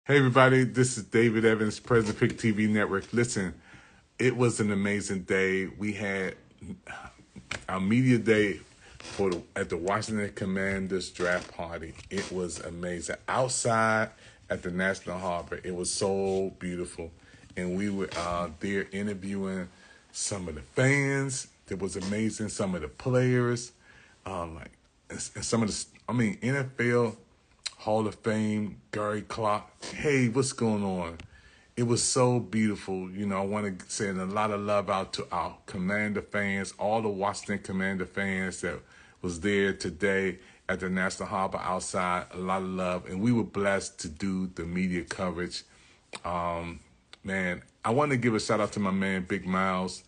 Hey everybody, this is David Evans, President PIC TV Network. Listen, it was an amazing day. We had our media day at the Washington Commanders draft party. It was amazing. Outside at the National Harbor, it was so beautiful. And we were there interviewing some of the fans. It was amazing. Some of the players, and some of NFL Hall of Fame, Gary Clark. Hey, what's going on? It was so beautiful. I want to send a lot of love out to our Commander fans, all the Washington Commander fans that was there today at the National Harbor outside. A lot of love. And we were blessed to do the media coverage. Man, I want to give a shout out to my man, Big Miles,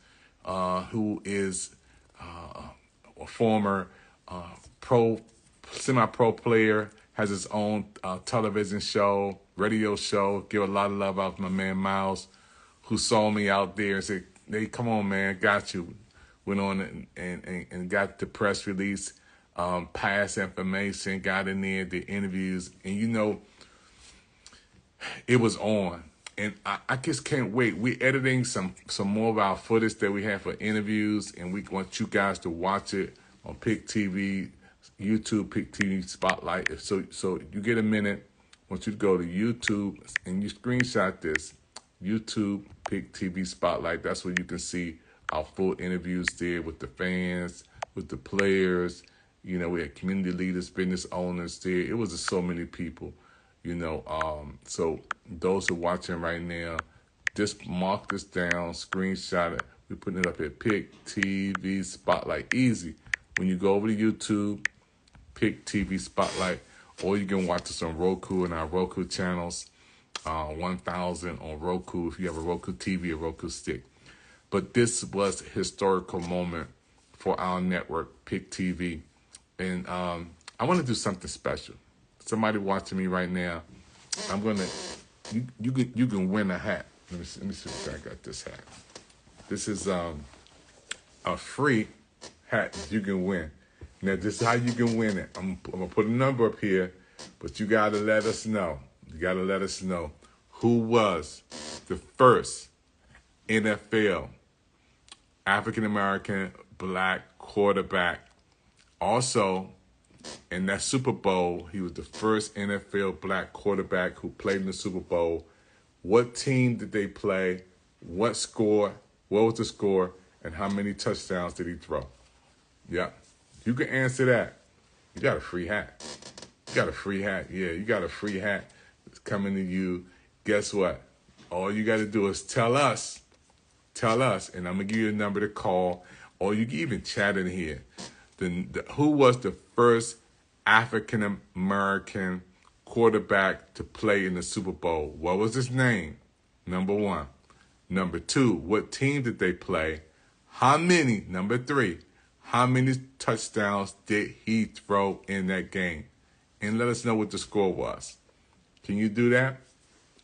who is a former semi-pro player, has his own television show, radio show. Give a lot of love out to my man Miles, who saw me out there and said, "Hey, come on, man, got you." Went on and got the press release, passed information, got in there, the interviews, and it was on. And I just can't wait. We're editing some more of our footage that we have for interviews, and we want you guys to watch it on PIC TV, YouTube PIC TV Spotlight. So you get a minute, I want you to go to YouTube and you screenshot this, YouTube PIC TV Spotlight. That's where you can see our full interviews there with the fans, with the players. We had community leaders, business owners there. It was just so many people, So those who are watching right now, just mark this down, screenshot it. We're putting it up at PIC TV Spotlight. Easy. When you go over to YouTube, PIC TV Spotlight, or you can watch us on Roku and our Roku channels, 1000 on Roku if you have a Roku TV or Roku stick. But this was a historical moment for our network, PIC TV. And I want to do something special. Somebody watching me right now, you can win a hat. Let me see if I got this hat. This is a free hat you can win. Now, this is how you can win it. I'm going to put a number up here, but you got to let us know. You got to let us know who was the first NFL African-American black quarterback. Also, in that Super Bowl, he was the first NFL black quarterback who played in the Super Bowl. What team did they play? What score? What was the score? And how many touchdowns did he throw? Yeah. You can answer that. You got a free hat. You got a free hat. Yeah, you got a free hat. It's coming to you. Guess what? All you got to do is tell us, and I'm going to give you a number to call, or you can even chat in here. Who was the first African-American quarterback to play in the Super Bowl? What was his name? Number one. Number two, what team did they play? How many? Number three, how many touchdowns did he throw in that game? And let us know what the score was. Can you do that?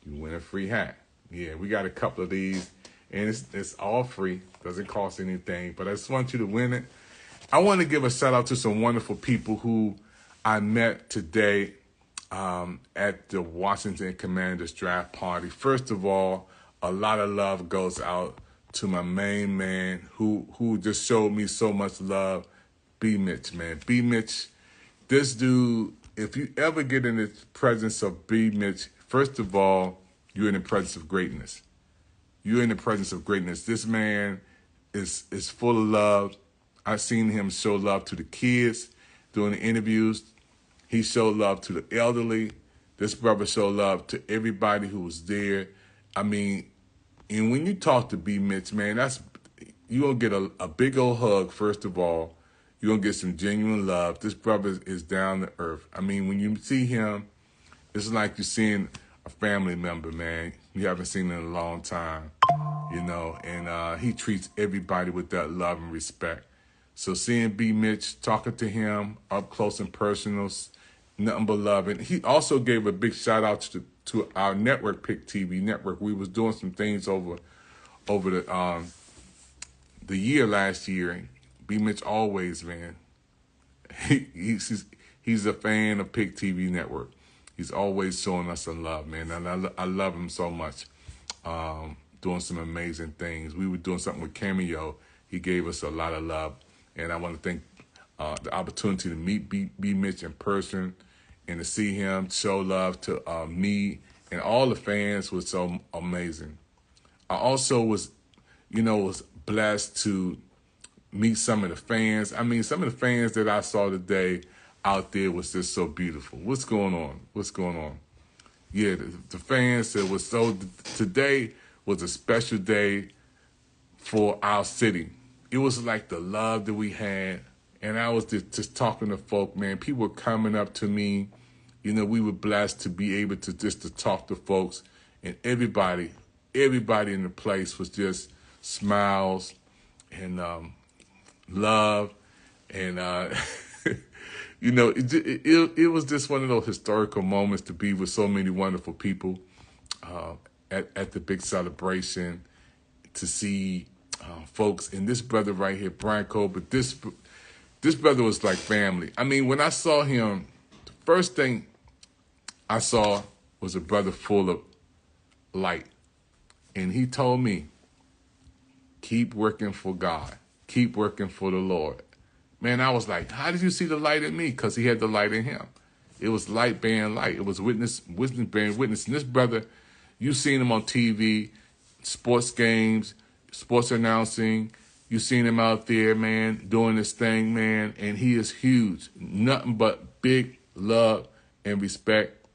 You win a free hat. Yeah, we got a couple of these, and it's all free. Doesn't cost anything, but I just want you to win it. I want to give a shout out to some wonderful people who I met today at the Washington Commanders draft party. First of all, a lot of love goes out to my main man who just showed me so much love, B. Mitch, man. B. Mitch, this dude, if you ever get in the presence of B. Mitch, first of all, you're in the presence of greatness. You're in the presence of greatness. This man is full of love. I've seen him show love to the kids during the interviews. He showed love to the elderly. This brother showed love to everybody who was there. I mean, and when you talk to B. Mitch, man, you're going to get a big old hug, first of all. You're going to get some genuine love. This brother is down to earth. I mean, when you see him, it's like you're seeing a family member, man. You haven't seen him in a long time, and he treats everybody with that love and respect. So seeing B. Mitch, talking to him up close and personal, nothing but love. And he also gave a big shout out to our network, PIC TV network. We was doing some things over the year last year. B. Mitch always, man, he's a fan of PIC TV network. He's always showing us some love, man. And I love him so much. Doing some amazing things. We were doing something with Cameo. He gave us a lot of love. And I want to thank the opportunity to meet B Mitch in person and to see him show love to me and all the fans was so amazing. I also was blessed to meet some of the fans. I mean, some of the fans that I saw today out there was just so beautiful. What's going on? What's going on? Yeah, the fans that was so, today was a special day for our city. It was like the love that we had. And I was just talking to folk, man. People were coming up to me. We were blessed to be able to to talk to folks. And everybody in the place was just smiles and love. And, it was just one of those historical moments to be with so many wonderful people at the big celebration, to see folks. And this brother right here, Brian Colbert, this brother was like family. I mean, when I saw him, the first thing I saw was a brother full of light. And he told me, keep working for God. Keep working for the Lord. Man, I was like, how did you see the light in me? Because he had the light in him. It was light bearing light. It was witness bearing witness. And this brother, you've seen him on TV, sports games, sports announcing. You've seen him out there, man, doing this thing, man. And he is huge. Nothing but big love and respect.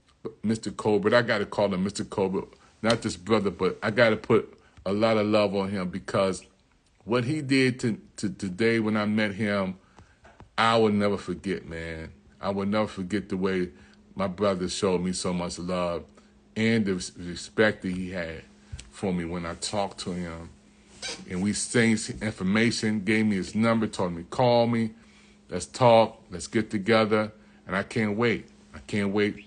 Mr. Colbert, I got to call him Mr. Colbert. Not this brother, but I got to put a lot of love on him, because what he did to today when I met him, I will never forget, man. I will never forget the way my brother showed me so much love and the respect that he had for me when I talked to him. And we exchanged information, gave me his number, told me, call me, let's talk, let's get together. And I can't wait. I can't wait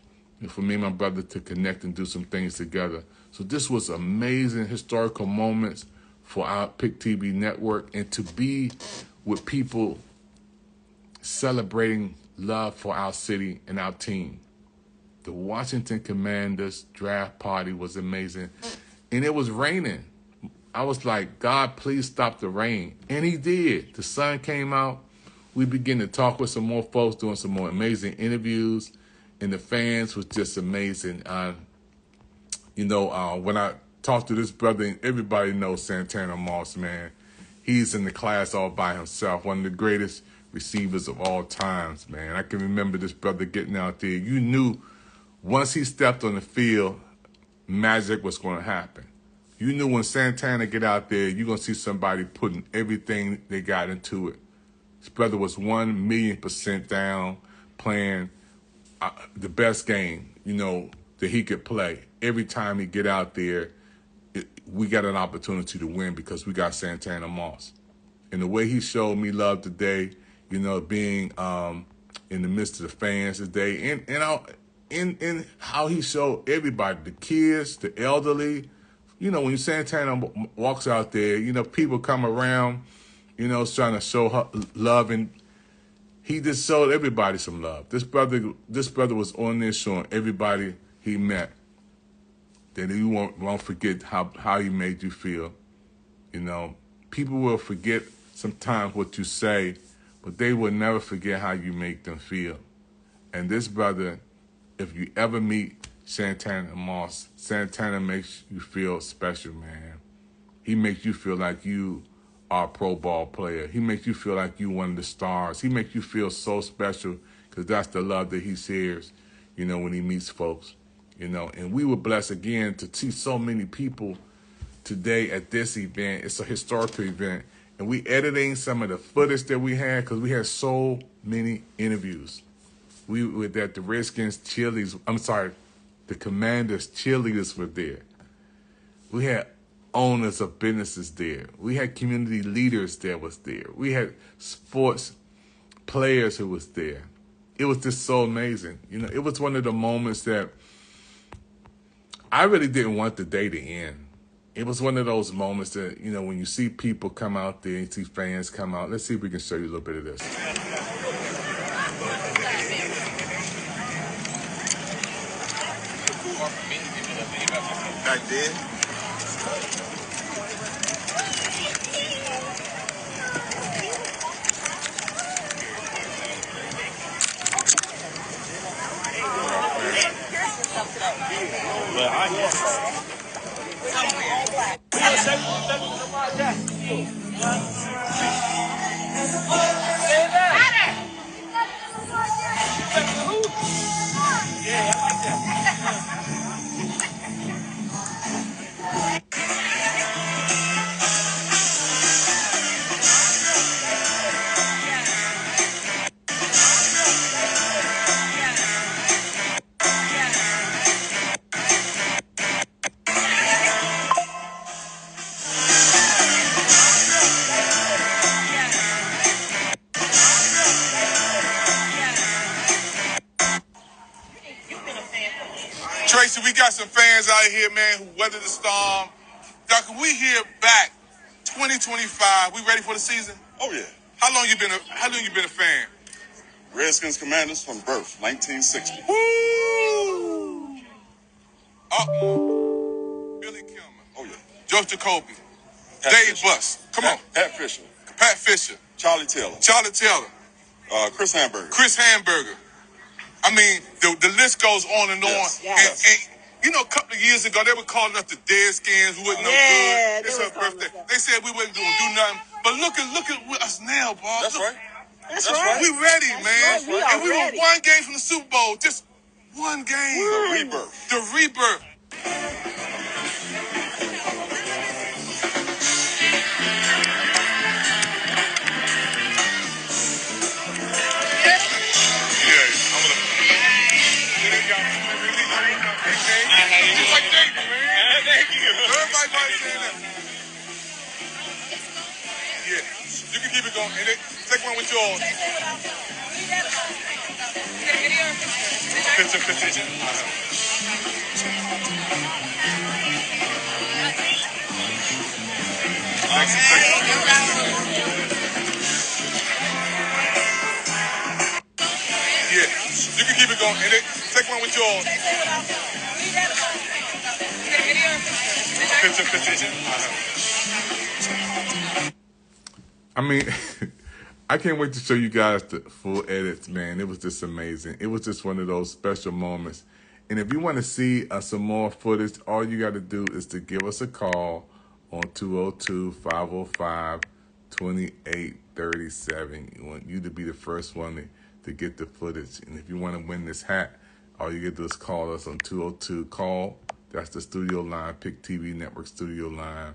for me and my brother to connect and do some things together. So this was amazing historical moments for our PIC TV network, and to be with people celebrating love for our city and our team. The Washington Commanders draft party was amazing. And it was raining. I was like, God, please stop the rain. And he did. The sun came out. We began to talk with some more folks, doing some more amazing interviews. And the fans was just amazing. When I talked to this brother, and everybody knows Santana Moss, man. He's in the class all by himself. One of the greatest receivers of all times, man. I can remember this brother getting out there. You knew once he stepped on the field, magic was going to happen. You knew when Santana get out there, you're going to see somebody putting everything they got into it. This brother was 1,000,000% down, playing the best game, that he could play. Every time he get out there, we got an opportunity to win because we got Santana Moss. And the way he showed me love today, being in the midst of the fans today, and how he showed everybody, the kids, the elderly. When Santana walks out there, people come around, trying to show her love, and he just showed everybody some love. This brother was on there showing everybody he met that he won't forget how he made you feel. People will forget sometimes what you say, but they will never forget how you make them feel. And this brother, if you ever meet Santana Moss, Santana makes you feel special, man. He makes you feel like you are a pro ball player. He makes you feel like you one of the stars. He makes you feel so special, because that's the love that he shares, when he meets folks. And we were blessed again to see so many people today at this event. It's a historical event. And we editing some of the footage that we had, because we had so many interviews. We were at the Redskins cheerleaders. The Commanders cheerleaders were there. We had owners of businesses there. We had community leaders that was there. We had sports players who was there. It was just so amazing. It was one of the moments that I really didn't want the day to end. It was one of those moments that, when you see people come out there, you see fans come out. Let's see if we can show you a little bit of this. back there. But I Tracy, we got some fans out here, man, who weathered the storm. Doctor, we here back 2025. We ready for the season? Oh yeah. How long you been a fan? Redskins Commanders from birth, 1960. Woo! Billy Kilmer. Oh yeah. George Jacoby. Pat Dave Fisher. Buss. Come on. Pat Fisher. Pat Fisher. Charlie Taylor. Charlie Taylor. Chris Hamburger. Chris Hamburger. I mean, the list goes on and on. Yes. And you know, a couple of years ago, they were calling us the Deadskins, who wasn't no good. It's her birthday. They said we wasn't going to do nothing. But look at us now, boss. That's right. That's right. We ready, man. Right. And we were one game from the Super Bowl. Just one game. The rebirth. The rebirth. Just like David, man. Thank you. Everybody saying that. Yeah, you can keep it going. And take one with yours. Picture. Yeah, you can keep it going. And take one with yours. Picture. I mean, I can't wait to show you guys the full edits, man. It was just amazing. It was just one of those special moments. And if you want to see some more footage, all you got to do is to give us a call on 202-505-2837. We want you to be the first one to get the footage. And if you want to win this hat, all you got to do is call us on 202-CALL. That's the studio line, PIC TV Network studio line.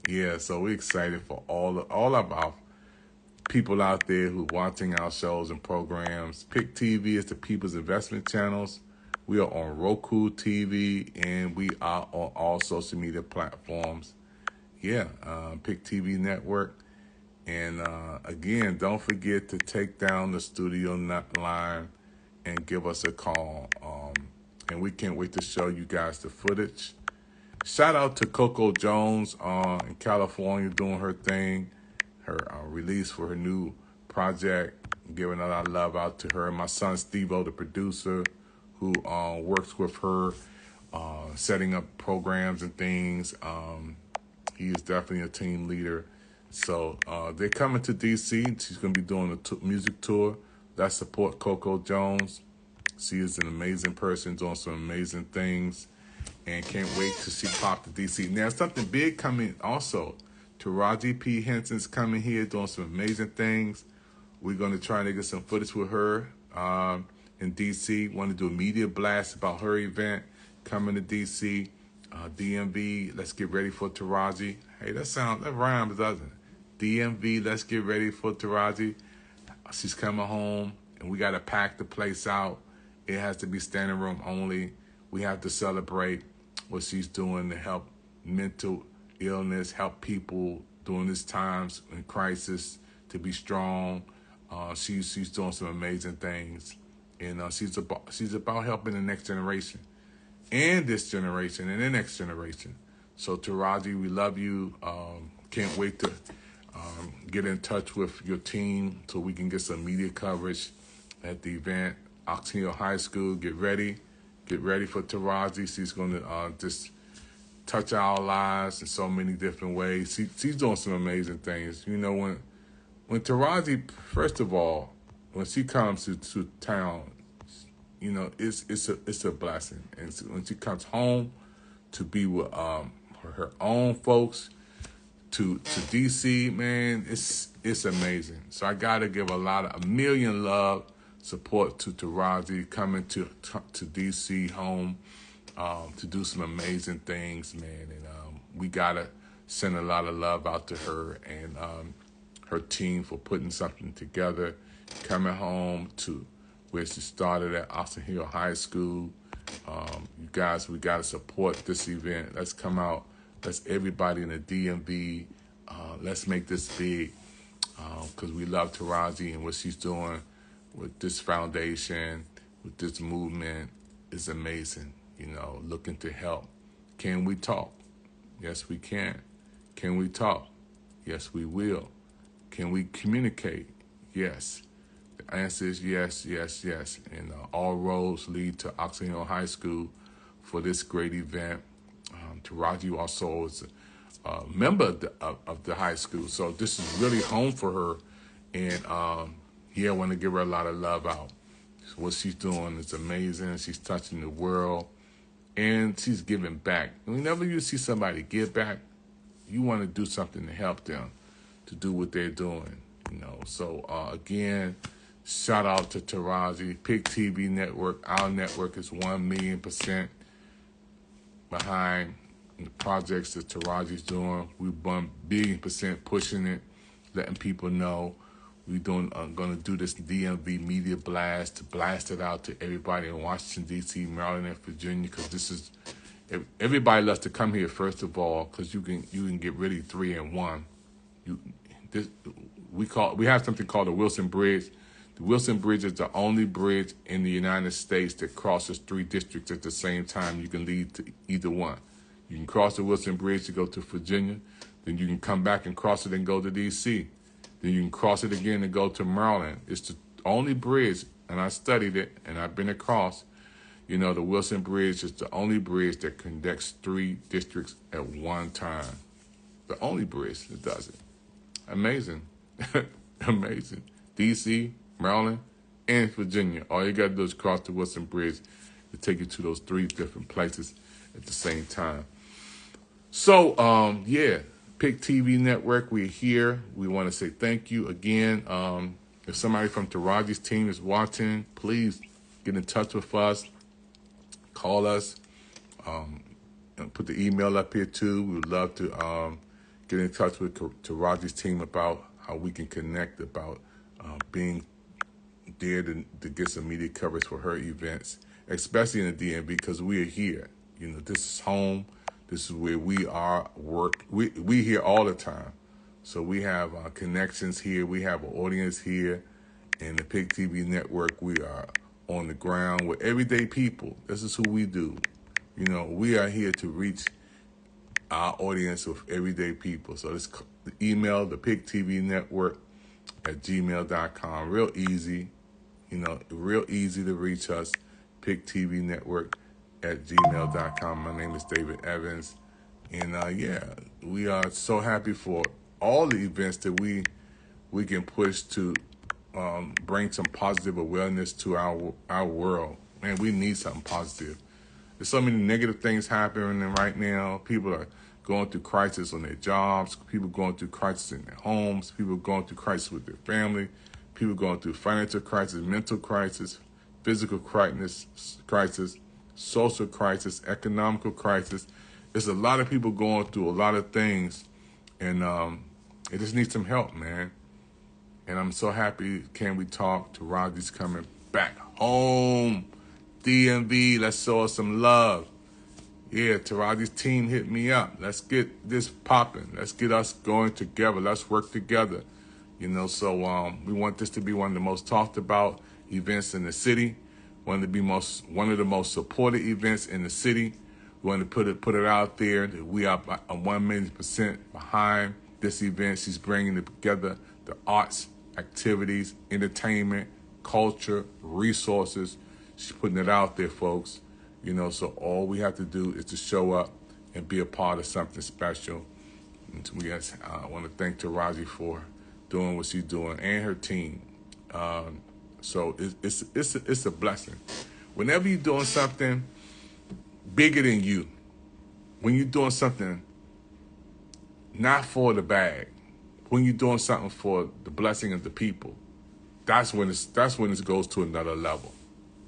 Yeah, so we're excited for all of our people out there who are watching our shows and programs. PIC TV is the People's Investment Channels. We are on Roku TV, and we are on all social media platforms. Yeah, PIC TV Network. And again, don't forget to take down the studio line and give us a call. And we can't wait to show you guys the footage. Shout out to Coco Jones in California doing her thing, her release for her new project, giving a lot of love out to her. My son Steve-O, the producer, who works with her, setting up programs and things. He is definitely a team leader. So they're coming to D.C. She's going to be doing a music tour. Let's support Coco Jones. She is an amazing person doing some amazing things. And can't wait to see Pop to D.C. Now, something big coming also. Taraji P. Henson's coming here doing some amazing things. We're going to try to get some footage with her in D.C. Want to do a media blast about her event coming to D.C. DMV, let's get ready for Taraji. Hey, that rhymes, doesn't it? DMV, let's get ready for Taraji. She's coming home, and we got to pack the place out. It has to be standing room only. We have to celebrate what she's doing to help mental illness, help people during these times in crisis to be strong. She's doing some amazing things, and she's about helping the next generation, and this generation, and the next generation. So Taraji, we love you. Can't wait to get in touch with your team so we can get some media coverage at the event. Oxnard High School, get ready for Taraji. She's going to just touch our lives in so many different ways. She's doing some amazing things. You know, when Taraji, first of all, when she comes to town, you know, it's a blessing. And so when she comes home to be with her own folks, to DC, man, it's amazing. So I gotta give a million love support to Taraji coming to DC home to do some amazing things, man. And we gotta send a lot of love out to her and her team for putting something together, coming home to where she started at Austin Hill High School. You guys, we gotta support this event. Let's come out. Let's everybody in the DMV. Let's make this big because we love Taraji and what she's doing with this foundation, with this movement is amazing. You know, looking to help. Can we talk? Yes, we can. Can we talk? Yes, we will. Can we communicate? Yes. The answer is yes, yes, yes. And all roads lead to Oxon Hill High School for this great event. Taraji also is a member of the high school, so this is really home for her. And I want to give her a lot of love out. What she's doing is amazing. She's touching the world, and she's giving back. And whenever you see somebody give back, you want to do something to help them to do what they're doing. You know. So again, shout out to Taraji, PIC TV Network. Our network is 1,000,000% behind the projects that Taraji's doing. We've 1,000,000,000% pushing it, letting people know. We're going to do this DMV media blast to blast it out to everybody in Washington, D.C., Maryland, and Virginia, because this is, everybody loves to come here, first of all, because you can get really 3 in 1. We have something called the Wilson Bridge. The Wilson Bridge is the only bridge in the United States that crosses 3 districts at the same time. You can lead to either one. You can cross the Wilson Bridge to go to Virginia. Then you can come back and cross it and go to D.C. Then you can cross it again and go to Maryland. It's the only bridge, and I studied it, and I've been across. You know, the Wilson Bridge is the only bridge that connects 3 districts at one time. The only bridge that does it. Amazing. Amazing. D.C., Maryland, and Virginia. All you got to do is cross the Wilson Bridge to take you to those 3 different places at the same time. So, PIC TV Network, we're here. We want to say thank you again. If somebody from Taraji's team is watching, please get in touch with us. Call us. And put the email up here, too. We would love to get in touch with Taraji's team about how we can connect, about being there to get some media coverage for her events, especially in the DMV, because we are here. You know, this is home. This is where we are work. We here all the time. So we have connections here. We have an audience here. And the PIC TV Network, we are on the ground with everyday people. This is who we do. You know, we are here to reach our audience of everyday people. So this email, the PIC TV Network at gmail.com. Real easy. You know, real easy to reach us. PIC TV Network at gmail.com. My name is David Evans. And we are so happy for all the events that we can push to bring some positive awareness to our world. Man, we need something positive. There's so many negative things happening right now. People are going through crisis on their jobs. People going through crisis in their homes. People going through crisis with their family. People going through financial crisis, mental crisis, physical crisis, social crisis, economical crisis. There's a lot of people going through a lot of things, and it just needs some help, man. And I'm so happy. Can we talk? Taraji's coming back home. DMV, let's show us some love. Yeah, Taraji's team hit me up. Let's get this popping. Let's get us going together. Let's work together. You know, so we want this to be one of the most talked about events in the city. One of the most supported events in the city. We want to put it out there that we are 1,000,000% behind this event. She's bringing together the arts, activities, entertainment, culture, resources. She's putting it out there, folks. You know, so all we have to do is to show up and be a part of something special. And I want to thank Taraji for doing what she's doing and her team. So it's a blessing. Whenever you're doing something bigger than you, when you're doing something not for the bag, when you're doing something for the blessing of the people, that's when it goes to another level.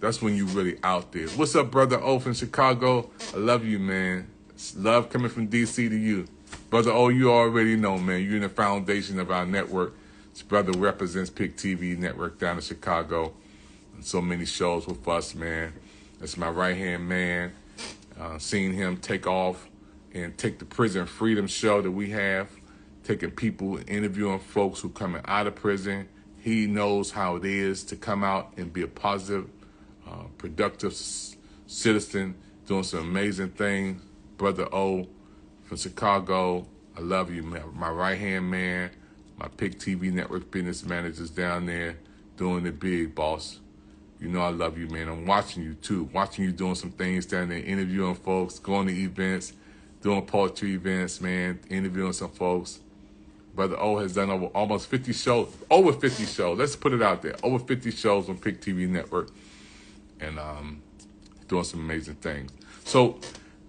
That's when you really out there. What's up, Brother O from Chicago? I love you, man. It's love coming from DC to you. Brother O, you already know, man. You're in the foundation of our network. This brother represents PIC TV network down in Chicago. And so many shows with us, man. That's my right-hand man. Seeing him take off and take the Prison Freedom show that we have, taking people, interviewing folks who coming out of prison. He knows how it is to come out and be a positive, productive citizen, doing some amazing things. Brother O from Chicago, I love you, man. My right-hand man, my PIC TV network business managers down there doing the big, boss. You know I love you, man. I'm watching you, too. Watching you doing some things down there, interviewing folks, going to events, doing poetry events, man, interviewing some folks. Brother O has done almost 50 shows, over 50 shows. Let's put it out there. Over 50 shows on PIC TV network. And doing some amazing things. So,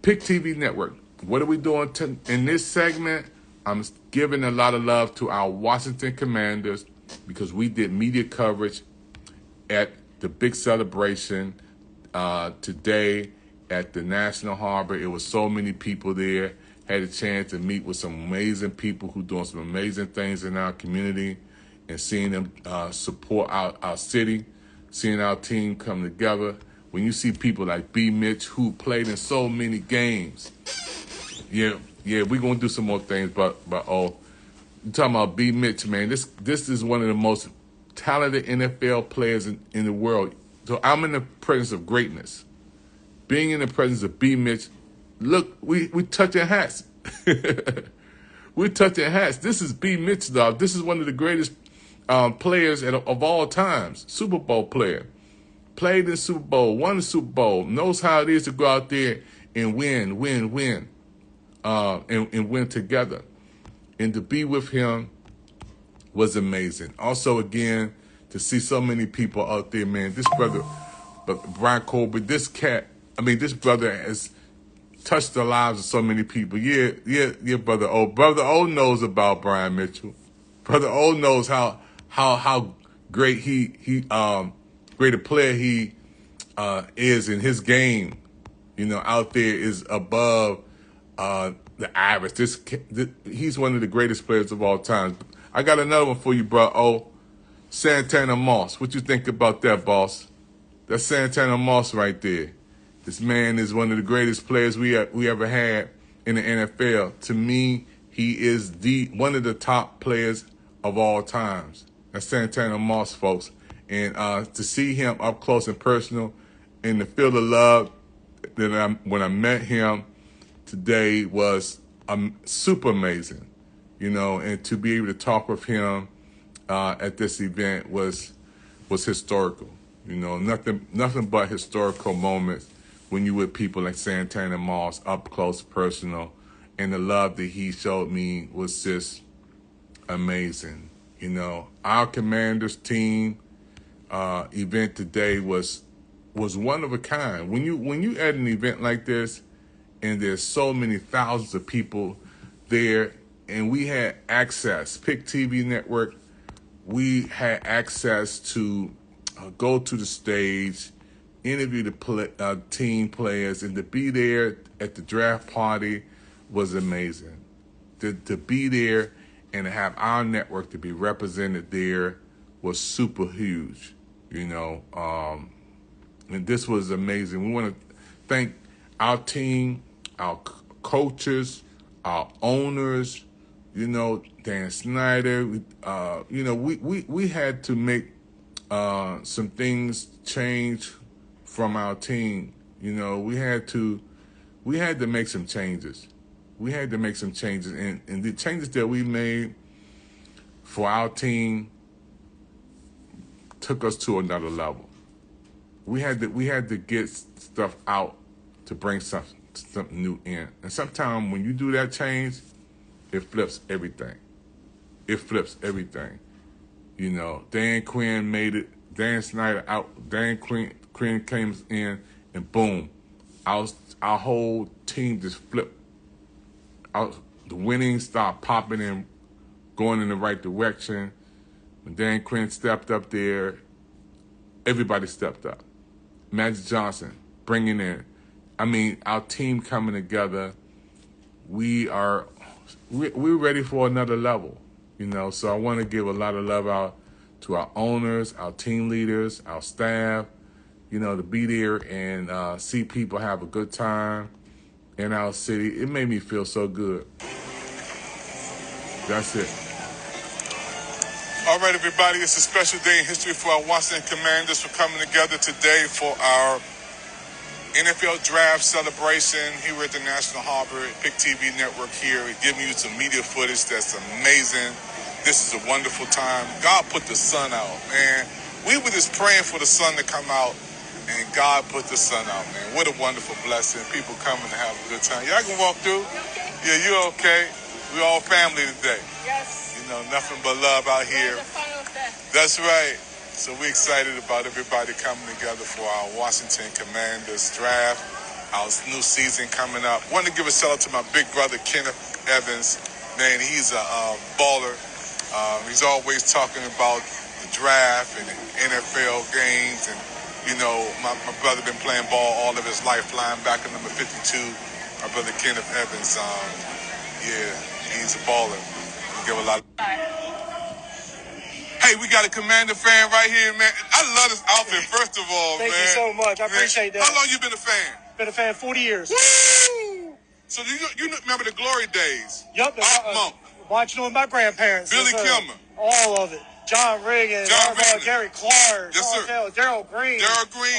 PIC TV network, what are we doing in this segment? I'm giving a lot of love to our Washington Commanders because we did media coverage at the big celebration today at the National Harbor. It was so many people there. Had a chance to meet with some amazing people who doing some amazing things in our community and seeing them support our city, seeing our team come together. When you see people like B. Mitch who played in so many games, yeah, we're going to do some more things, but you're talking about B. Mitch, man. This is one of the most talented NFL players in the world. So I'm in the presence of greatness. Being in the presence of B. Mitch, look, we touching hats. We're touching hats. This is B. Mitch, dog. This is one of the greatest players of all times. Super Bowl player. Played in Super Bowl, won the Super Bowl, knows how it is to go out there and win, and win together. And to be with him was amazing. Also, again, to see so many people out there, man. This brother, Brian Colbert, this brother has touched the lives of so many people. Yeah, Brother O. Brother O knows about Brian Mitchell. Brother O knows how great great a player he is in his game. You know, out there is above the average. He's one of the greatest players of all time. I got another one for you, bro. Oh, Santana Moss. What you think about that, boss? That's Santana Moss right there. This man is one of the greatest players we ever had in the NFL. To me, he is one of the top players of all times. That's Santana Moss, folks. And to see him up close and personal and to feel the love when I met him today was super amazing, you know, and to be able to talk with him at this event was historical. You know, nothing but historical moments when you with people like Santana Moss, up close, personal, and the love that he showed me was just amazing. You know, our Commanders team event today was one of a kind. When you at an event like this, and there's so many thousands of people there, and we had access, PIC TV network, we had access to go to the stage, interview the team players, and to be there at the draft party was amazing. To be there and to have our network to be represented there was super huge, you know. And this was amazing. We want to thank our team, our coaches, our owners, you know, Dan Snyder. You know, we had to make some things change from our team. You know, we had to make some changes. We had to make some changes, and the changes that we made for our team took us to another level. We had to get stuff out to bring some something new in. And sometimes when you do that change, it flips everything. It flips everything. You know, Dan Quinn made it. Dan Snyder out. Dan Quinn came in, and boom, our whole team just flipped. The winnings started popping and going in the right direction. When Dan Quinn stepped up there, everybody stepped up. Magic Johnson bringing in. I mean, our team coming together. We're ready for another level. You know, so I want to give a lot of love out to our owners, our team leaders, our staff, you know, to be there and see people have a good time in our city. It made me feel so good. That's it. All right, everybody, it's a special day in history for our Washington Commanders for coming together today for our NFL Draft celebration here at the National Harbor PIC TV network here. We're giving you some media footage that's amazing. This is a wonderful time. God put the sun out, man. We were just praying for the sun to come out, and God put the sun out, man. What a wonderful blessing. People coming to have a good time. Y'all can walk through? Yeah, you're okay. We're all family today. Yes. You know, nothing but love out here. That's right. So we're excited about everybody coming together for our Washington Commanders draft, our new season coming up. Want to give a shout out to my big brother, Kenneth Evans. Man, he's a baller. He's always talking about the draft and the NFL games. And, you know, my brother been playing ball all of his life, linebacker number 52. My brother, Kenneth Evans. Yeah, he's a baller. We give a lot of... Hey, we got a Commander fan right here, man. I love this outfit, first of all, Thank man. you so much. I appreciate that. How long you been a fan? Been a fan 40 years. Woo! So you remember the glory days? Yup. Monk. Watching with my grandparents. Billy Yes, Kilmer. All of it. John Riggins. Gary Clark. Yes, sir. Darryl Green.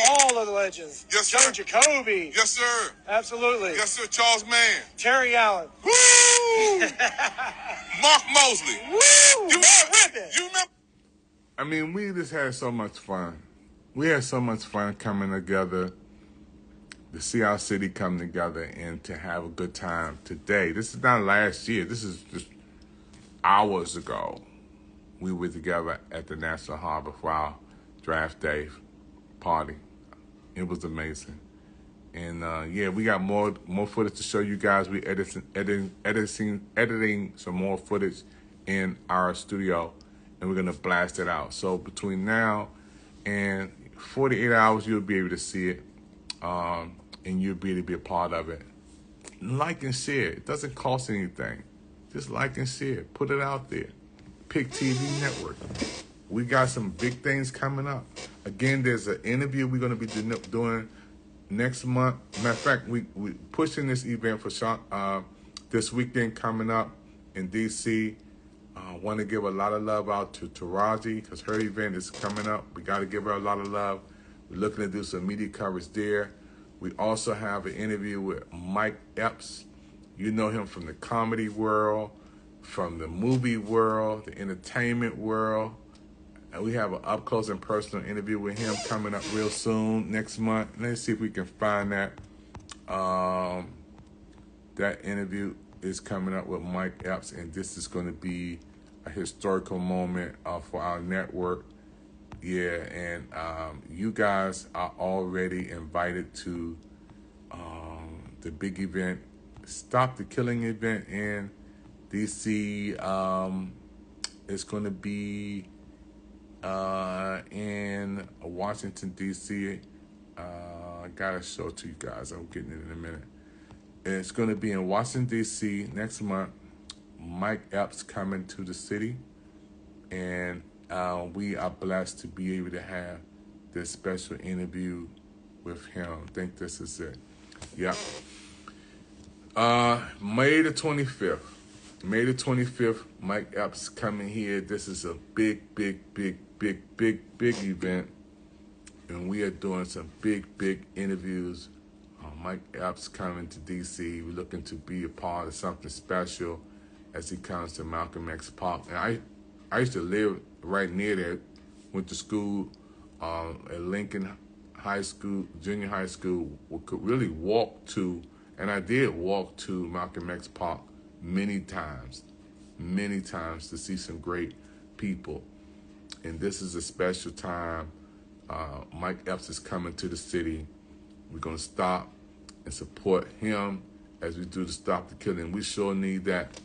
All of the legends. Yes, sir. Joe Jacoby. Yes, sir. Absolutely. Yes, sir. Charles Mann. Terry Allen. Woo! Mark Mosley. Woo! You remember? I mean, we just had so much fun. We had so much fun coming together to see our city come together and to have a good time today. This is not last year. This is just hours ago. We were together at the National Harbor for our draft day party. It was amazing. And yeah, we got more footage to show you guys. We editing some more footage in our studio, and we're gonna blast it out. So between now and 48 hours, you'll be able to see it, and you'll be able to be a part of it. Like and share. It doesn't cost anything. Just like and share. Put it out there. PIC TV Network. We got some big things coming up. Again, there's an interview we're going to be doing next month. Matter of fact, we pushing this event for this weekend coming up in D.C. Want to give a lot of love out to Taraji because her event is coming up. We got to give her a lot of love. We're looking to do some media coverage there. We also have an interview with Mike Epps. You know him from the comedy world, from the movie world, the entertainment world. And we have an up-close and personal interview with him coming up real soon, next month. Let's see if we can find that. That interview is coming up with Mike Epps, and this is going to be a historical moment for our network. Yeah, and you guys are already invited to the big event, Stop the Killing event in D.C. It's going to be in Washington, D.C. I got to show it to you guys. I'm getting it in a minute. It's going to be in Washington, D.C. next month. Mike Epps coming to the city. And we are blessed to be able to have this special interview with him. I think this is it. Yeah. May the 25th. May the 25th, Mike Epps coming here. This is a big event. And we are doing some big interviews. Mike Epps coming to D.C. We're looking to be a part of something special as he comes to Malcolm X Park. And I used to live right near there. Went to school at Lincoln High School, junior high school. We could really walk to And I did walk to Malcolm X Park many times to see some great people. And this is a special time. Mike Epps is coming to the city. We're going to stop and support him as we do to stop the killing. We sure need that.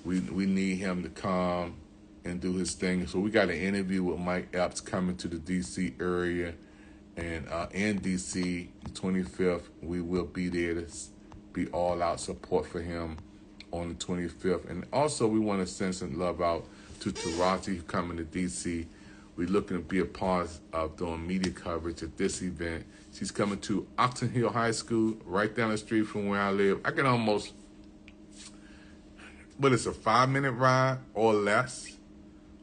We need him to come and do his thing. So we got an interview with Mike Epps coming to the D.C. area. And in D.C., the 25th, we will be there to be all-out support for him on the 25th. And also, we want to send some love out to Taraji coming to D.C. We're looking to be a part of doing media coverage at this event. She's coming to Oxon Hill High School, right down the street from where I live. I can almost, but it's a 5-minute ride or less.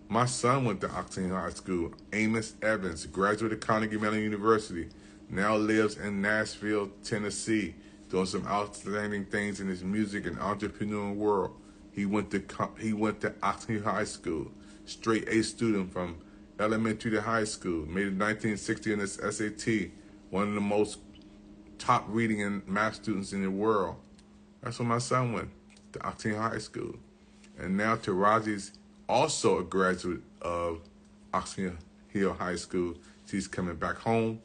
My son went to Oxon Hill High School. Amos Evans, graduate of Carnegie Mellon University, now lives in Nashville, Tennessee, doing some outstanding things in his music and entrepreneurial world. He went to Oxon Hill High School, straight A student from elementary to high school, made it 1960 in his SAT, one of the most top reading and math students in the world. That's where my son went, to Oxon Hill High School. And now Taraji's also a graduate of Oxon Hill High School. She's coming back home.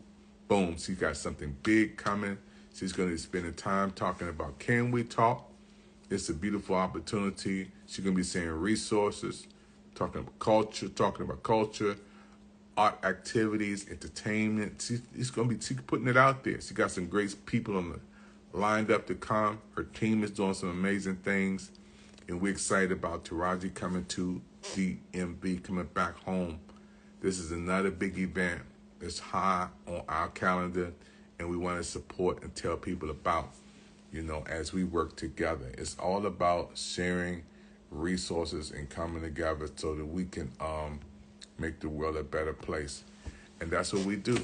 Boom, she got something big coming. She's going to be spending time talking about Can We Talk? It's a beautiful opportunity. She's going to be saying resources, talking about culture, art activities, entertainment. She's putting it out there. She got some great people lined up to come. Her team is doing some amazing things. And we're excited about Taraji coming to DMV, coming back home. This is another big event that's high on our calendar, and we want to support and tell people about, as we work together. It's all about sharing resources and coming together so that we can make the world a better place. And that's what we do.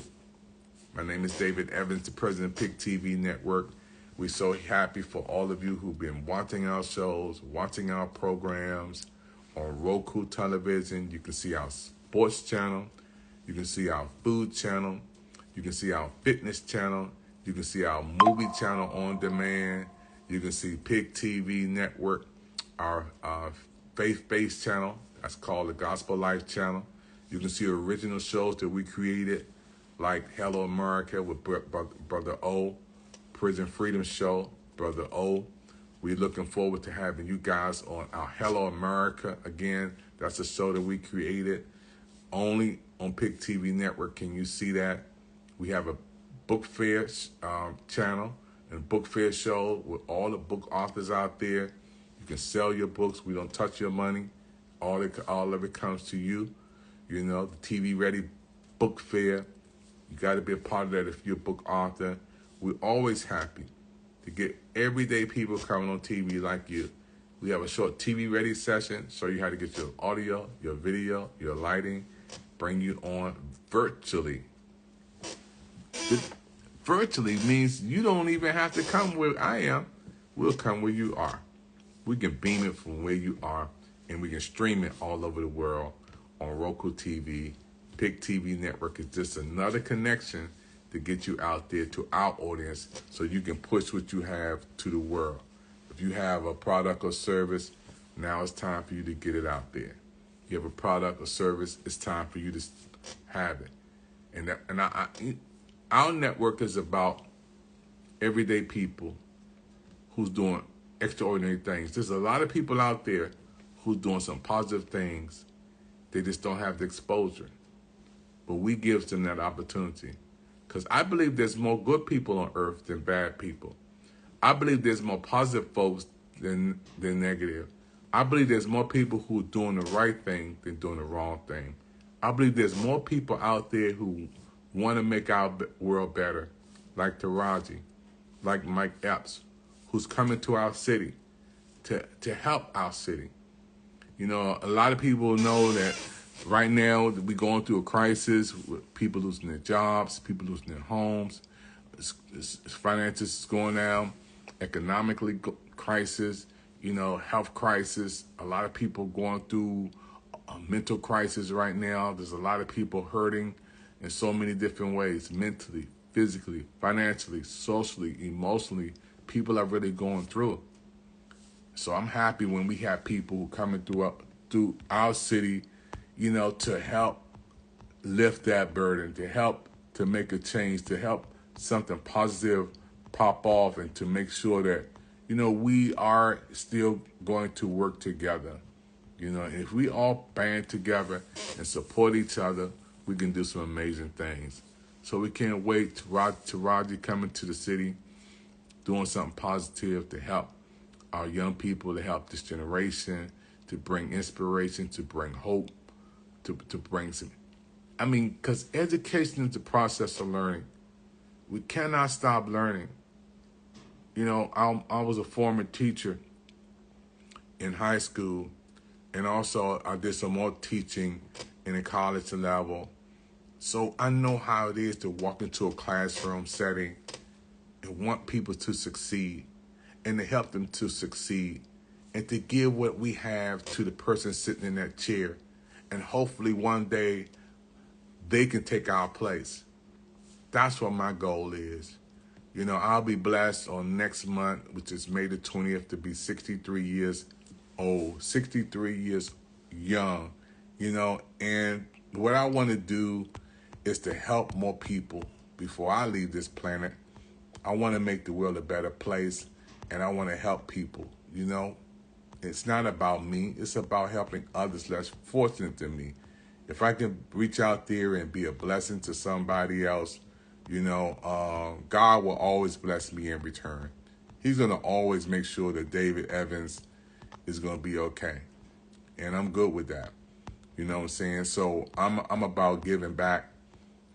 My name is David Evans, the president of PIC TV Network. We're so happy for all of you who've been watching our shows, watching our programs on Roku television. You can see our sports channel. You can see our food channel. You can see our fitness channel. You can see our movie channel on demand. You can see PIC TV Network, our faith-based channel. That's called the Gospel Life channel. You can see original shows that we created, like Hello America with Brother O, Prison Freedom Show, Brother O. We're looking forward to having you guys on our Hello America again. That's a show that we created. Only on PIC TV Network can you see that. We have a book fair channel and book fair show with all the book authors out there. You can sell your books. We don't touch your money. All of it comes to you. The TV Ready Book Fair. You got to be a part of that if you're a book author. We're always happy to get everyday people coming on TV like you. We have a short TV Ready session, show you how to get your audio, your video, your lighting, bring you on virtually. Virtually means you don't even have to come where I am. We'll come where you are. We can beam it from where you are, and we can stream it all over the world on Roku TV. PIC TV Network is just another connection to get you out there to our audience so you can push what you have to the world. If you have a product or service, now it's time for you to get it out there. You have a product or service, it's time for you to have it. And our network is about everyday people who's doing extraordinary things. There's a lot of people out there who's doing some positive things. They just don't have the exposure. But we give them that opportunity. Because I believe there's more good people on earth than bad people. I believe there's more positive folks than negative. I believe there's more people who are doing the right thing than doing the wrong thing. I believe there's more people out there who want to make our world better, like Taraji, like Mike Epps, who's coming to our city to help our city. A lot of people know that right now we're going through a crisis with people losing their jobs, people losing their homes, finances is going down, economically crisis, health crisis. A lot of people going through a mental crisis right now. There's a lot of people hurting in so many different ways, mentally, physically, financially, socially, emotionally, people are really going through. So I'm happy when we have people coming through our city, to help lift that burden, to help to make a change, to help something positive pop off, and to make sure that, we are still going to work together. If we all band together and support each other, we can do some amazing things. So we can't wait to Roger coming to the city, doing something positive to help our young people, to help this generation, to bring inspiration, to bring hope, to bring some. Because education is the process of learning. We cannot stop learning. I was a former teacher in high school, and also I did some more teaching in a college level. So I know how it is to walk into a classroom setting and want people to succeed, and to help them to succeed, and to give what we have to the person sitting in that chair. And hopefully one day they can take our place. That's what my goal is. I'll be blessed on next month, which is May the 20th, to be 63 years old, 63 years young, and what I want to do is to help more people before I leave this planet. I want to make the world a better place, and I want to help people, It's not about me. It's about helping others less fortunate than me. If I can reach out there and be a blessing to somebody else, God will always bless me in return. He's going to always make sure that David Evans is going to be okay. And I'm good with that. You know what I'm saying? So I'm about giving back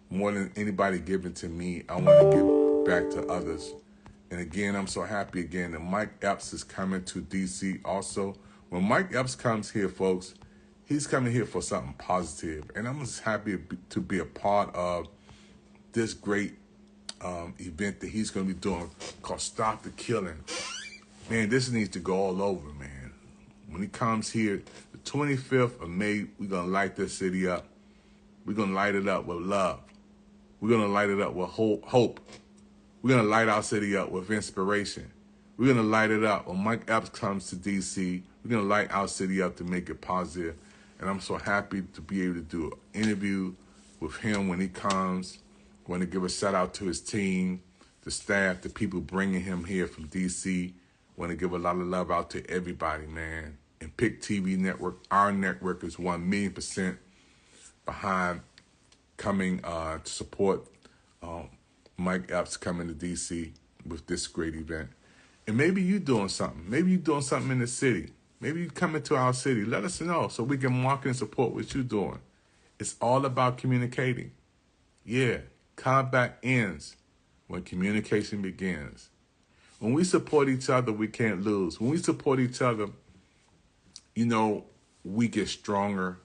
more than anybody giving to me. I want to give back to others. And again, I'm so happy again that Mike Epps is coming to D.C. also. When Mike Epps comes here, folks, he's coming here for something positive. And I'm just happy to be a part of this great event that he's going to be doing called Stop the Killing. Man, this needs to go all over, man. When he comes here, the 25th of May, we're going to light this city up. We're going to light it up with love. We're going to light it up with hope. We're going to light our city up with inspiration. We're going to light it up when Mike Epps comes to D.C. We're going to light our city up to make it positive. And I'm so happy to be able to do an interview with him when he comes. I want to give a shout out to his team, the staff, the people bringing him here from D.C. I want to give a lot of love out to everybody, man. And PIC TV Network, our network is 1,000,000% behind coming to support Mike Epps coming to D.C. with this great event. And maybe you're doing something. Maybe you're doing something in the city. Maybe you coming to our city. Let us know so we can market and support what you're doing. It's all about communicating. Yeah, combat ends when communication begins. When we support each other, we can't lose. When we support each other, we get stronger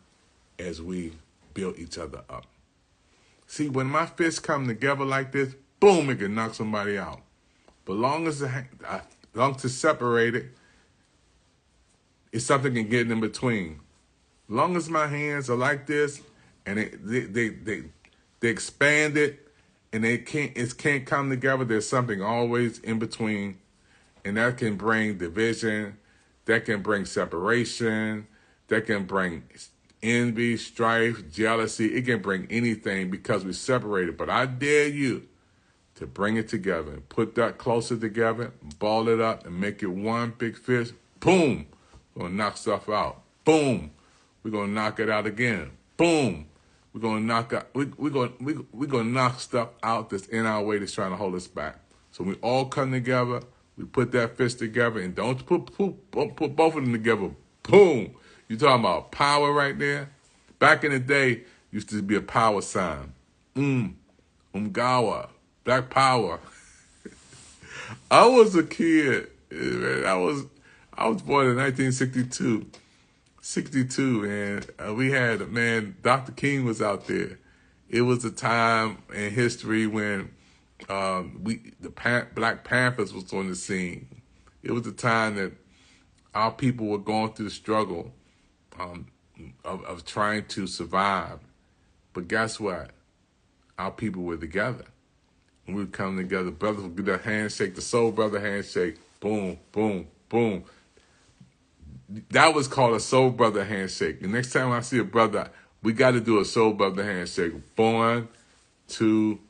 as we build each other up. See, when my fists come together like this, boom, it can knock somebody out. But long as it's separated, it's something can get in between. Long as my hands are like this, and they expand it, and it can't come together. There's something always in between, and that can bring division, that can bring separation, that can bring envy, strife, jealousy. It can bring anything because we're separated. But I dare you to bring it together and put that closer together, ball it up, and make it one big fist. Boom, we're gonna knock stuff out. Boom, we're gonna knock it out again. Boom. We're gonna knock stuff out that's in our way that's trying to hold us back. So we all come together, we put that fist together, and don't put both of them together. Boom. You talking about power right there? Back in the day, used to be a power sign. Umgawa, Black Power. I was a kid. Man. I was born in 1962. 62, and we had, Dr. King was out there. It was a time in history when Black Panthers was on the scene. It was a time that our people were going through the struggle of trying to survive. But guess what? Our people were together. We would come together. Brothers would do that handshake, the soul brother handshake. Boom, boom, boom. That was called a soul brother handshake. The next time I see a brother, we got to do a soul brother handshake. 1, 2,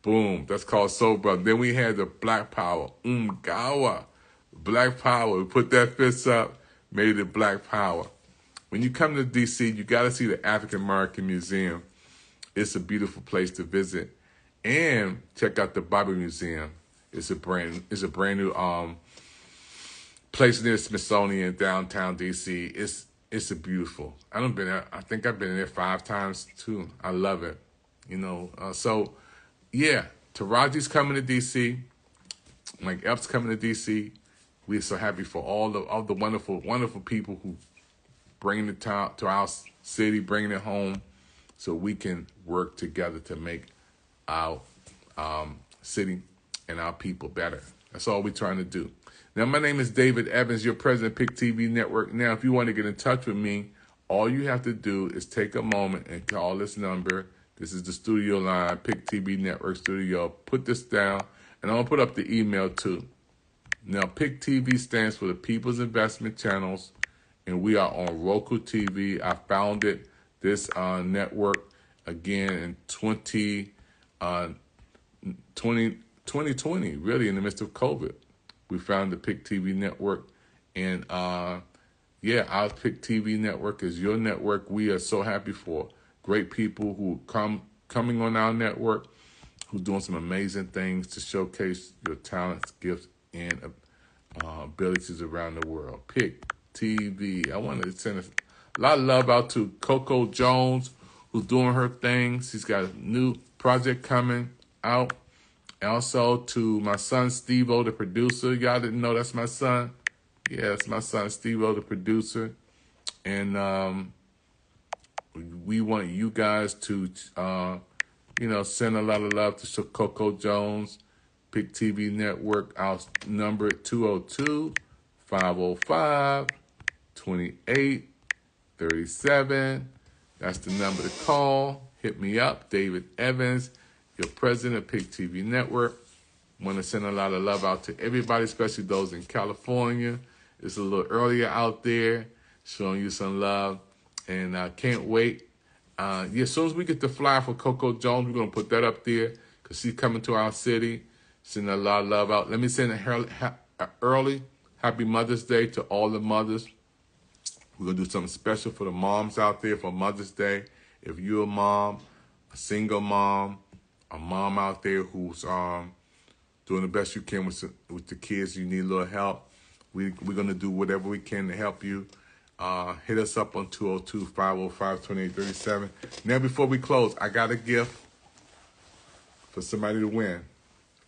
boom. That's called soul brother. Then we had the black power. Gawa. Black power. We put that fist up, made it black power. When you come to D.C., you got to see the African American Museum. It's a beautiful place to visit. And check out the Bible Museum. It's a brand new place near Smithsonian, downtown D.C. It's a beautiful. I think I've been there 5 times too. I love it. So yeah, Taraji's coming to D.C. Mike Epps coming to D.C. We're so happy for all the wonderful, wonderful people who bring it to our city, bringing it home, so we can work together to make our city and our people better. That's all we're trying to do. Now, my name is David Evans, your president of PIC TV Network. Now, if you want to get in touch with me, all you have to do is take a moment and call this number. This is the studio line, PIC TV Network Studio. Put this down, and I'm going to put up the email too. Now, PIC TV stands for the People's Investment Channels, and we are on Roku TV. I founded this network again in 2020, really in the midst of COVID. We found the PIC TV network, and our PIC TV network is your network. We are so happy for great people who coming on our network, who's doing some amazing things to showcase your talents, gifts, and abilities around the world. PIC TV. I want to send a lot of love out to Coco Jones, who's doing her thing. She's got a new project coming out. Also to my son, Steve-O, the producer. Y'all didn't know that's my son? Yeah, that's my son, Steve-O, the producer. And we want you guys to, send a lot of love to Coco Jones, PIC TV Network. Our number 202-505-2837. That's the number to call. Hit me up, David Evans, your president of PIC TV Network. Want to send a lot of love out to everybody, especially those in California. It's a little earlier out there, showing you some love. And I can't wait. As soon as we get the flyer for Coco Jones, we're going to put that up there because she's coming to our city. Sending a lot of love out. Let me send an early happy Mother's Day to all the mothers. We're going to do something special for the moms out there for Mother's Day. If you're a mom, a single mom, a mom out there who's doing the best you can with the kids, you need a little help, we're going to do whatever we can to help you. Hit us up on 202-505-2837. Now, before we close, I got a gift for somebody to win.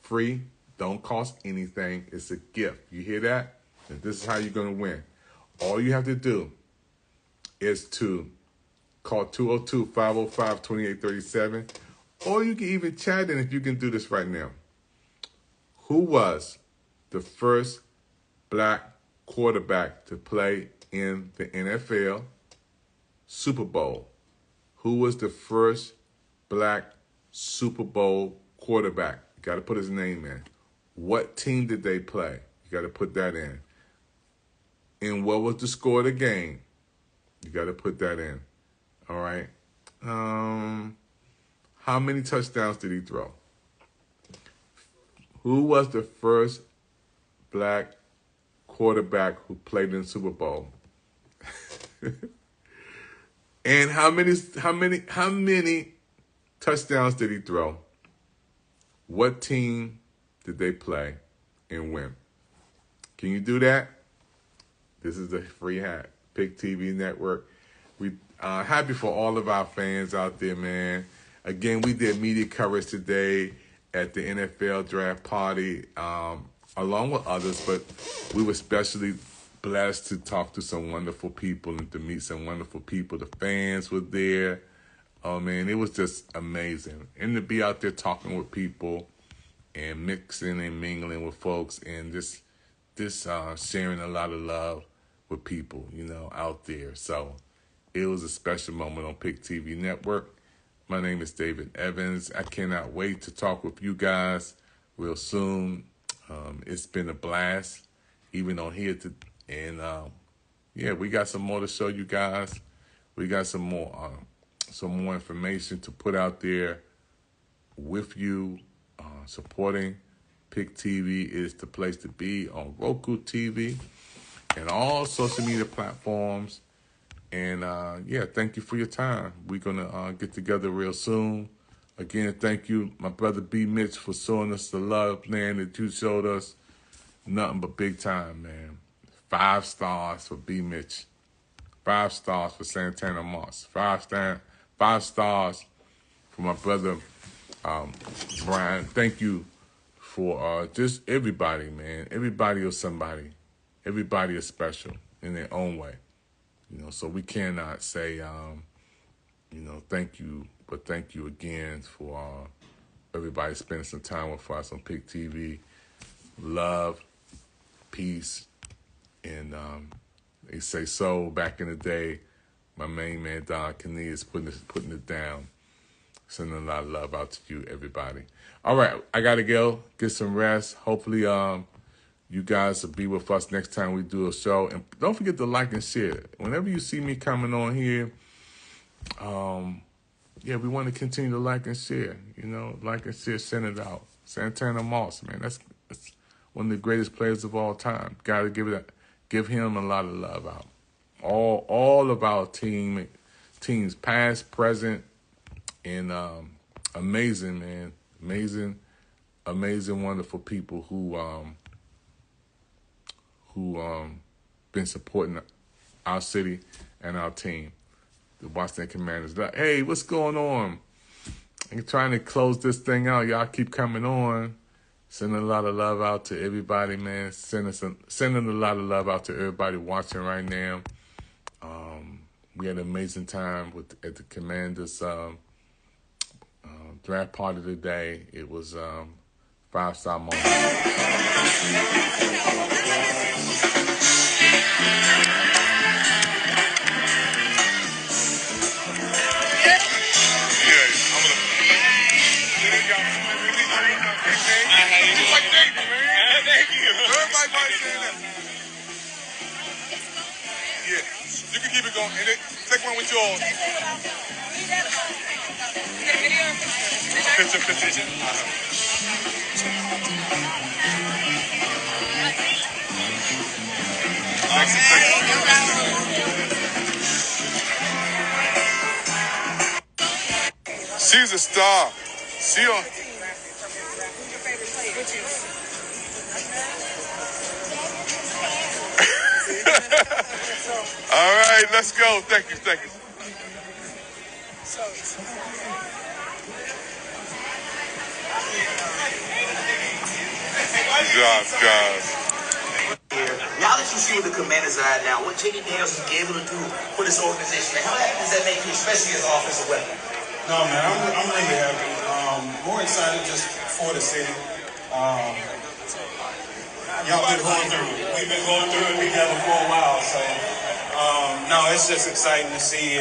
Free, don't cost anything. It's a gift. You hear that? And this is how you're going to win. All you have to do is to call 202-505-2837, or you can even chat in if you can do this right now. Who was the first black quarterback to play in the NFL Super Bowl? Who was the first black Super Bowl quarterback? You got to put his name in. What team did they play? You got to put that in. And what was the score of the game? You got to put that in. All right. How many touchdowns did he throw? Who was the first black quarterback who played in the Super Bowl? And how many touchdowns did he throw? What team did they play and win? Can you do that? This is a free hat. PIC TV Network. We happy for all of our fans out there, man. Again, we did media coverage today at the NFL draft party, along with others, but we were especially blessed to talk to some wonderful people and to meet some wonderful people. The fans were there. Oh, man, it was just amazing. And to be out there talking with people and mixing and mingling with folks and just sharing a lot of love with people, out there. So it was a special moment on PIC TV Network. My name is David Evans. I cannot wait to talk with you guys real soon. It's been a blast, even on here. We got some more to show you guys. We got some more information to put out there with you. Supporting PIC TV is the place to be on Roku TV and all social media platforms. And thank you for your time. We're gonna get together real soon. Again, thank you, my brother B. Mitch, for showing us the love, man, that you showed us. Nothing but big time, man. 5 stars for B. Mitch. 5 stars for Santana Moss. 5 stars for my brother Brian. Thank you for just everybody, man. Everybody is somebody. Everybody is special in their own way. So we cannot say, thank you, but thank you again for everybody spending some time with us on PIC TV. Love, peace, and they say so back in the day. My main man, Don Kenney, is putting it down. Sending a lot of love out to you, everybody. All right, I got to go get some rest. Hopefully, you guys will be with us next time we do a show. And don't forget to like and share. Whenever you see me coming on here, we want to continue to like and share. Like and share, send it out. Santana Moss, man, that's one of the greatest players of all time. Got to give him a lot of love out. All of our teams, past, present, and amazing, man, amazing, wonderful people who been supporting our city and our team, the Washington Commanders. Hey, what's going on? I'm trying to close this thing out. Y'all keep coming on. Sending a lot of love out to everybody, man. Sending a lot of love out to everybody watching right now. We had an amazing time at the Commanders draft party today. It was 5-star moment. Yeah, I'm gonna. Thank you. Everybody saying that. Yeah, you can keep it going. And take one with yours. Picture. She's a star. All right, let's go. Thank you. Guys. Now that you see what the Commanders are at now, what J.D. Daniels is able to do for this organization, how happy does that make you, especially as an offensive weapon? No, man, I'm really happy. More excited just for the city. Y'all been going through it. We've been going through it together for a while. So, no, it's just exciting to see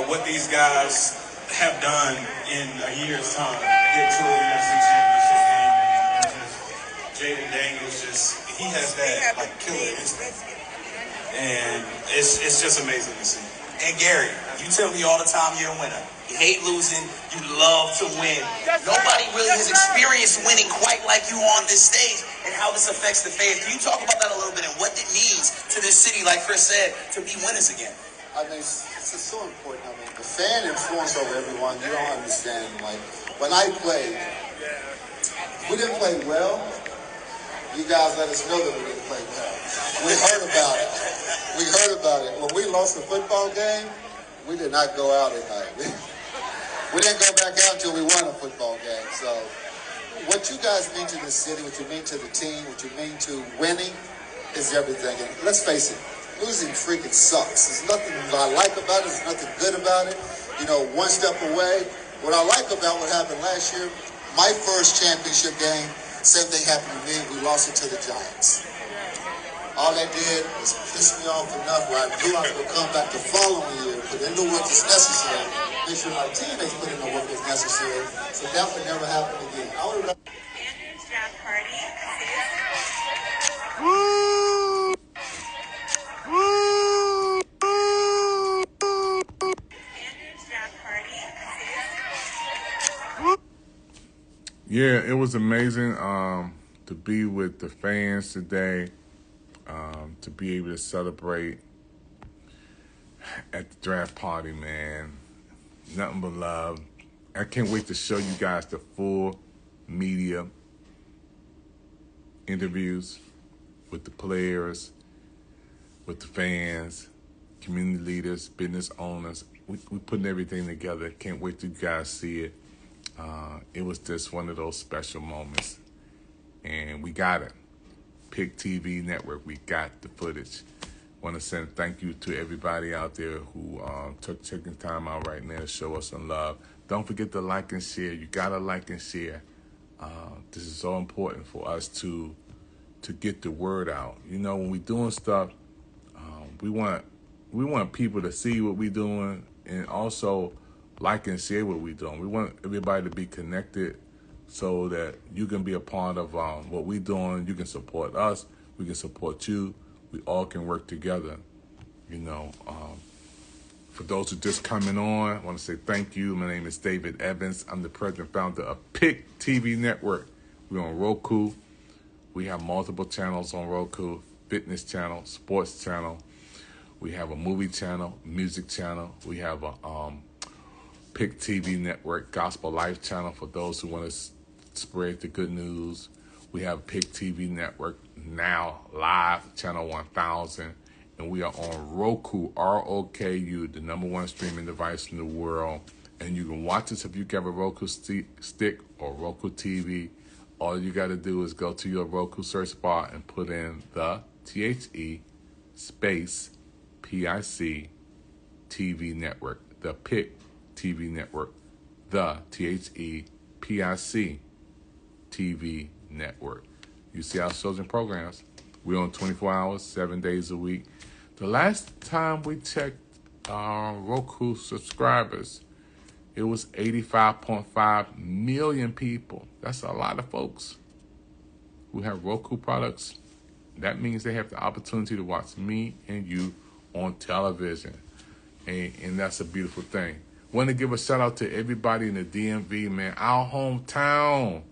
what these guys have done in a year's time. Get to an NFC championship game. And just Jaden Daniels he has that killer instinct. And it's just amazing to see. And Gary, you tell me all the time you're a winner. You hate losing. You love to win. Nobody really has experienced winning quite like you on this stage and how this affects the fans. Can you talk about that a little bit and what it means to this city, like Chris said, to be winners again? I mean, it's so important. I mean, the fan influence over everyone, you don't understand. Like, when I played, we didn't play well. You guys let us know that we didn't play well. We heard about it. When we lost the football game, we did not go out at night. We didn't go back out until we won a football game. So what you guys mean to the city, what you mean to the team, what you mean to winning is everything. And let's face it, losing freaking sucks. There's nothing I like about it. There's nothing good about it. One step away. What I like about what happened last year, my first championship game, same thing happened to me. We lost it to the Giants. All that did was piss me off enough where I knew I was going to come back the following year, put in the work that's necessary, make sure my teammates put in the work that's necessary, so that would never happen again. I would have... Draft party. Woo! Woo! Draft party. Yeah, it was amazing to be with the fans today, to be able to celebrate at the draft party, man. Nothing but love. I can't wait to show you guys the full media interviews with the players, with the fans, community leaders, business owners. We're putting everything together. Can't wait till you guys see it. It was just one of those special moments. And we got it. PIC TV Network, we got the footage. Want to send thank you to everybody out there who taking time out right now to show us some love. Don't forget to like and share. You got to like and share. This is so important for us to get the word out. You know, when we're doing stuff, we want people to see what we're doing and also like and share what we're doing. We want everybody to be connected so that you can be a part of what we're doing. You can support us. We can support you. We all can work together. You know, for those who just coming on, I want to say thank you. My name is David Evans. I'm the president and founder of PIC TV Network. We're on Roku. We have multiple channels on Roku: fitness channel, sports channel. We have a movie channel, music channel. We have a PIC TV Network, Gospel Life channel for those who want to spread the good news. We have PIC TV Network now live, channel 1000, and we are on Roku, ROKU, the #1 streaming device in the world. And you can watch us if you have a Roku stick or Roku TV. All you got to do is go to your Roku search bar and put in the THE space PIC TV Network, the PIC TV Network, the THE PIC TV Network. You see our shows and programs. We're on 24 hours, 7 days a week. The last time we checked our Roku subscribers, it was 85.5 million people. That's a lot of folks who have Roku products. That means they have the opportunity to watch me and you on television. And that's a beautiful thing. Want to give a shout out to everybody in the DMV, man. Our hometown.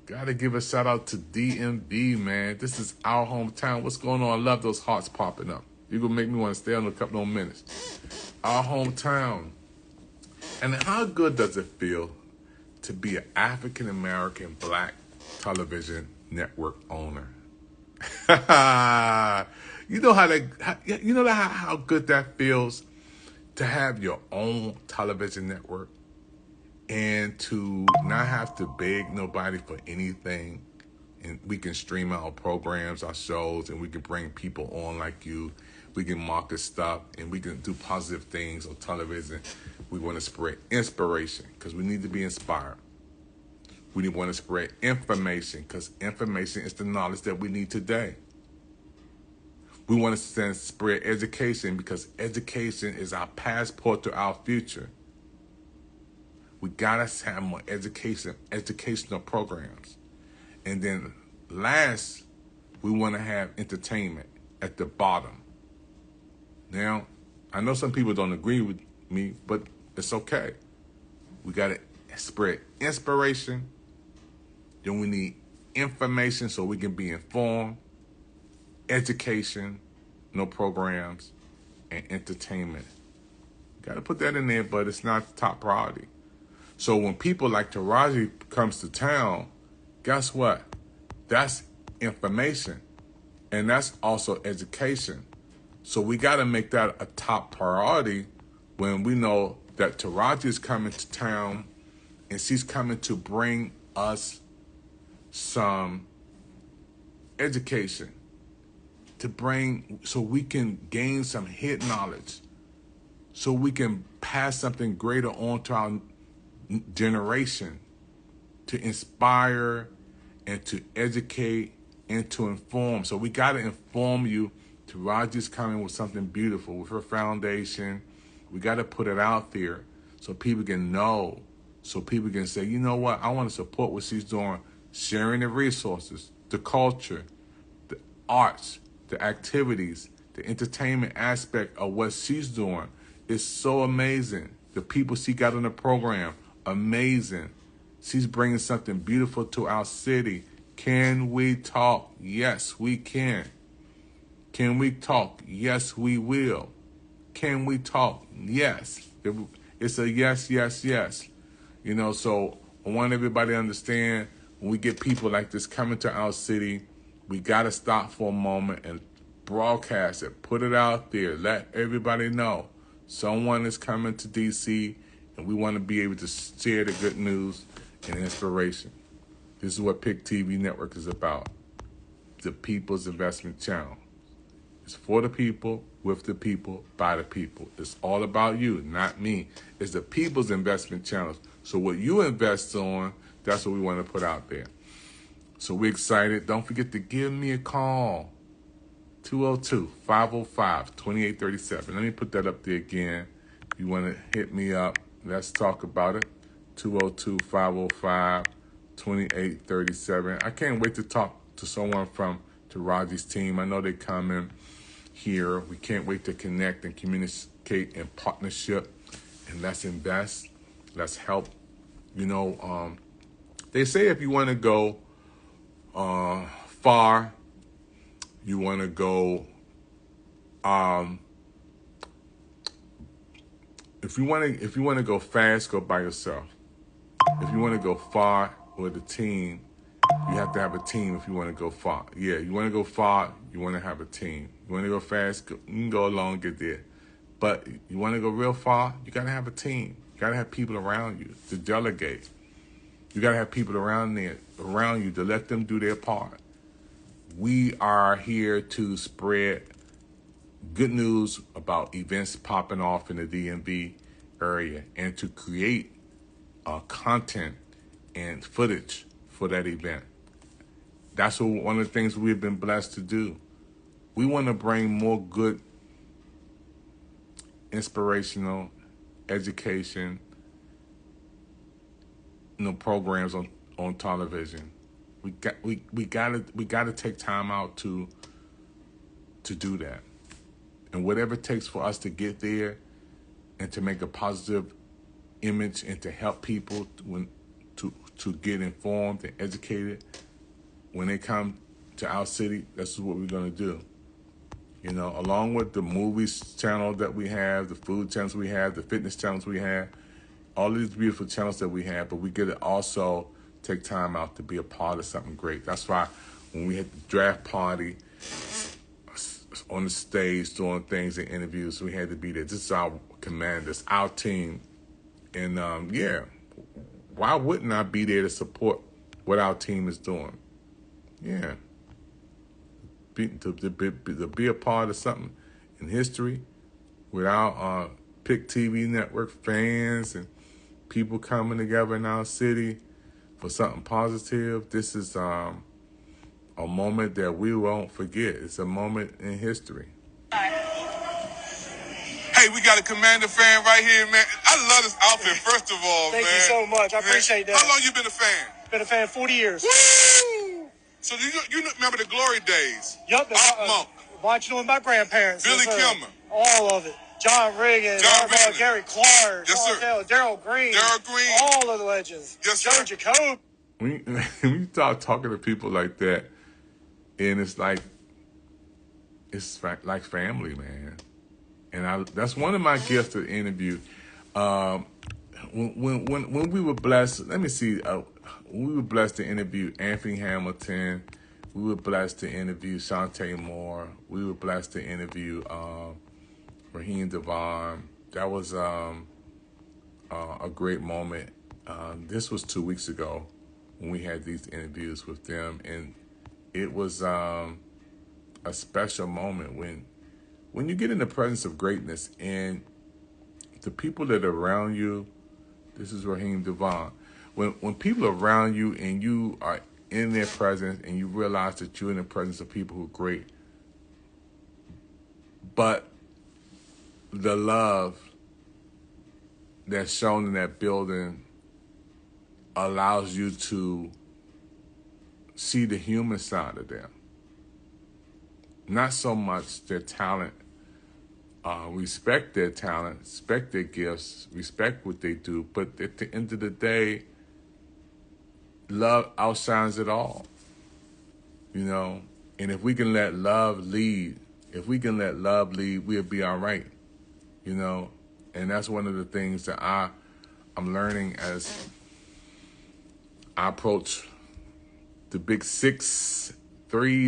Got to give a shout out to DMV, man. This is our hometown. What's going on? I love those hearts popping up. You're going to make me want to stay on a couple more minutes. Our hometown. And how good does it feel to be an African-American black television network owner? You know how good that feels to have your own television network and to not have to beg nobody for anything. And we can stream our programs, our shows, and we can bring people on like you. We can market stuff, and we can do positive things on television. We want to spread inspiration because we need to be inspired. We want to spread information because information is the knowledge that we need today. We want to spread education because education is our passport to our future. We got to have more educational programs. And then last, we want to have entertainment at the bottom. Now, I know some people don't agree with me, but it's okay. We got to spread inspiration. Then we need information so we can be informed. Education, no programs, and entertainment. Got to put that in there, but it's not the top priority. So when people like Taraji comes to town, guess what? That's information, and that's also education. So we got to make that a top priority when we know that Taraji is coming to town, and she's coming to bring us some education, so we can gain some hidden knowledge, so we can pass something greater on to our generation, to inspire and to educate and to inform. So we got to inform you. Taraji's coming with something beautiful with her foundation. We got to put it out there so people can know, so people can say, you know what, I want to support what she's doing, sharing the resources, the culture, the arts, the activities, the entertainment aspect of what she's doing is so amazing. The people she got on the program, amazing. She's bringing something beautiful to our city. Can we talk? Yes, we can. Can we talk? Yes, we will. Can we talk? Yes. It's a yes, yes, yes. You know, so I want everybody to understand when we get people like this coming to our city, we got to stop for a moment and broadcast it. Put it out there. Let everybody know someone is coming to D.C. and we want to be able to share the good news and inspiration. This is what PIC TV Network is about. The People's Investment Channel. It's for the people, with the people, by the people. It's all about you, not me. It's the People's Investment Channel. So what you invest on, that's what we want to put out there. So we're excited. Don't forget to give me a call. 202-505-2837. Let me put that up there again. If you want to hit me up, let's talk about it. 202-505-2837. I can't wait to talk to someone from Taraji's team. I know they're coming here. We can't wait to connect and communicate in partnership. And let's invest. Let's help. You know, they say if you want to go far, you want to go, if you want to go fast, go by yourself. If you want to go far with a team, you have to have a team if you want to go far. Yeah, you want to go far, you want to have a team. You want to go fast, you can go along, get there. But you want to go real far, you got to have a team. You got to have people around you to delegate. You got to have people around you to let them do their part. We are here to spread good news about events popping off in the DMV area and to create content and footage for that event. That's one of the things we've been blessed to do. We want to bring more good, inspirational, education, programs on television. We gotta take time out to do that, and whatever it takes for us to get there and to make a positive image and to help people to get informed and educated when they come to our city. That's what we're gonna do. You know, along with the movies channel that we have, the food channels we have, the fitness channels we have, all these beautiful channels that we have, but we get to also take time out to be a part of something great. That's why when we had the draft party on the stage doing things and interviews, we had to be there. This is our commanders, our team. And yeah, why wouldn't I be there to support what our team is doing? Yeah. To be a part of something in history with our PIC TV Network fans and people coming together in our city for something positive. This is a moment that we won't forget. It's a moment in history. Hey, we got a Commander fan right here, man. I love this outfit, first of all, Thank man. you so much. I appreciate that. How long you been a fan? Been a fan 40 years. Woo! So you remember the glory days? Yup. Monk. Watching it with my grandparents. Billy Yes, sir. Kilmer. All of it. John Riggins. Gary Clark. Yes, sir. Daryl Green. All of the legends. Yes, Joe sir. Jacob. When you start talking to people like that, and it's like family, man. And that's one of my gifts to interview. When we were blessed, let me see. We were blessed to interview Anthony Hamilton. We were blessed to interview Shantae Moore. We were blessed to interview Raheem Devon. That was a great moment. This was 2 weeks ago when we had these interviews with them, and it was a special moment when you get in the presence of greatness and the people that are around you. This is Raheem Devon. When people are around you and you are in their presence and you realize that you're in the presence of people who are great. But the love that's shown in that building allows you to see the human side of them. Not so much their talent. Respect their talent, respect their gifts, respect what they do. But at the end of the day, love outshines it all. You know? And if we can let love lead, we'll be all right. You know? And that's one of the things that I'm learning as I approach the big 6'3"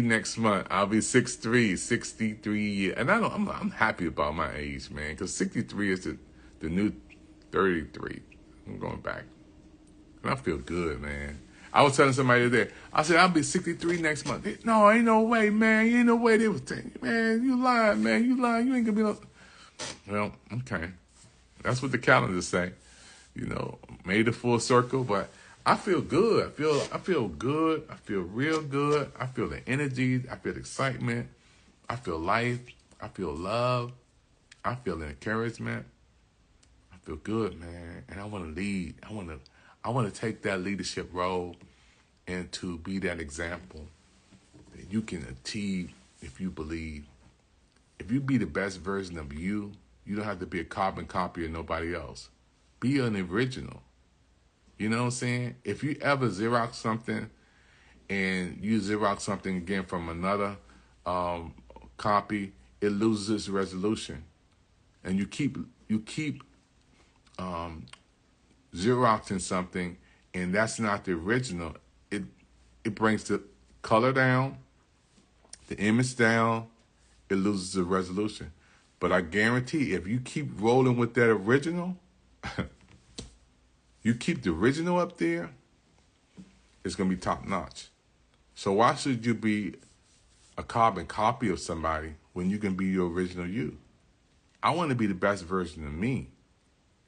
next month. I'll be 6'3", 63 years. And I'm happy about my age, man, because 63 is the new 33. I'm going back. And I feel good, man. I was telling somebody today, I said, I'll be 63 next month. No, ain't no way, man. Ain't no way they was saying, man, you lying, man. You lying. You ain't going to be no... Well, okay. That's what the calendar say. You know, made a full circle, but I feel good. I feel good. I feel real good. I feel the energy. I feel excitement. I feel life. I feel love. I feel encouragement. I feel good, man. And I want to lead. I want to take that leadership role and to be that example that you can achieve if you believe. If you be the best version of you, you don't have to be a carbon copy of nobody else. Be an original. You know what I'm saying? If you ever Xerox something and you Xerox something again from another copy, it loses its resolution. And you keep Xeroxing something and that's not the original, it brings the color down, the image down, it loses the resolution. But I guarantee if you keep rolling with that original, you keep the original up there, it's going to be top notch. So why should you be a carbon copy of somebody when you can be your original you? I want to be the best version of me.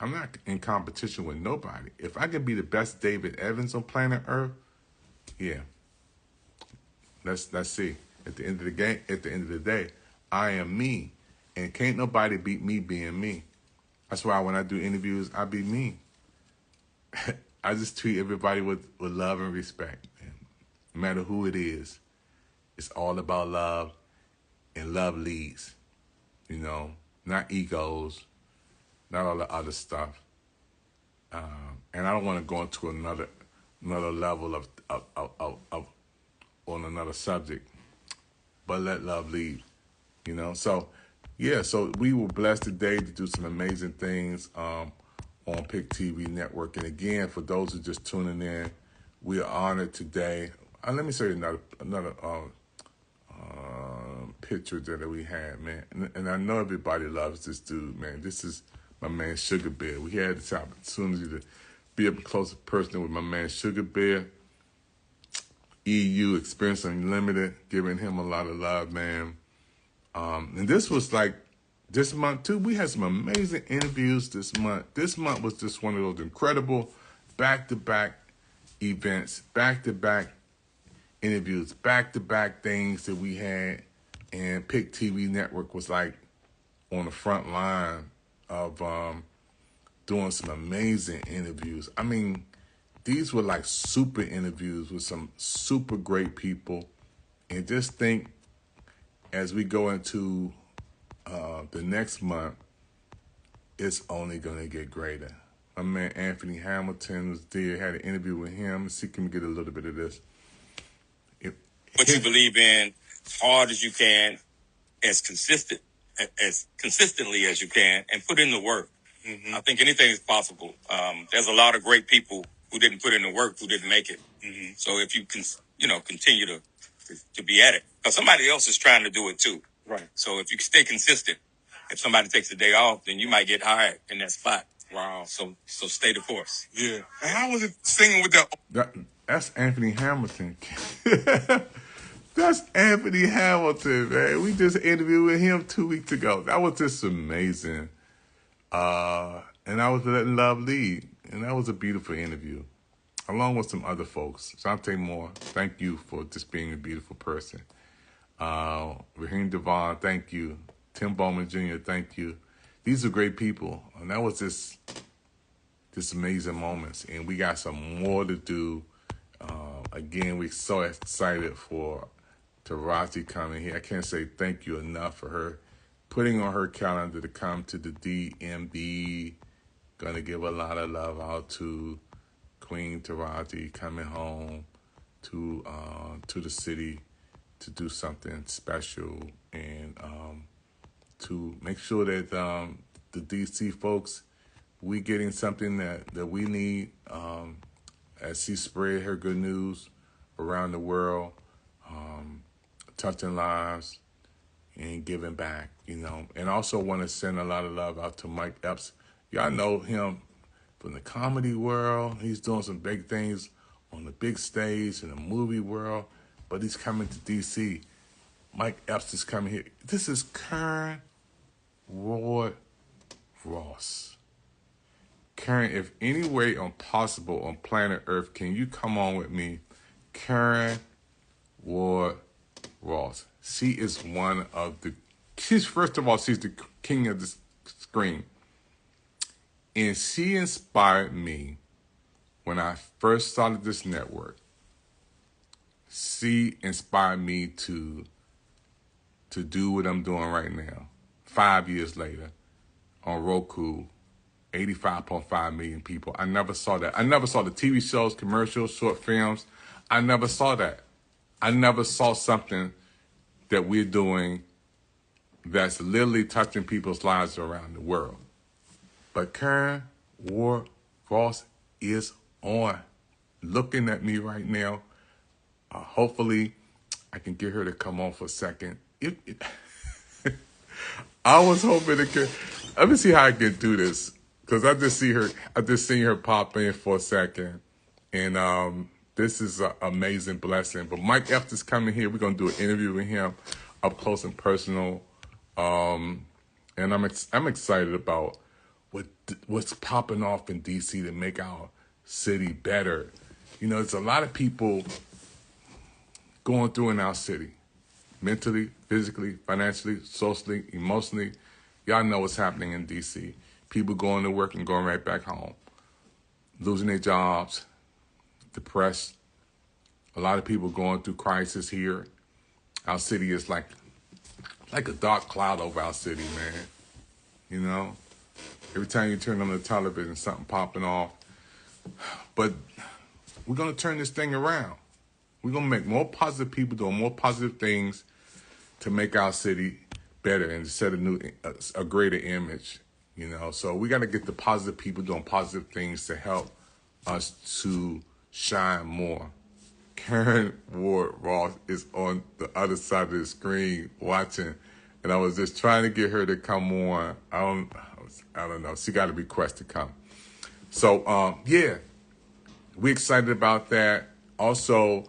I'm not in competition with nobody. If I can be the best David Evans on planet Earth, yeah. Let's see. At the end of the game, at the end of the day, I am me. And can't nobody beat me being me. That's why when I do interviews, I be me. I just treat everybody with love and respect. Man. No matter who it is, it's all about love, and love leads. You know, not egos, not all the other stuff. And I don't want to go into another level of on another subject, but let love lead. You know, so yeah, so we were blessed today to do some amazing things on PIC TV Network. And again, for those who are just tuning in, we are honored today. Let me show you another picture that we had, man. And I know everybody loves this dude, man. This is my man Sugar Bear. We had this opportunity to be up close person with my man Sugar Bear. EU Experience Unlimited, giving him a lot of love, man. And this was like this month too. We had some amazing interviews this month. This month was just one of those incredible back-to-back events, back-to-back interviews, back-to-back things that we had. And PIC TV Network was like on the front line of doing some amazing interviews. I mean, these were like super interviews with some super great people. And just think, as we go into the next month, it's only going to get greater. My man Anthony Hamilton was there, had an interview with him. Let's see, can we get a little bit of this? What you believe in, as hard as you can, as consistently as you can, and put in the work. Mm-hmm. I think anything is possible. There's a lot of great people who didn't put in the work, who didn't make it. Mm-hmm. So if you can, continue to be at it, because somebody else is trying to do it too. Right. So if you stay consistent, if somebody takes a day off, then you might get hired in that spot. Wow. So stay the course. Yeah. And how was it singing with that's Anthony Hamilton. That's Anthony Hamilton, man. We just interviewed with him 2 weeks ago. That was just amazing. And I was letting love lead. And that was a beautiful interview. along with some other folks. Shante Moore, thank you for just being a beautiful person. Raheem Devon, thank you. Tim Bowman Jr., thank you. These are great people. And that was just amazing moments. And we got some more to do. Again, we're so excited for Taraji coming here. I can't say thank you enough for her putting on her calendar to come to the DMV. Going to give a lot of love out to Queen Taraji coming home to the city to do something special and to make sure that the DC folks, we getting something that we need as she spread her good news around the world, touching lives and giving back, And also want to send a lot of love out to Mike Epps. Y'all know him from the comedy world. He's doing some big things on the big stage in the movie world, but he's coming to DC. Mike Epps is coming here. This is Karen Ward Ross. Karen, if any way possible on planet Earth, can you come on with me? Karen Ward Ross. She is first of all, she's the king of the screen. And she inspired me when I first started this network. She inspired me to do what I'm doing right now. 5 years later, on Roku, 85.5 million people. I never saw that. I never saw the TV shows, commercials, short films. I never saw that. I never saw something that we're doing that's literally touching people's lives around the world. But Karen Ward Ross is on, looking at me right now. Hopefully, I can get her to come on for a second. I was hoping let me see how I can do this, because I just seen her pop in for a second, and this is an amazing blessing. But Mike Epps is coming here. We're gonna do an interview with him up close and personal, and I'm excited about what's popping off in DC to make our city better. There's a lot of people going through in our city, mentally, physically, financially, socially, emotionally. Y'all know what's happening in DC. People going to work and going right back home, losing their jobs, depressed. A lot of people going through crisis here. Our city is like a dark cloud over our city, man. Every time you turn on the television, something popping off. But we're going to turn this thing around. We're going to make more positive people doing more positive things to make our city better and set a greater image, So we got to get the positive people doing positive things to help us to shine more. Karen Ward Ross is on the other side of the screen watching, and I was just trying to get her to come on. I don't know. She got a request to come. So, yeah, we're excited about that. Also,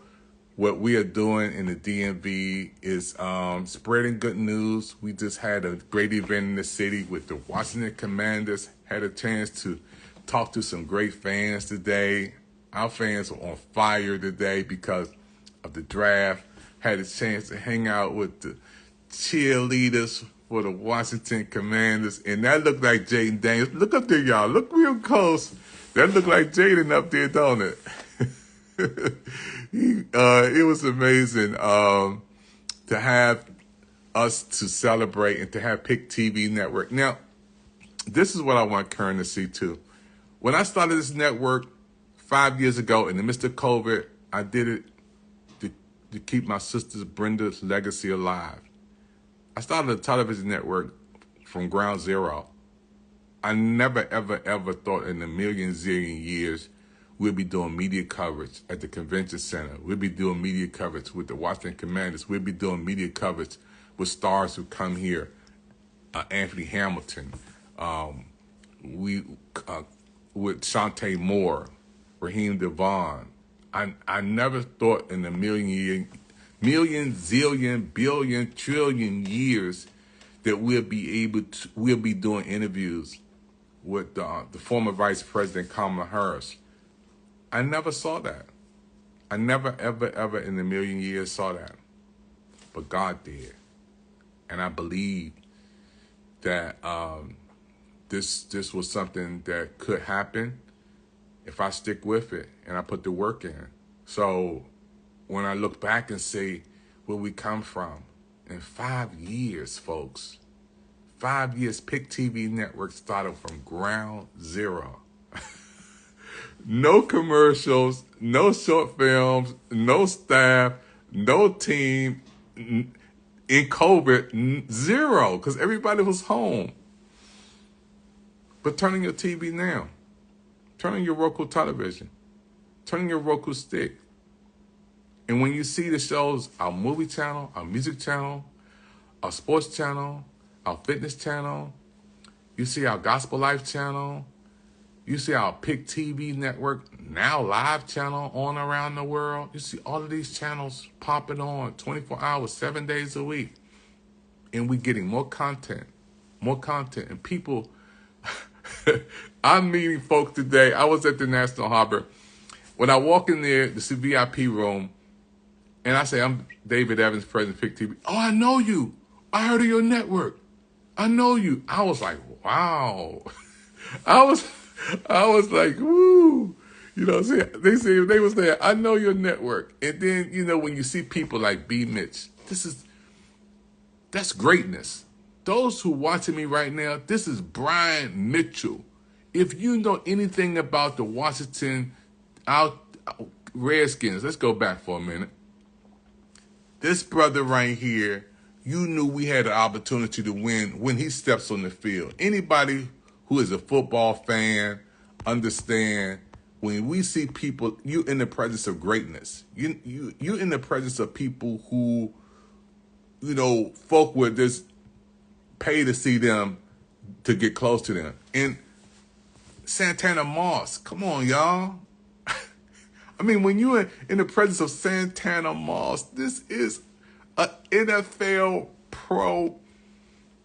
what we are doing in the DMV is spreading good news. We just had a great event in the city with the Washington Commanders. Had a chance to talk to some great fans today. Our fans were on fire today because of the draft. Had a chance to hang out with the cheerleaders for the Washington Commanders, and that looked like Jaden Daniels. Look up there, y'all. Look real close. That looked like Jaden up there, don't it? It was amazing to have us to celebrate and to have PIC TV network. Now, this is what I want Karen to see too. When I started this network 5 years ago in the midst of COVID, I did it to keep my sister Brenda's legacy alive. I started a television network from ground zero. I never, ever, ever thought in a million zillion years we'd be doing media coverage at the convention center. We'd be doing media coverage with the Washington Commanders. We'd be doing media coverage with stars who come here. Anthony Hamilton, with Shante Moore, Raheem Devon. I never thought in a million, zillion, billion, trillion years that we'll be doing interviews with the former Vice President Kamala Harris. I never saw that. I never, ever, ever in a million years saw that. But God did. And I believe that this was something that could happen if I stick with it and I put the work in. So when I look back and say where we come from, in 5 years, folks, 5 years, PIC TV network started from ground zero. No commercials, no short films, no staff, no team. In COVID, zero, because everybody was home. But turning your TV now, turning your Roku television, turning your Roku stick. And when you see the shows, our movie channel, our music channel, our sports channel, our fitness channel, you see our Gospel Life channel, you see our PIC TV network, now live channel on around the world. You see all of these channels popping on 24 hours, 7 days a week. And we're getting more content. And people, I'm meeting folks today. I was at the National Harbor. When I walk in there, the VIP room, and I say, I'm David Evans, president of PIC TV. Oh, I know you. I heard of your network. I know you. I was like, wow. I was like, woo. You know, they say they was there. I know your network. And then, you know, when you see people like B. Mitch, that's greatness. Those who watching me right now, this is Brian Mitchell. If you know anything about the Washington Redskins, let's go back for a minute. This brother right here, you knew we had an opportunity to win when he steps on the field. Anybody who is a football fan understand when we see people, you in the presence of greatness. You in the presence of people who, you know, folk would just pay to see them, to get close to them. And Santana Moss, come on, y'all. I mean, when you're in the presence of Santana Moss, this is an NFL pro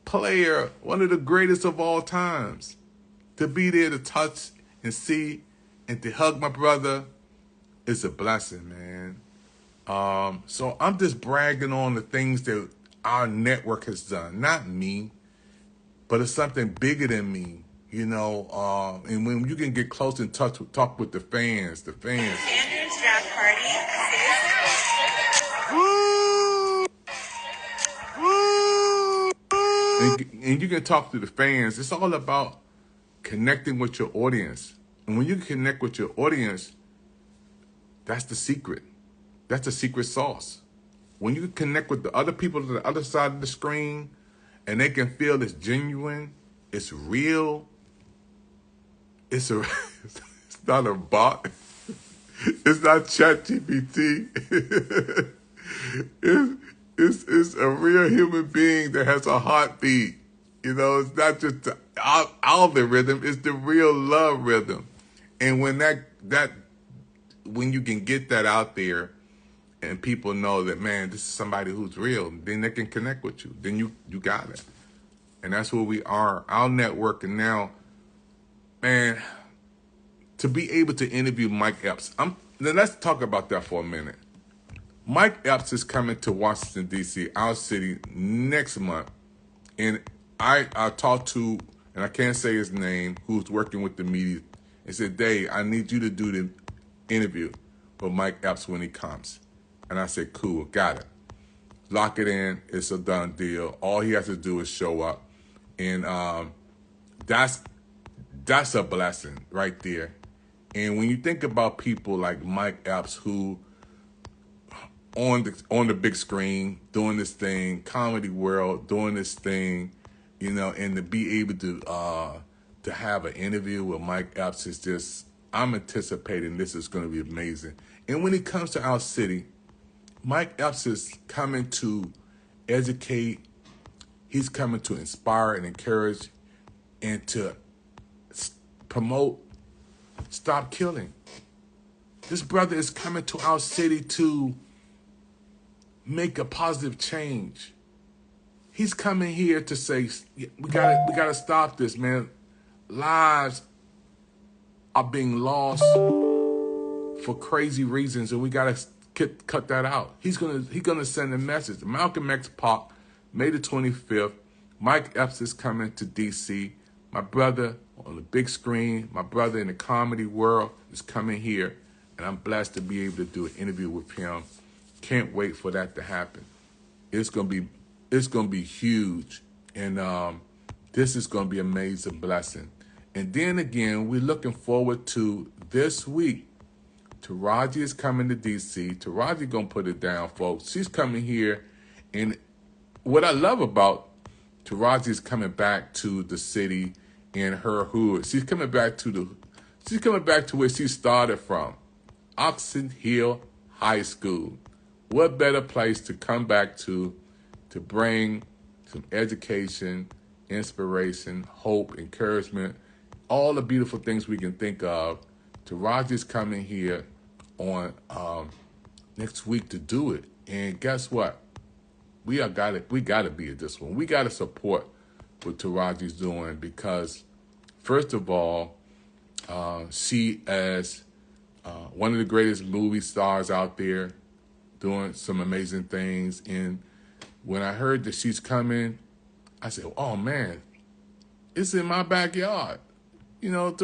player, one of the greatest of all times. To be there to touch and see and to hug my brother is a blessing, man. So I'm just bragging on the things that our network has done. Not me, but it's something bigger than me, you know. And when you can get close and talk with the fans. Andrew's draft party. And you can talk to the fans. It's all about connecting with your audience. And when you connect with your audience, that's the secret. That's the secret sauce. When you connect with the other people to the other side of the screen and they can feel it's genuine, it's real, it's not a bot, it's not ChatGPT, it's a real human being that has a heartbeat. You know, it's not just the algorithm, it's the real love rhythm. And when when you can get that out there and people know that, man, this is somebody who's real, then they can connect with you. Then you got it. And that's where we are. Our network, and now, man, to be able to interview Mike Epps. Then let's talk about that for a minute. Mike Epps is coming to Washington, D.C., our city, next month. And I talked to, and I can't say his name, who's working with the media, and said, Dave, I need you to do the interview with Mike Epps when he comes. And I said, cool, got it. Lock it in. It's a done deal. All he has to do is show up. And that's a blessing right there. And when you think about people like Mike Epps, who on the big screen doing this thing, Comedy World doing this thing, you know, and to be able to have an interview with Mike Epps is just, I'm anticipating this is going to be amazing. And when it comes to our city, Mike Epps is coming to educate. He's coming to inspire and encourage and to promote stop killing. This brother is coming to our city to make a positive change. He's coming here to say, we gotta stop this, man. Lives are being lost. for crazy reasons, and we got to cut that out. He's gonna send a message. Malcolm X Park, May the 25th. Mike Epps is coming to D.C. My brother on the big screen, my brother in the comedy world is coming here, and I'm blessed to be able to do an interview with him. Can't wait for that to happen. It's gonna be huge, and this is gonna be an amazing blessing. And then again, we're looking forward to this week. Taraji is coming to D.C. Taraji gonna put it down, folks. She's coming here, and what I love about Taraji is coming back to the city in her hood. She's coming back to where she started from, Oxon Hill High School. What better place to come back to bring some education, inspiration, hope, encouragement, all the beautiful things we can think of. Taraji's coming here on next week to do it. And guess what? We gotta be at this one. We gotta support what Taraji's doing because, first of all, she as one of the greatest movie stars out there, doing some amazing things. And when I heard that she's coming, I said, "Oh man, it's in my backyard." You know,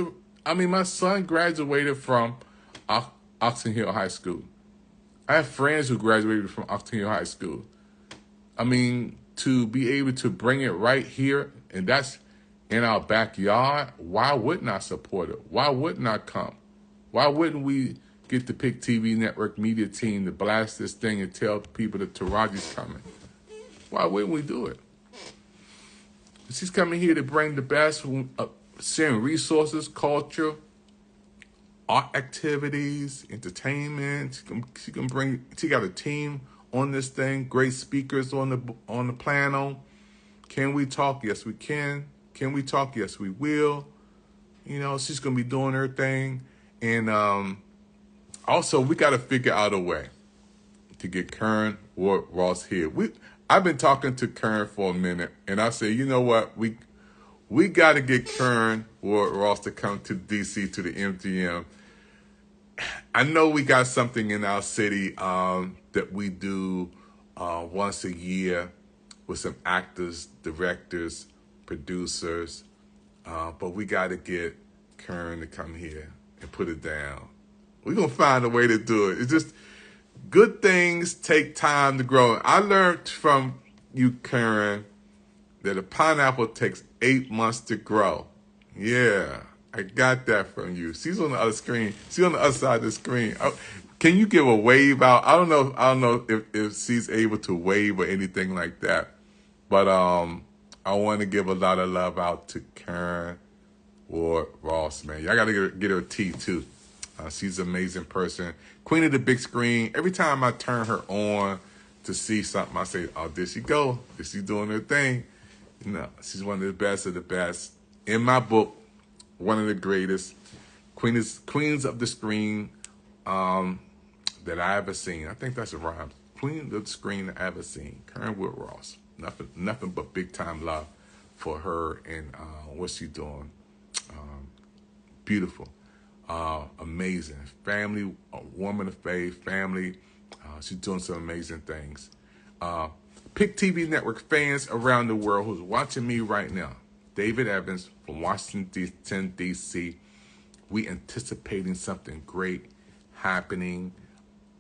my son graduated from Oxon Hill High School. I have friends who graduated from Oxon Hill High School. I mean, to be able to bring it right here, and that's in our backyard, why wouldn't I support it? Why wouldn't I come? Why wouldn't we get the PIC TV network media team to blast this thing and tell people that Taraji's coming? Why wouldn't we do it? She's coming here to bring the best, sharing resources, culture, art activities, entertainment. She got a team on this thing, great speakers on the panel. Can we talk? Yes, we can. Can we talk? Yes, we will. You know, she's going to be doing her thing. And also, we got to figure out a way to get Kern Ward Ross here. I've been talking to Kern for a minute, and I say, you know what? We got to get Kern Ward Ross to come to D.C. to the MGM. I know we got something in our city that we do once a year with some actors, directors, producers, but we got to get Kern to come here and put it down. We're going to find a way to do it. It's just good things take time to grow. I learned from you, Karen, that a pineapple takes 8 months to grow. Yeah, I got that from you. She's on the other screen. She's on the other side of the screen. Can you give a wave out? I don't know if she's able to wave or anything like that. But I want to give a lot of love out to Karen Ward Ross, man. Y'all got to get her a tea, too. She's an amazing person. Queen of the big screen. Every time I turn her on to see something, I say, oh, there she go. There she doing her thing. You know, she's one of the best of the best. In my book, one of the greatest queens of the screen that I ever seen. I think that's a rhyme. Queen of the screen I ever seen. Karen Ward Ross. Nothing but big time love for her and what she's doing. Beautiful. Amazing. Family, a woman of faith, family. She's doing some amazing things. PIC TV Network fans around the world who's watching me right now. David Evans from Washington, D.C. We anticipating something great happening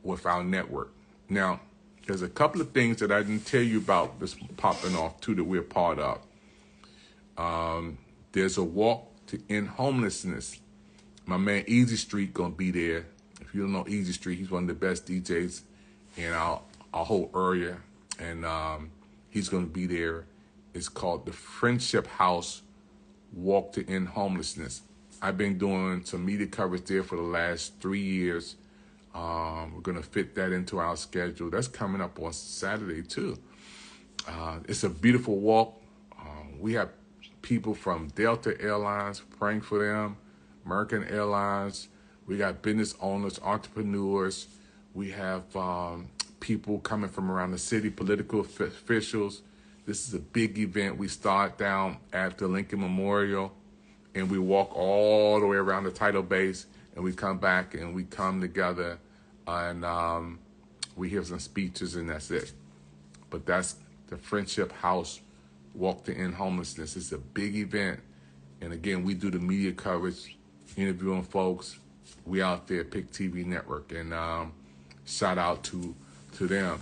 with our network. Now, there's a couple of things that I didn't tell you about that's popping off, too, that we're part of. There's a walk to end homelessness. My man Easy Street going to be there. If you don't know Easy Street, he's one of the best DJs in our whole area. And he's going to be there. It's called the Friendship House Walk to End Homelessness. I've been doing some media coverage there for the last 3 years. We're going to fit that into our schedule. That's coming up on Saturday, too. It's a beautiful walk. We have people from Delta Airlines praying for them, American Airlines. We got business owners, entrepreneurs. We have people coming from around the city, political officials. This is a big event. We start down at the Lincoln Memorial, and we walk all the way around the title base, and we come back and we come together and we hear some speeches and that's it. But that's the Friendship House Walk to End Homelessness. It's a big event. And again, we do the media coverage, interviewing folks. We out there, PIC TV Network. And shout out to them.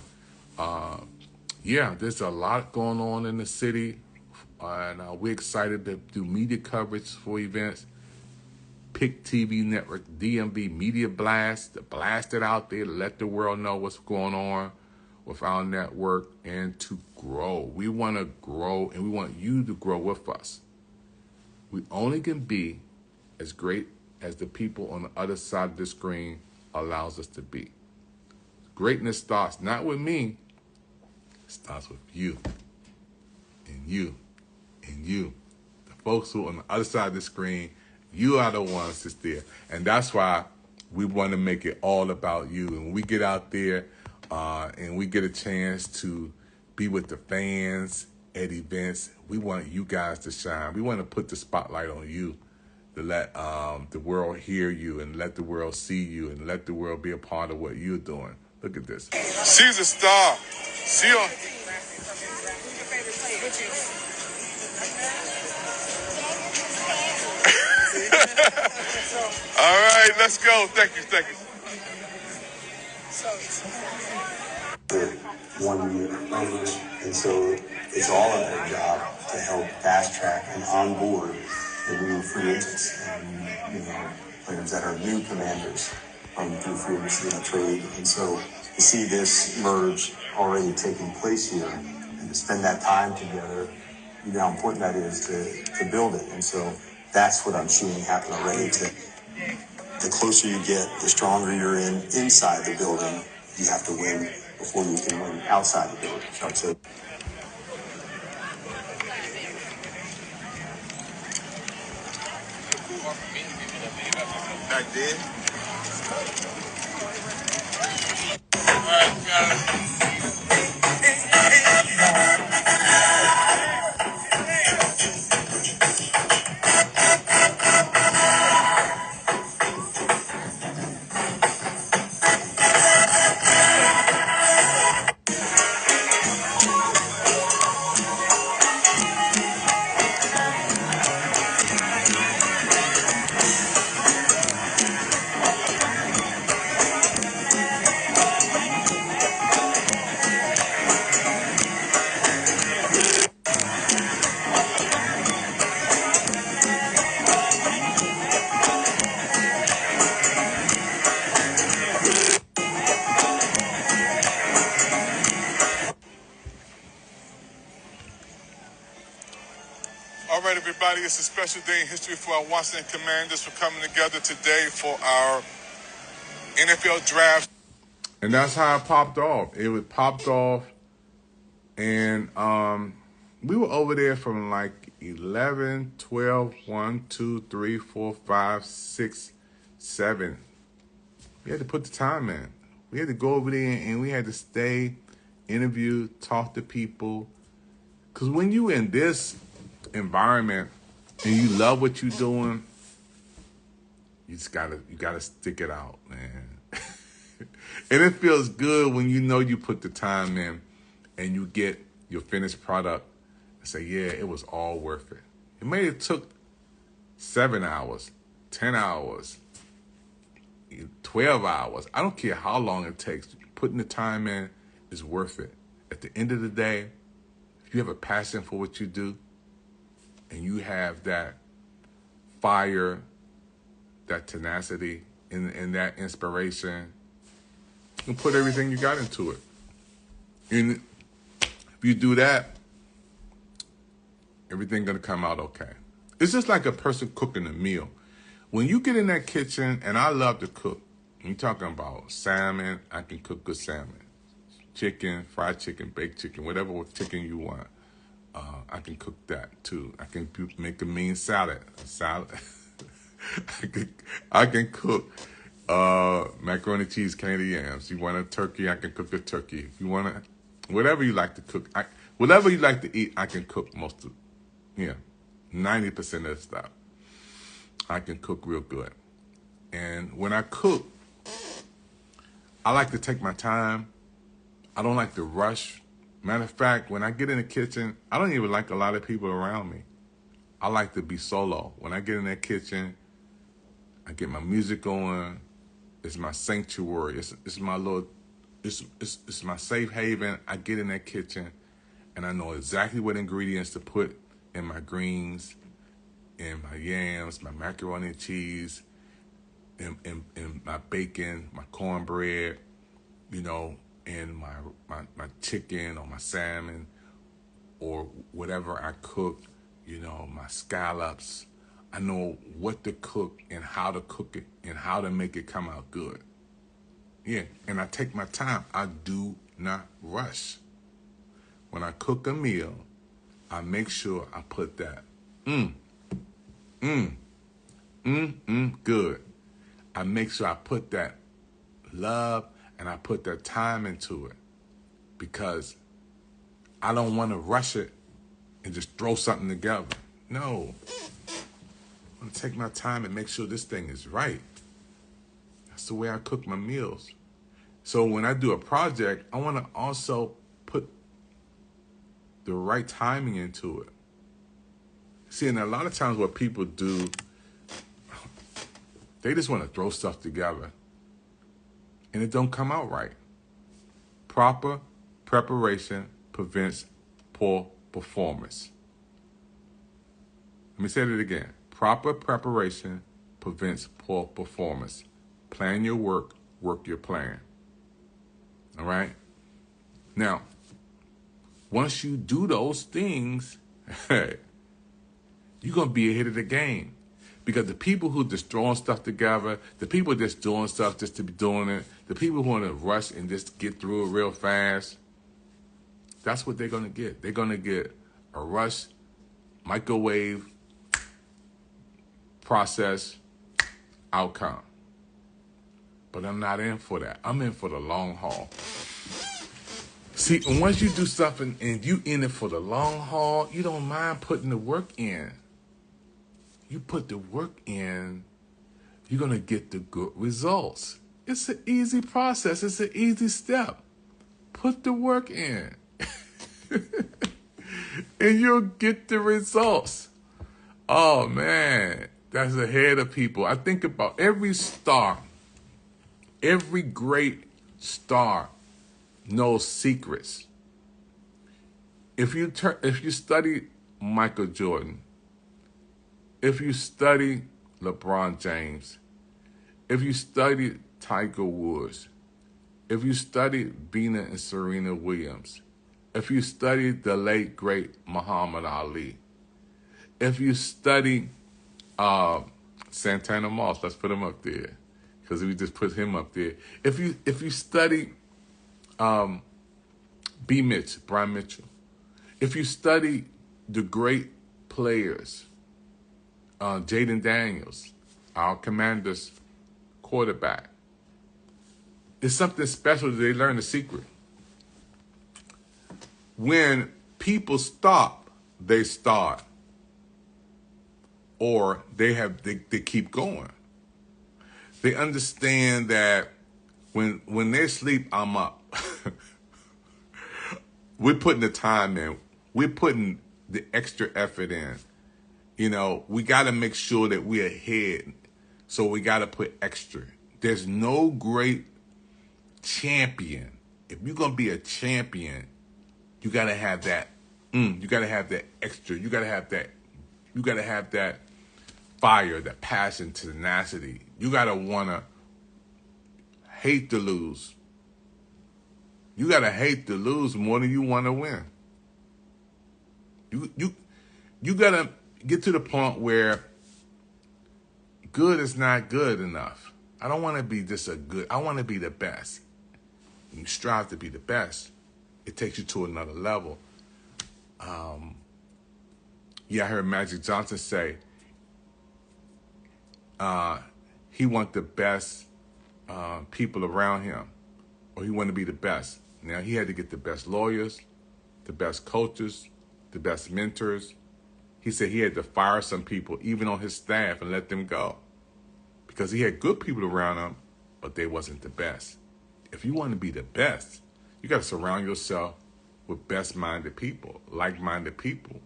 Yeah, there's a lot going on in the city. And we're excited to do media coverage for events. PIC TV Network, DMV Media Blast, to blast it out there, to let the world know what's going on with our network and to grow. We want to grow and we want you to grow with us. We only can be as great as the people on the other side of the screen allows us to be. Greatness starts not with me, it starts with you and you and you. The folks who are on the other side of the screen, you are the ones that's there. And that's why we want to make it all about you. And when we get out there and we get a chance to be with the fans at events, we want you guys to shine. We want to put the spotlight on you to let the world hear you and let the world see you and let the world be a part of what you're doing. Look at this. She's a star. She on. All right, let's go. Thank you. 1 year over, and so it's all of their job to help fast track and onboard the new free agents and players that are new commanders through free agency and trade. And so to see this merge already taking place here and to spend that time together, you know how important that is to build it. And so that's what I'm seeing happen already. The closer you get, the stronger you're inside the building. You have to win before you can win outside the building. So Back there. All right, got it. All right, everybody, it's a special day in history for our Washington Commanders for coming together today for our NFL draft. And that's how it popped off. It was popped off, and we were over there from like 11, 12, 1, 2, 3, 4, 5, 6, 7. We had to put the time in. We had to go over there and we had to stay, interview, talk to people. Because when you in this environment and you love what you're doing, you gotta stick it out, man. And it feels good when you know you put the time in and you get your finished product and say, yeah, it was all worth it. It may have took 7 hours, 10 hours, 12 hours. I don't care how long it takes. Putting the time in is worth it. At the end of the day, if you have a passion for what you do and you have that fire, that tenacity, and that inspiration, you put everything you got into it. And if you do that, everything's going to come out okay. It's just like a person cooking a meal. When you get in that kitchen, and I love to cook, you're talking about salmon, I can cook good salmon. Chicken, fried chicken, baked chicken, whatever chicken you want. I can cook that too. I can make a mean salad. I can cook macaroni, cheese, candy yams. You want a turkey, I can cook a turkey. If you want to, whatever you like to cook, whatever you like to eat, I can cook most of, 90% of the stuff. I can cook real good. And when I cook, I like to take my time. I don't like to rush. Matter of fact, when I get in the kitchen, I don't even like a lot of people around me. I like to be solo. When I get in that kitchen, I get my music going. It's my sanctuary. It's my little, it's my safe haven. I get in that kitchen, and I know exactly what ingredients to put in my greens, in my yams, my macaroni and cheese, in my bacon, my cornbread, you know, and my chicken or my salmon or whatever I cook, you know, my scallops. I know what to cook and how to cook it and how to make it come out good. Yeah, and I take my time. I do not rush. When I cook a meal, I make sure I put that good. I make sure I put that love and I put that time into it because I don't want to rush it and just throw something together. No. I'm going to take my time and make sure this thing is right. That's the way I cook my meals. So when I do a project, I want to also put the right timing into it. See, and a lot of times what people do, they just want to throw stuff together and it don't come out right. Proper preparation prevents poor performance. Let me say that again. Proper preparation prevents poor performance. Plan your work, work your plan. All right? Now, once you do those things, you're going to be ahead of the game. Because the people who just throwing stuff together, the people just doing stuff just to be doing it, the people who want to rush and just get through it real fast, that's what they're going to get. They're going to get a rush, microwave, process, outcome. But I'm not in for that. I'm in for the long haul. See, once you do something and you in it for the long haul, you don't mind putting the work in. You put the work in, you're going to get the good results. It's an easy process. It's an easy step. Put the work in. And you'll get the results. Oh, man. That's ahead of people. I think about every star, every great star knows secrets. If you study Michael Jordan, if you study LeBron James, if you study Tiger Woods, if you study Venus and Serena Williams, if you study the late, great Muhammad Ali, if you study Santana Moss, let's put him up there, because we just put him up there. If you study Brian Mitchell, if you study the great players, Jaden Daniels, our Commanders quarterback, it's something special that they learn the secret. When people stop, they start. Or they keep going. They understand that when they sleep, I'm up. We're putting the time in. We're putting the extra effort in. You know, we got to make sure that we're ahead. So we got to put extra. There's no great champion. If you're going to be a champion, you got to have that. You got to have that extra. You got to have that. You got to have that fire, that passion, tenacity. You got to want to hate to lose. You got to hate to lose more than you want to win. You got to get to the point where good is not good enough. I don't want to be just I want to be the best. When you strive to be the best, it takes you to another level. I heard Magic Johnson say he want the best people around him, or he wanted to be the best. Now, he had to get the best lawyers, the best coaches, the best mentors. He said he had to fire some people, even on his staff, and let them go because he had good people around him, but they wasn't the best. If you want to be the best, you got to surround yourself with best-minded people, like-minded people,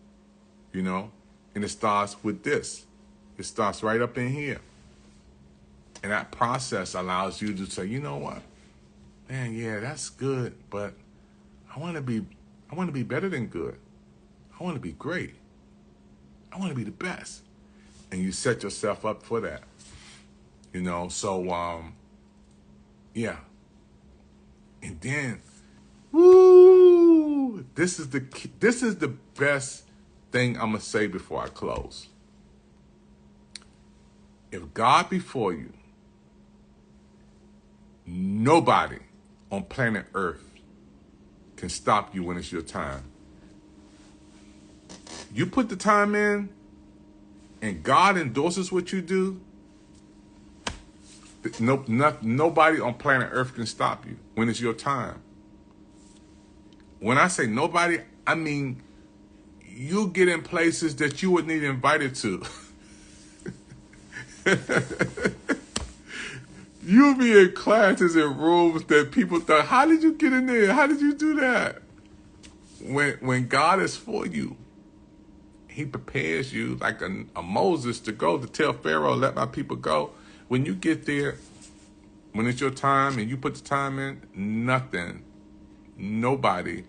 you know? And it starts with this. It starts right up in here. And that process allows you to say, you know what? Man, yeah, that's good, but I want to be better than good. I want to be great. I want to be the best. And you set yourself up for that. You know, so yeah. And then woo, this is the best thing I'm going to say before I close. If God be for you, nobody on planet Earth can stop you when it's your time. You put the time in and God endorses what you do, nobody on planet Earth can stop you when it's your time. When I say nobody, I mean you get in places that you wouldn't even invited to. You'll be in classes and rooms that people thought, how did you get in there? How did you do that? When God is for you, he prepares you like a Moses to go to tell Pharaoh, let my people go. When you get there, when it's your time and you put the time in, nobody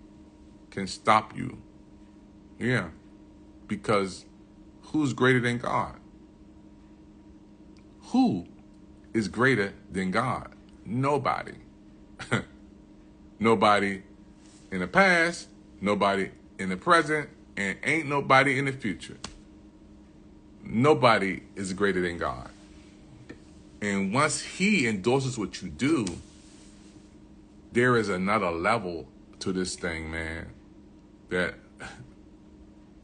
can stop you. Yeah, because who's greater than God? Who is greater than God? Nobody. Nobody in the past, nobody in the present, and ain't nobody in the future. Nobody is greater than God. And once he endorses what you do, there is another level to this thing, man, that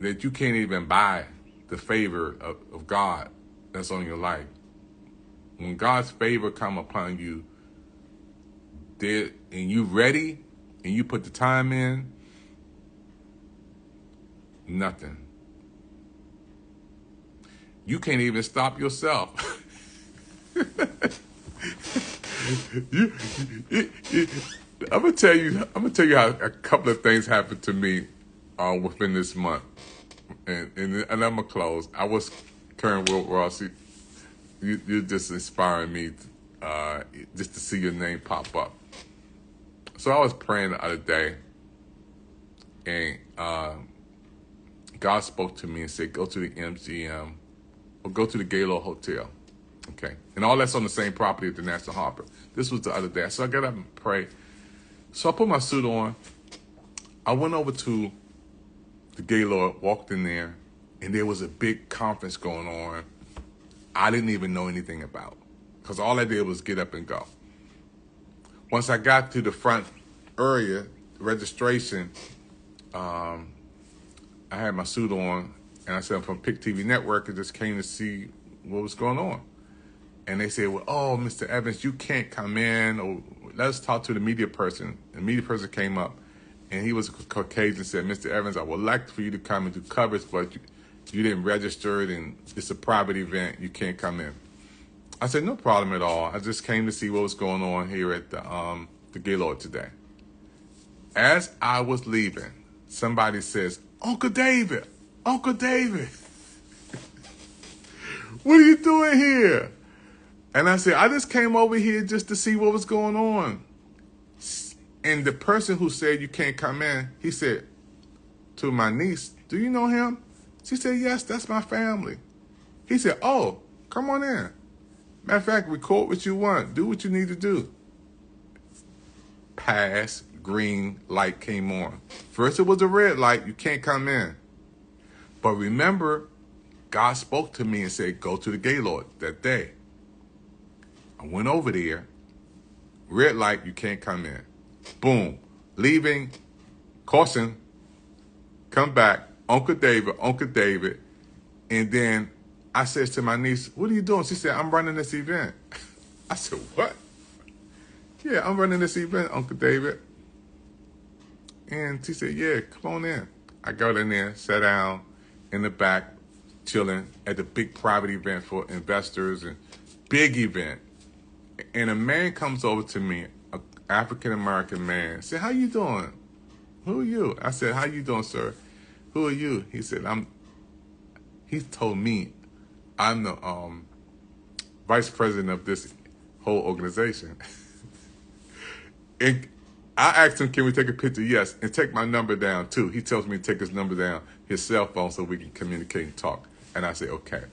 you can't even buy the favor of God that's on your life. When God's favor come upon you, there, and you ready, and you put the time in, nothing. You can't even stop yourself. I'm gonna tell you how a couple of things happened to me within this month, and I'm gonna close. I was Karen Will Ross. You're just inspiring me, just to see your name pop up. So I was praying the other day, and God spoke to me and said, "Go to the MGM, or go to the Gaylord Hotel." Okay, and all that's on the same property at the National Harbor. This was the other day, so I got up and prayed. So I put my suit on. I went over to the Gaylord, walked in there, and there was a big conference going on. I didn't even know anything about, because all I did was get up and go. Once I got to the front area, registration, I had my suit on, and I said, I'm from PIC TV Network, and just came to see what was going on. And they said, well, oh, Mr. Evans, you can't come in, or let's talk to the media person. And the media person came up, and he was Caucasian, and said, Mr. Evans, I would like for you to come and do coverage, but you didn't register it, and it's a private event. You can't come in. I said, no problem at all. I just came to see what was going on here at the Gaylord today. As I was leaving, somebody says, Uncle David, what are you doing here? And I said, I just came over here just to see what was going on. And the person who said you can't come in, he said to my niece, do you know him? She said, yes, that's my family. He said, oh, come on in. Matter of fact, record what you want. Do what you need to do. Pass, green light came on. First it was a red light, you can't come in. But remember, God spoke to me and said, go to the Gaylord that day. I went over there, red light, you can't come in. Boom, leaving, caution, come back, Uncle David. And then I said to my niece, what are you doing? She said, I'm running this event. I said, what? Yeah, I'm running this event, Uncle David. And she said, yeah, come on in. I got in there, sat down in the back, chilling at the big private event for investors and big event. And a man comes over to me, an African-American man, said, "How you doing? Who are you?" I said, "How you doing, sir? Who are you?" He said, he told me I'm the vice president of this whole organization. And I asked him, "Can we take a picture?" Yes, and take my number down too. He tells me to take his number down, his cell phone, so we can communicate and talk. And I say, okay.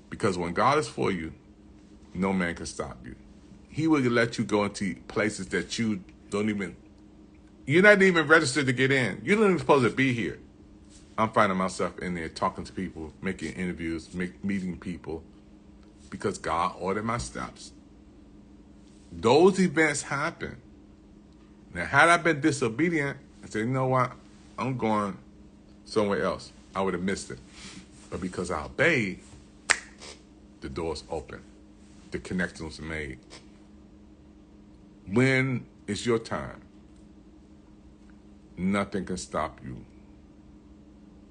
Because when God is for you, no man can stop you. He will let you go into places that you don't even, you're not even registered to get in. You're not even supposed to be here. I'm finding myself in there talking to people, making interviews, meeting people, because God ordered my steps. Those events happen. Now, had I been disobedient and said, "You know what, I'm going somewhere else," I would have missed it. But because I obeyed, the doors open. The connections are made. When it's your time, nothing can stop you.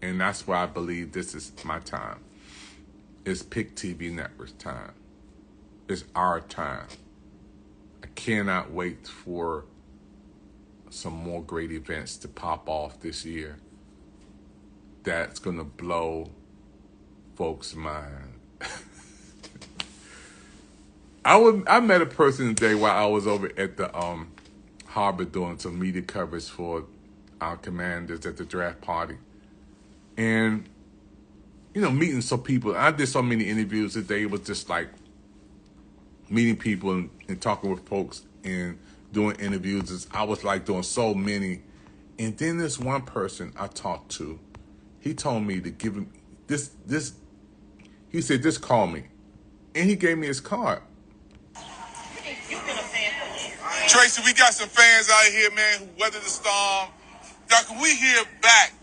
And that's why I believe this is my time. It's PIC TV Network's time. It's our time. I cannot wait for some more great events to pop off this year that's going to blow folks' mind. I met a person today while I was over at the harbor doing some media coverage for our commanders at the draft party. And, you know, meeting some people. I did so many interviews today. It was just like meeting people and talking with folks and doing interviews. I was like doing so many. And then this one person I talked to, he told me to give him this. He said, "Just call me." And he gave me his card. Tracy, we got some fans out here, man, who weathered the storm. Doc, we here back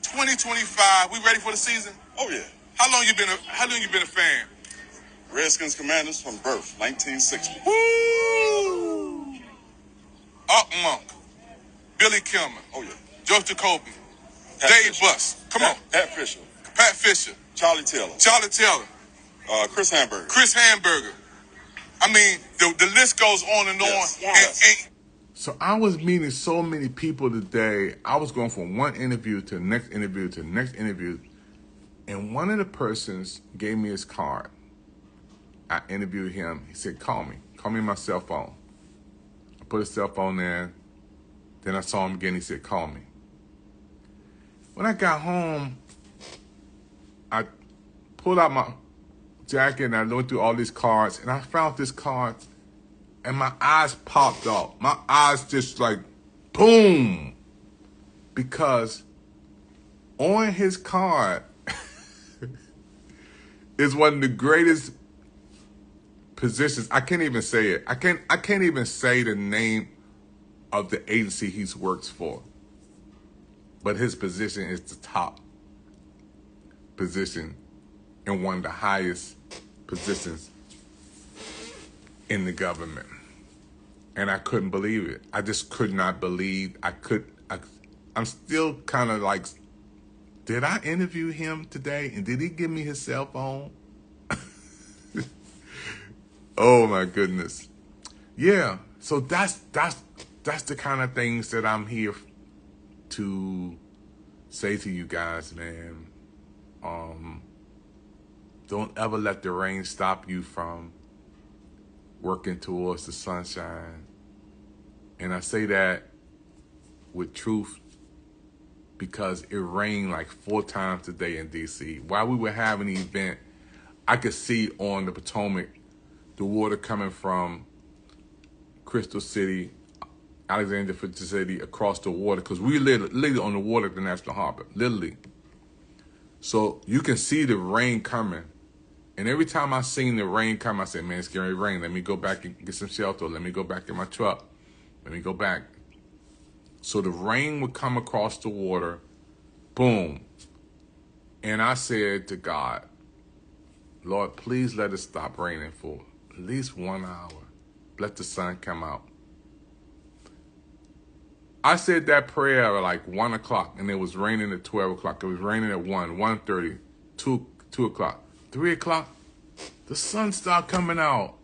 2025. We ready for the season? Oh, yeah. How long you been a fan? Redskins Commanders from birth, 1960. Woo! Up Monk, Billy Kilmer, Oh, yeah. Joe Jacoby, Pat Dave Fisher. Buss. Come on. Pat Fisher. Pat Fisher, Charlie Taylor. Chris Hamburger. Chris Hamburger. I mean, the list goes on and Yes. on. Yes. And So I was meeting so many people today. I was going from one interview to the next interview to the next interview. And one of the persons gave me his card. I interviewed him. He said, "Call me. Call me on my cell phone." I put his cell phone there. Then I saw him again. He said, "Call me." When I got home, I pulled out my jacket and I went through all these cards. And I found this card. And my eyes popped off. My eyes just like, boom. Because on his card is one of the greatest positions. I can't even say it. I can't even say the name of the agency he works for. But his position is the top position and one of the highest positions in the government. And I couldn't believe it. I just could not believe. I'm still kind of like, did I interview him today? And did he give me his cell phone? Oh my goodness. Yeah. So that's the kind of things that I'm here to say to you guys, man. Don't ever let the rain stop you from working towards the sunshine. And I say that with truth because it rained like 4 times today in D.C. While we were having the event, I could see on the Potomac the water coming from Crystal City, Alexandria City, across the water, because we literally on the water at the National Harbor, literally. So you can see the rain coming. And every time I seen the rain come, I said, man, it's getting ready to rain. Let me go back and get some shelter. Let me go back in my truck. Let me go back. So the rain would come across the water, boom. And I said to God, Lord, please let it stop raining for at least 1 hour. Let the sun come out. I said that prayer at like 1 o'clock, and it was raining at 12 o'clock. It was raining at 1:30, 2 o'clock, 3 o'clock. The sun started coming out.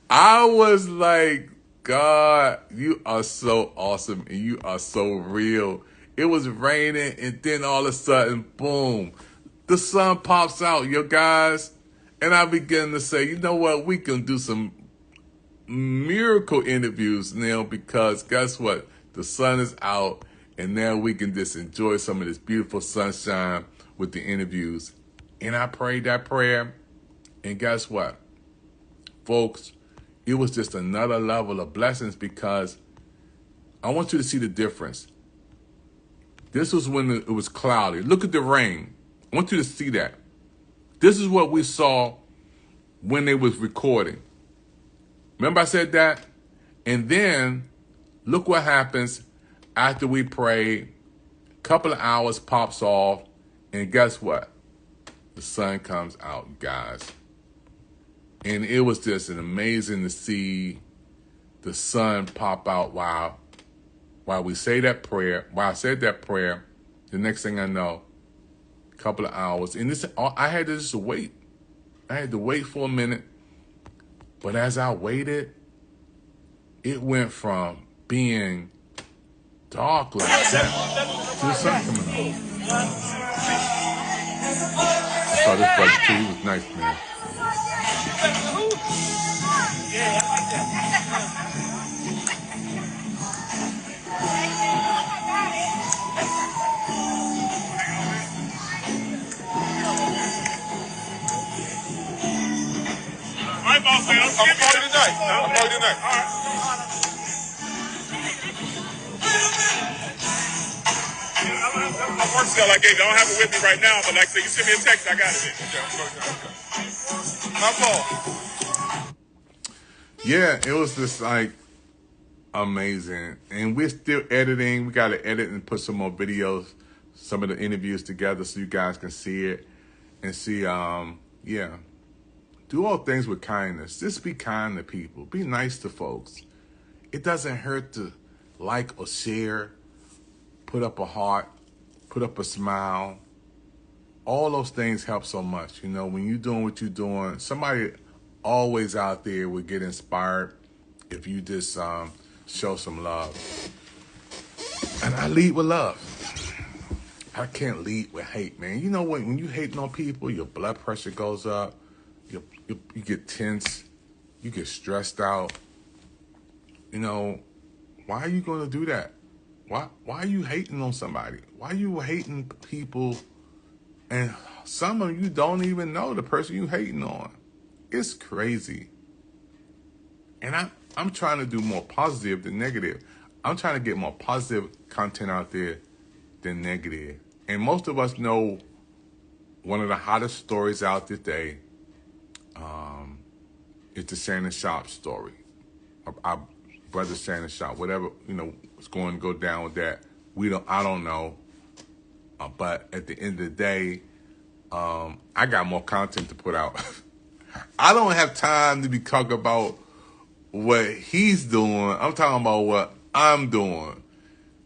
I was like, God, you are so awesome and you are so real. It was raining, and then all of a sudden, boom, the sun pops out, you guys. And I began to say, you know what? We can do some miracle interviews now, because guess what? The sun is out, and now we can just enjoy some of this beautiful sunshine with the interviews. And I prayed that prayer, and guess what? Folks, it was just another level of blessings, because I want you to see the difference. This was when it was cloudy. Look at the rain. I want you to see that. This is what we saw when they was recording. Remember I said that? And then look what happens after we pray. A couple of hours pops off, and guess what? The sun comes out, guys. And it was just amazing to see the sun pop out while we say that prayer. While I said that prayer, the next thing I know, a couple of hours. And this, I had to just wait. I had to wait for a minute. But as I waited, it went from being dark like that to the sun coming out. I saw this brother too. He was nice, man. I'm a party tonight. I'm a party tonight. All right. My work cell I gave you. I don't have it with me right now, but like I said, you send me a text, I got it. Okay. My fault. Yeah, it was just like amazing. And we're still editing. We got to edit and put some more videos, some of the interviews together so you guys can see it and see, yeah. Do all things with kindness. Just be kind to people. Be nice to folks. It doesn't hurt to like or share, put up a heart, put up a smile. All those things help so much. You know, when you're doing what you're doing, somebody always out there will get inspired if you just show some love. And I lead with love. I can't lead with hate, man. You know when you hating on people, your blood pressure goes up. You get tense, you get stressed out. You know, why are you going to do that? Why are you hating on somebody? Why are you hating people? And some of you don't even know the person you hating on. It's crazy. And I'm trying to do more positive than negative. I'm trying to get more positive content out there than negative. And most of us know one of the hottest stories out today. It's the Shannon Sharp story. Our brother Shannon Sharp, whatever, you know, is going to go down with that. I don't know. But at the end of the day, I got more content to put out. I don't have time to be talking about what he's doing. I'm talking about what I'm doing.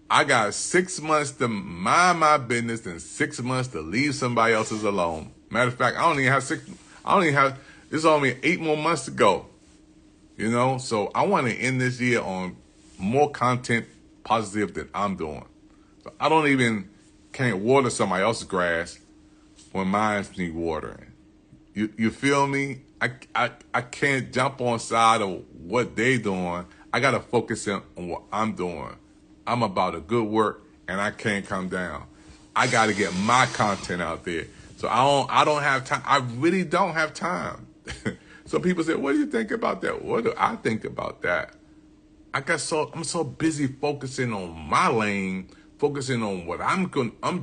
I got 6 months to mind my business and 6 months to leave somebody else's alone. Matter of fact, it's only 8 more months to go. You know, so I want to end this year on more content positive than I'm doing. So I can't water somebody else's grass when mine need watering. You feel me? I can't jump on side of what they doing. I got to focus in on what I'm doing. I'm about a good work, and I can't come down. I got to get my content out there. So I don't have time. I really don't have time. So people say, what do you think about that? What do I think about that? I'm so busy focusing on my lane, focusing on what I'm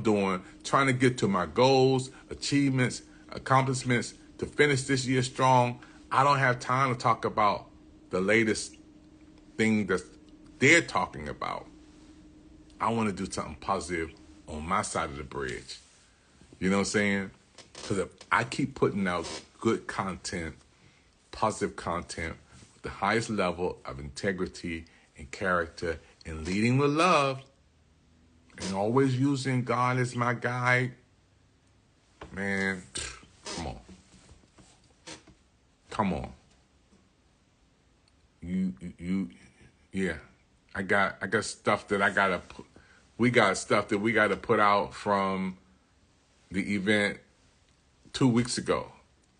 doing, trying to get to my goals, achievements, accomplishments to finish this year strong. I don't have time to talk about the latest thing that they're talking about. I want to do something positive on my side of the bridge. You know what I'm saying? Because if I keep putting out good content, positive content, with the highest level of integrity and character and leading with love and always using God as my guide, man, come on. Come on. Yeah. I got stuff that we got stuff that we gotta put out from the event 2 weeks ago.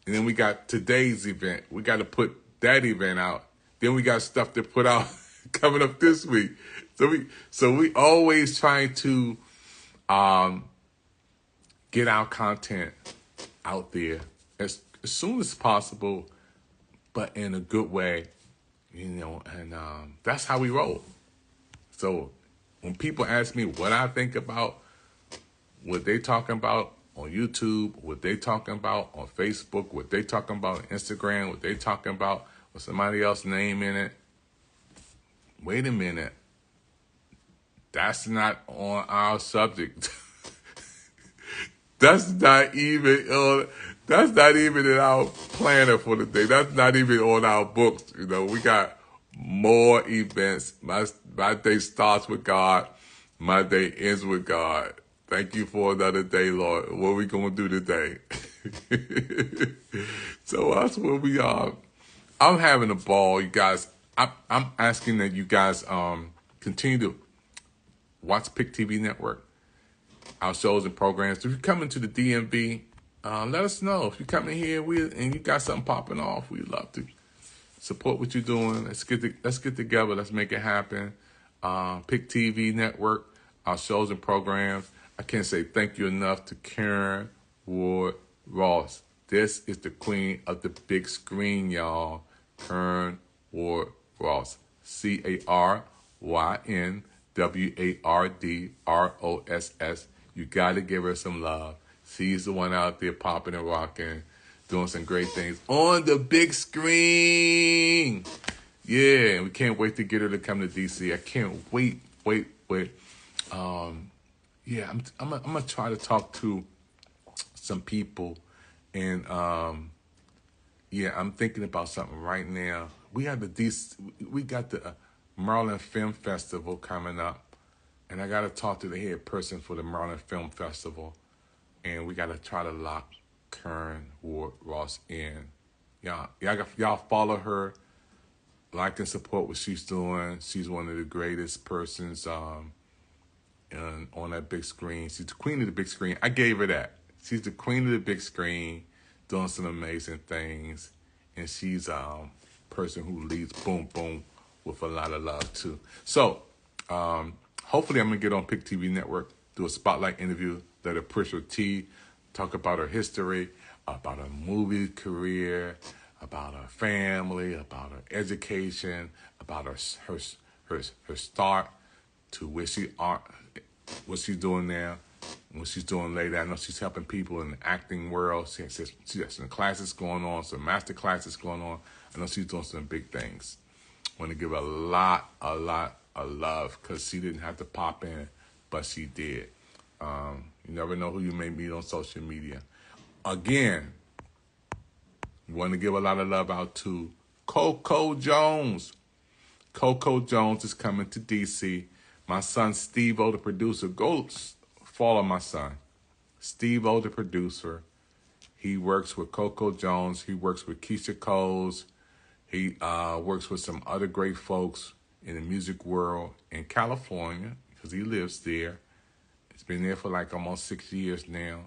And then we got today's event. We gotta put that event out. Then we got stuff to put out coming up this week. So we always trying to get our content out there as soon as possible, but in a good way, and that's how we roll. So when people ask me what I think about what they talking about on YouTube, what they talking about on Facebook, what they talking about on Instagram, what they talking about with somebody else's name in it, wait a minute. That's not on our subject. That's not even in our planner for the day. That's not even on our books. We got more events. My day starts with God. My day ends with God. Thank you for another day, Lord. What are we going to do today? So that's where we are. I'm having a ball, you guys. I'm asking that you guys continue to watch PIC TV Network, our shows and programs. If you're coming to the DMV, let us know. If you're coming here and you got something popping off, we'd love to support what you're doing. Let's get together. Let's make it happen. PIC TV Network, our shows and programs. I can't say thank you enough to Karen Ward Ross. This is the queen of the big screen, y'all. Karen Ward Ross. CarynWardRoss. You got to give her some love. She's the one out there popping and rocking, doing some great things on the big screen. Yeah, we can't wait to get her to come to DC. I can't wait. Yeah, I'm gonna try to talk to some people, and yeah, I'm thinking about something right now. We got the Maryland Film Festival coming up, and I gotta talk to the head person for the Maryland Film Festival, and we gotta try to lock Karen Ward Ross in. Y'all follow her, like and support what she's doing. She's one of the greatest persons on that big screen. She's the queen of the big screen. I gave her that. She's the queen of the big screen, doing some amazing things, and she's a person who leads boom boom with a lot of love too. So hopefully I'm gonna get on PIC TV Network, do a spotlight interview, let her push her tea, talk about her history, about her movie career, about her family, about her education, about her start to where what she's doing now, what she's doing later. I know she's helping people in the acting world. She has some classes going on, some master classes going on. I know she's doing some big things. I want to give her a lot of love because she didn't have to pop in, but she did. You never know who you may meet on social media. Again, we want to give a lot of love out to Coco Jones. Coco Jones is coming to DC. My son, Steve-O, the producer. Go follow my son. Steve-O, the producer. He works with Coco Jones. He works with Keisha Coles. He works with some other great folks in the music world in California because he lives there. He's been there for like almost 6 years now.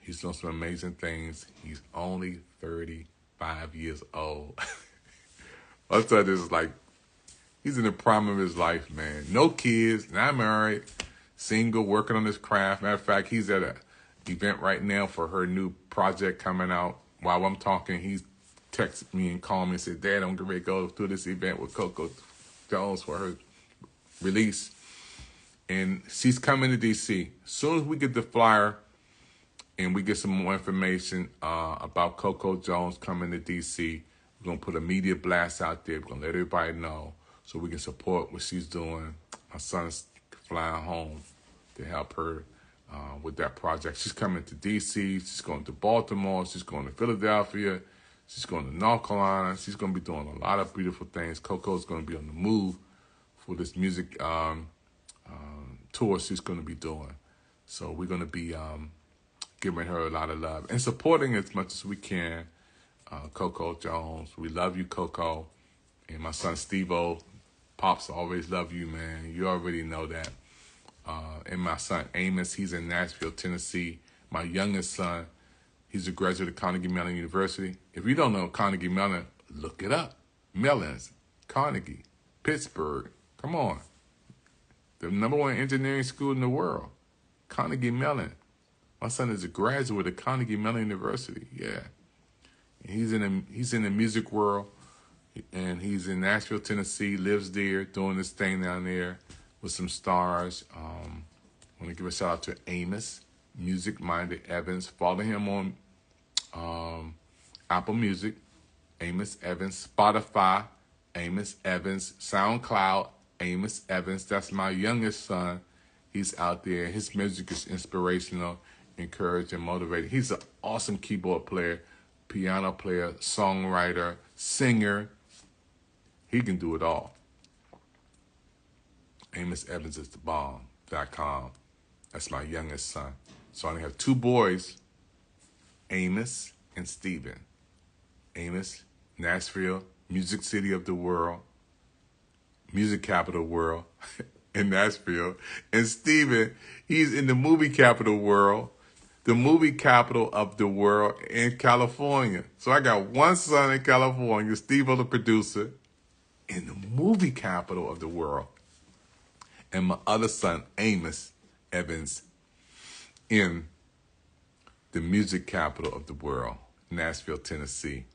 He's done some amazing things. He's only 35 years old. My son is like, he's in the prime of his life, man. No kids, not married, single, working on his craft. Matter of fact, he's at an event right now for her new project coming out. While I'm talking, he texted me and called me and said, Dad, I'm going to go to this event with Coco Jones for her release. And she's coming to D.C. As soon as we get the flyer and we get some more information about Coco Jones coming to D.C., we're going to put a media blast out there. We're going to let everybody know so we can support what she's doing. My son's flying home to help her with that project. She's coming to D.C. She's going to Baltimore. She's going to Philadelphia. She's going to North Carolina. She's going to be doing a lot of beautiful things. Coco's going to be on the move for this music tour she's going to be doing. So we're going to be giving her a lot of love and supporting as much as we can. Coco Jones, we love you, Coco. And my son Steve-O, Pops always love you, man. You already know that. And my son Amos, he's in Nashville, Tennessee. My youngest son, he's a graduate of Carnegie Mellon University. If you don't know Carnegie Mellon, look it up. Mellon's, Carnegie, Pittsburgh. Come on. The #1 engineering school in the world. Carnegie Mellon. My son is a graduate of Carnegie Mellon University. Yeah. And he's in the music world. And he's in Nashville, Tennessee, lives there, doing this thing down there with some stars. I want to give a shout out to Amos, Music Minded Evans. Follow him on Apple Music, Amos Evans, Spotify, Amos Evans, SoundCloud, Amos Evans. That's my youngest son. He's out there. His music is inspirational, encouraging, motivating. He's an awesome keyboard player, piano player, songwriter, singer. He can do it all. Amos Evans is the bomb.com. That's my youngest son. So I only have 2 boys, Amos and Stephen. Amos, Nashville, music city of the world, music capital of the world in Nashville. And Stephen, he's in the movie capital world, the movie capital of the world in California. So I got one son in California, Steve-O the producer, in the movie capital of the world. And my other son, Amos Evans, in the music capital of the world, Nashville, Tennessee.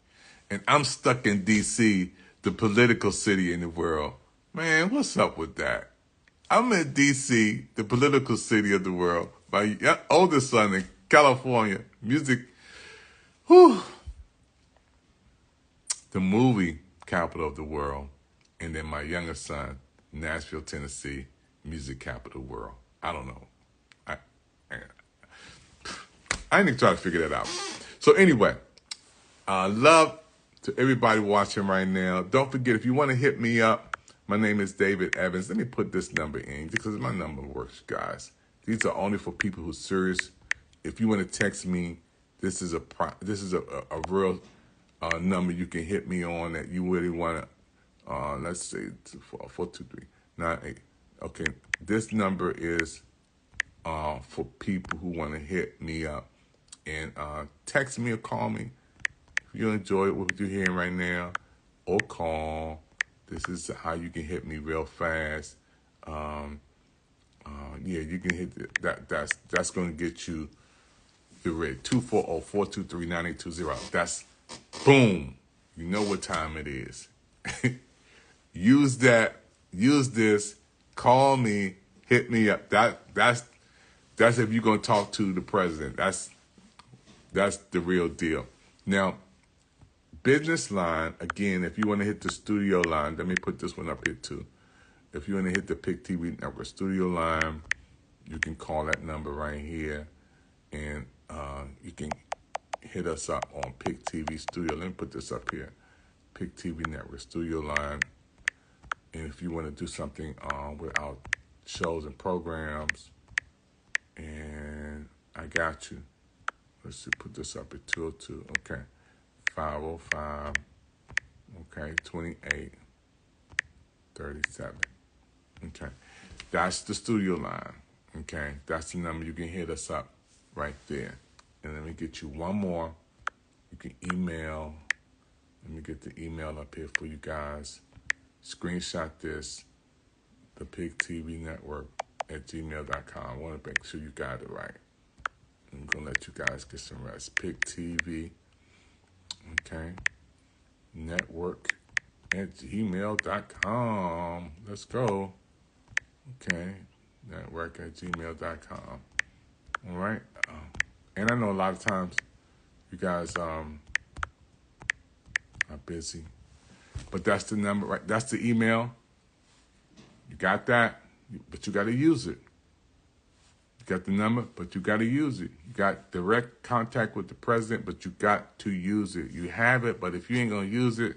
And I'm stuck in D.C., the political city in the world. Man, what's up with that? I'm in D.C., the political city of the world. My oldest son in California, music, the movie capital of the world. And then my youngest son, Nashville, Tennessee, music capital of the world. I don't know. I ain't even trying to figure that out. So anyway, love to everybody watching right now. Don't forget, if you want to hit me up, my name is David Evans. Let me put this number in because my number works, guys. These are only for people who's serious. If you want to text me, this is a real number you can hit me on that you really want to. Let's say 423-98. Okay, this number is for people who want to hit me up and text me or call me if you enjoy what you're hearing right now, or call. This is how you can hit me real fast. Yeah, you can hit that. That's going to get you the rate 240-423-9820. That's boom. You know what time it is. Use that. Use this. Call me. Hit me up. That's if you're gonna talk to the president. That's the real deal. Now, business line, again, if you want to hit the studio line, let me put this one up here too. If you want to hit the PIC TV network studio line, you can call that number right here, and you can hit us up on PIC TV studio. Let me put this up here. PIC TV network studio line. And if you want to do something with our shows and programs, and I got you. Let's see, put this up at 202. Okay. 505. Okay. 2837. Okay. That's the studio line. Okay. That's the number. You can hit us up right there. And let me get you one more. You can email. Let me get the email up here for you guys. Screenshot this. The PIC TV network at gmail.com. I want to make sure you got it right. I'm going to let you guys get some rest. PIC TV, okay, network at gmail.com. Let's go. Okay, network at gmail.com. All right. And I know a lot of times you guys are busy, but that's the number, right? That's the email. You got that, but you got to use it. You got the number, but you got to use it. You got direct contact with the president, but you got to use it. You have it, but if you ain't going to use it,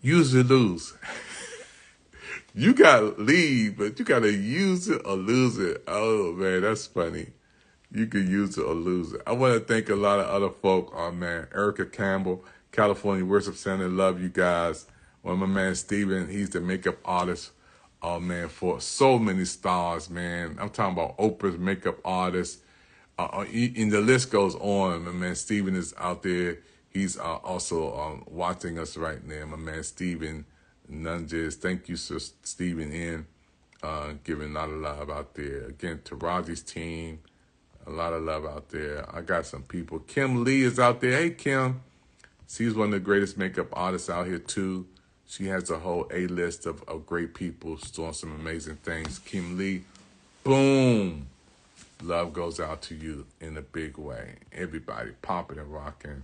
use or lose. You gotta lead, but you gotta use it or lose it. Oh man, that's funny. You can use it or lose it. I want to thank a lot of other folk. Oh man, Erica Campbell, California Worship Center. Love you guys. Well, my man Steven, he's the makeup artist. Oh man, for so many stars, man. I'm talking about Oprah's makeup artist. And the list goes on. My man Steven is out there. He's also watching us right now. My man Steven Nunges. Thank you, Sir Steven N. Giving a lot of love out there. Again, Taraji's team. A lot of love out there. I got some people. Kim Lee is out there. Hey, Kim. She's one of the greatest makeup artists out here, too. She has a whole A-list of great people. She's doing some amazing things. Kim Lee, boom. Love goes out to you in a big way. Everybody popping and rocking.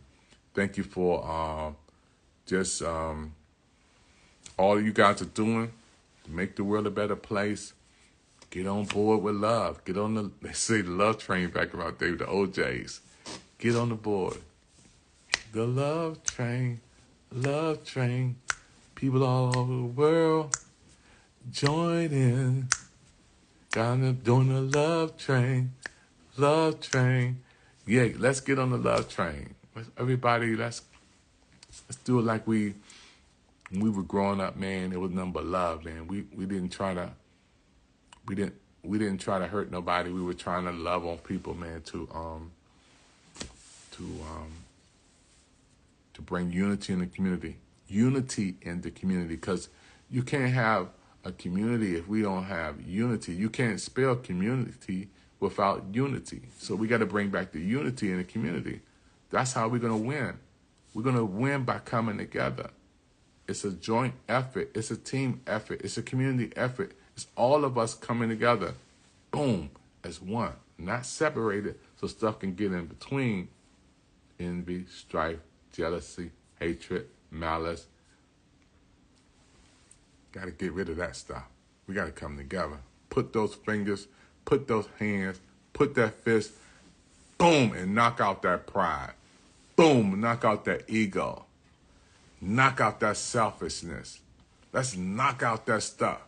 Thank you for just all you guys are doing to make the world a better place. Get on board with love. Get on the, they say the love train back around there with the OJs. Get on the board. The love train, love train. People all over the world join in. Doing the love train, love train. Yeah, let's get on the love train. Everybody, let's do it like when we were growing up, man. It was nothing but love, man. We didn't try to hurt nobody. We were trying to love on people, man, to bring unity in the community. Unity in the community, because you can't have a community if we don't have unity. You can't spell community without unity. So we got to bring back the unity in the community. That's how we're going to win. We're going to win by coming together. It's a joint effort. It's a team effort. It's a community effort. It's all of us coming together, boom, as one, not separated so stuff can get in between. Envy, strife, jealousy, hatred, malice. Got to get rid of that stuff. We got to come together. Put those fingers, put those hands, put that fist, boom, and knock out that pride. Boom, knock out that ego. Knock out that selfishness. Let's knock out that stuff.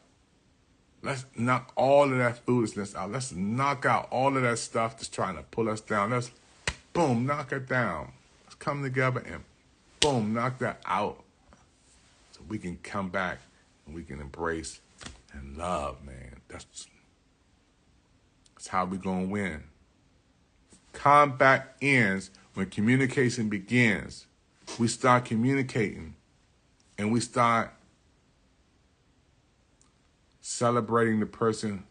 Let's knock all of that foolishness out. Let's knock out all of that stuff that's trying to pull us down. Let's, boom, knock it down. Let's come together and, boom, knock that out. So we can come back and we can embrace and love, man. That's how we're going to win. Combat ends when communication begins. We start communicating and we start celebrating the person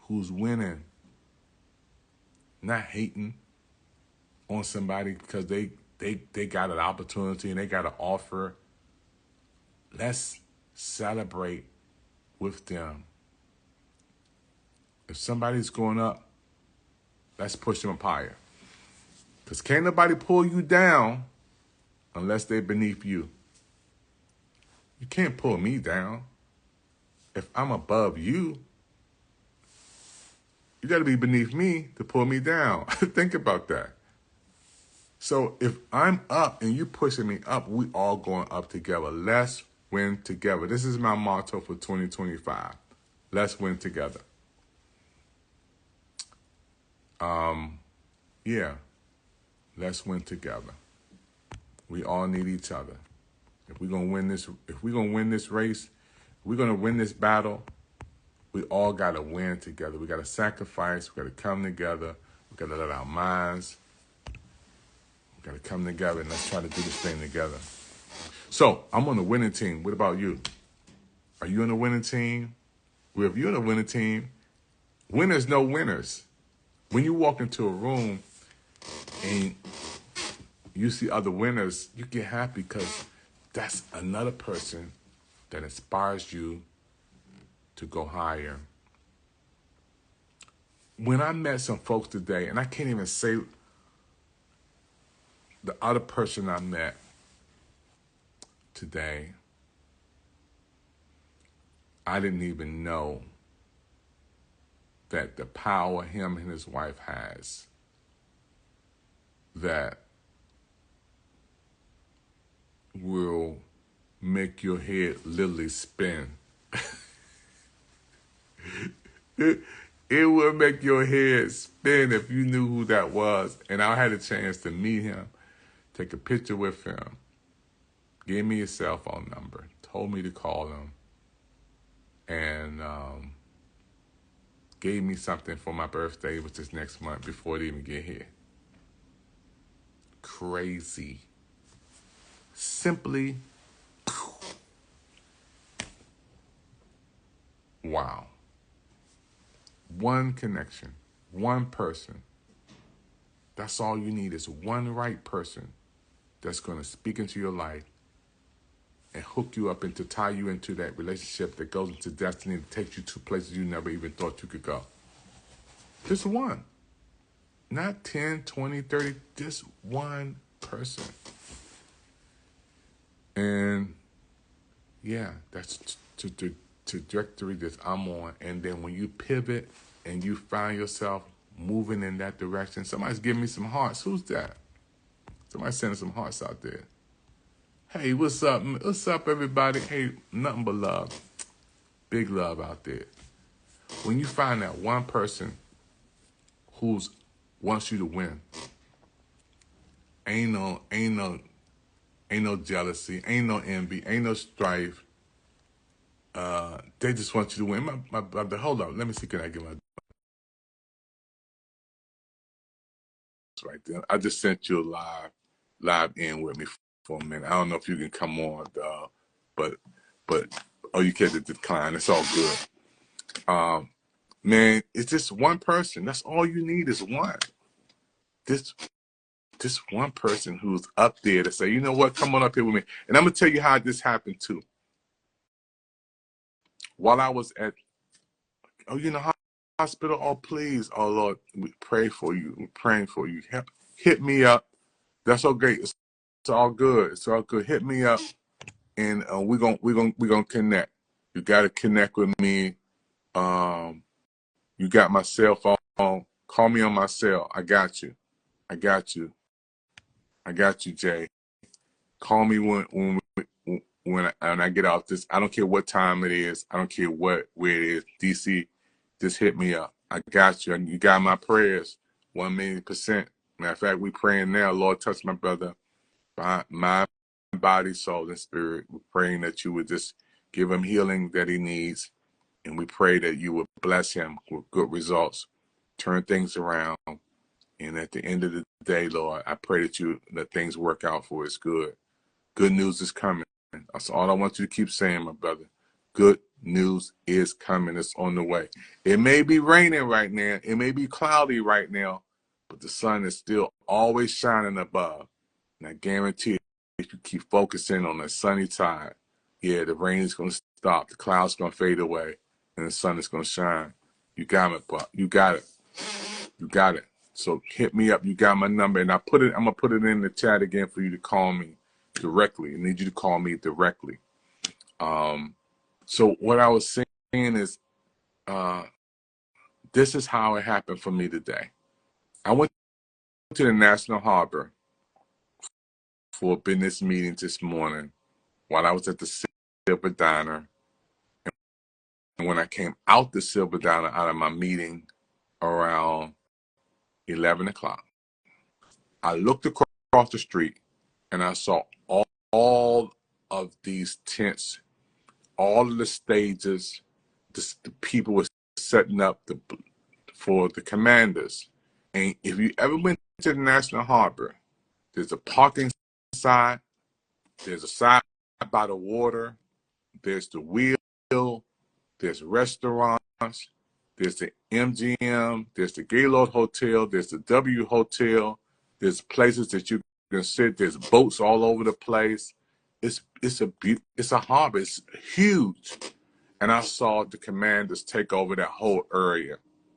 who's winning, not hating on somebody because they got an opportunity and they got an offer. Let's celebrate with them. If somebody's going up, let's push them up higher. Because can't nobody pull you down unless they're beneath you. You can't pull me down. If I'm above you, you got to be beneath me to pull me down. Think about that. So if I'm up and you pushing me up, we all going up together. Let's win together. This is my motto for 2025. Let's win together. Yeah. Let's win together. We all need each other. If we're gonna win this race, we're going to win this battle, we all got to win together. We got to sacrifice. We got to come together. We got to let our minds, we got to come together and let's try to do this thing together. So I'm on the winning team. What about you? Are you on the winning team? Well, if you're on the winning team, winners know winners. When you walk into a room and you see other winners, you get happy because that's another person that inspires you to go higher. When I met some folks today, and I can't even say the other person I met today, I didn't even know that the power him and his wife has, that will make your head literally spin. It would make your head spin if you knew who that was. And I had a chance to meet him, take a picture with him, gave me his cell phone number, told me to call him, and gave me something for my birthday, which is next month, before they even get here. Crazy. Simply, wow. One connection, one person. That's all you need is one right person that's going to speak into your life and hook you up and to tie you into that relationship that goes into destiny and takes you to places you never even thought you could go. Just one. Not 10, 20, 30, just one person. And yeah, that's the trajectory that I'm on. And then when you pivot and you find yourself moving in that direction, somebody's giving me some hearts. Who's that? Somebody's sending some hearts out there. Hey, what's up? What's up, everybody? Hey, nothing but love. Big love out there. When you find that one person who's wants you to win, ain't no jealousy, ain't no envy, ain't no strife. They just want you to win. My brother, hold on. Let me see, can I get my right there? I just sent you a live in with me for a minute. I don't know if you can come on, but oh, you can't decline. It's all good. Man, it's just one person. That's all you need is one. This one person who's up there to say, you know what, come on up here with me. And I'm gonna tell you how this happened too. While I was at, hospital, oh please, oh Lord, we pray for you. We're praying for you. Hit me up. That's okay. It's all good. It's all good. Hit me up, and we're gonna connect. You gotta connect with me. You got my cell phone. Call me on my cell. I got you. I got you. I got you, Jay. Call me when I get off this. I don't care what time it is. I don't care where it is. DC, just hit me up. I got you. You got my prayers, 1,000,000%. Matter of fact, we praying now. Lord, touch my brother, mind, body, soul, and spirit. We're praying that you would just give him healing that he needs, and we pray that you would bless him with good results, turn things around, and at the end of the day, Lord, I pray that you let things work out for his good. Good news is coming. That's all I want you to keep saying, my brother. Good news is coming. It's on the way. It may be raining right now. It may be cloudy right now, but the sun is still always shining above. And I guarantee if you keep focusing on the sunny side, yeah, the rain is going to stop. The clouds going to fade away, and the sun is going to shine. You got it, but you got it. You got it. So hit me up. You got my number, and I'm gonna put it in the chat again for you to call me directly. I need you to call me directly. So what I was saying is, this is how it happened for me today. I went to the National Harbor for a business meeting this morning while I was at the Silver Diner. And when I came out the Silver Diner out of my meeting around 11 o'clock, I looked across the street and I saw all of these tents, all of the stages, the people were setting up for the commanders. And if you ever went to the National Harbor, there's a parking side, there's a side by the water, there's the wheel, there's restaurants, there's the MGM, there's the Gaylord Hotel, there's the W Hotel, there's places that you can sit, there's boats all over the place. It's a harbor, it's huge. And I saw the commanders take over that whole area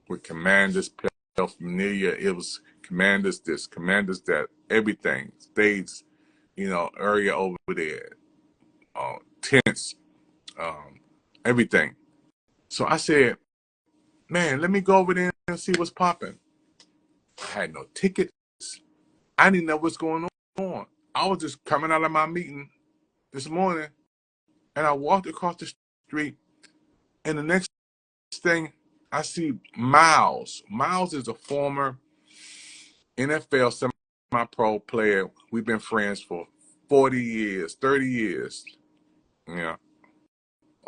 with commanders paraphernalia. It was commanders this, commanders that, everything, stage, area over there, tents, everything. So I said, man, let me go over there and see what's popping. I had no tickets. I didn't know what's going on. I was just coming out of my meeting this morning, And I walked across the street, and the next thing I see Miles. Miles is a former NFL semi-pro player. We've been friends for 40 years, 30 years. Yeah,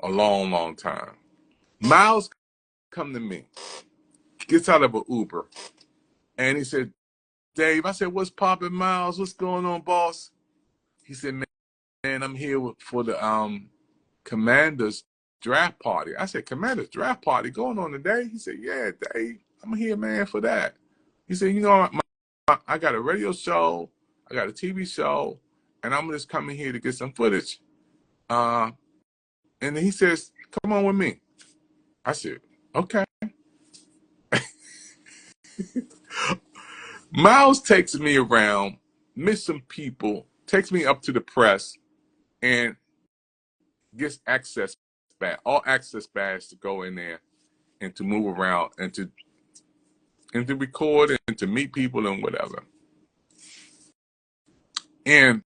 a long, long time. Miles come to me, gets out of an Uber, and he said, Dave, I said, what's poppin', Miles? What's going on, boss? He said, man, I'm here for the Commanders draft party. I said, Commanders draft party going on today? He said, yeah, Dave, I'm here, man, for that. He said, you know, I got a radio show, I got a TV show, and I'm just coming here to get some footage. And then he says, come on with me. I said, okay. Miles takes me around, meets some people, takes me up to the press, and gets access badge, all access badge to go in there and to move around and to record and to meet people and whatever. And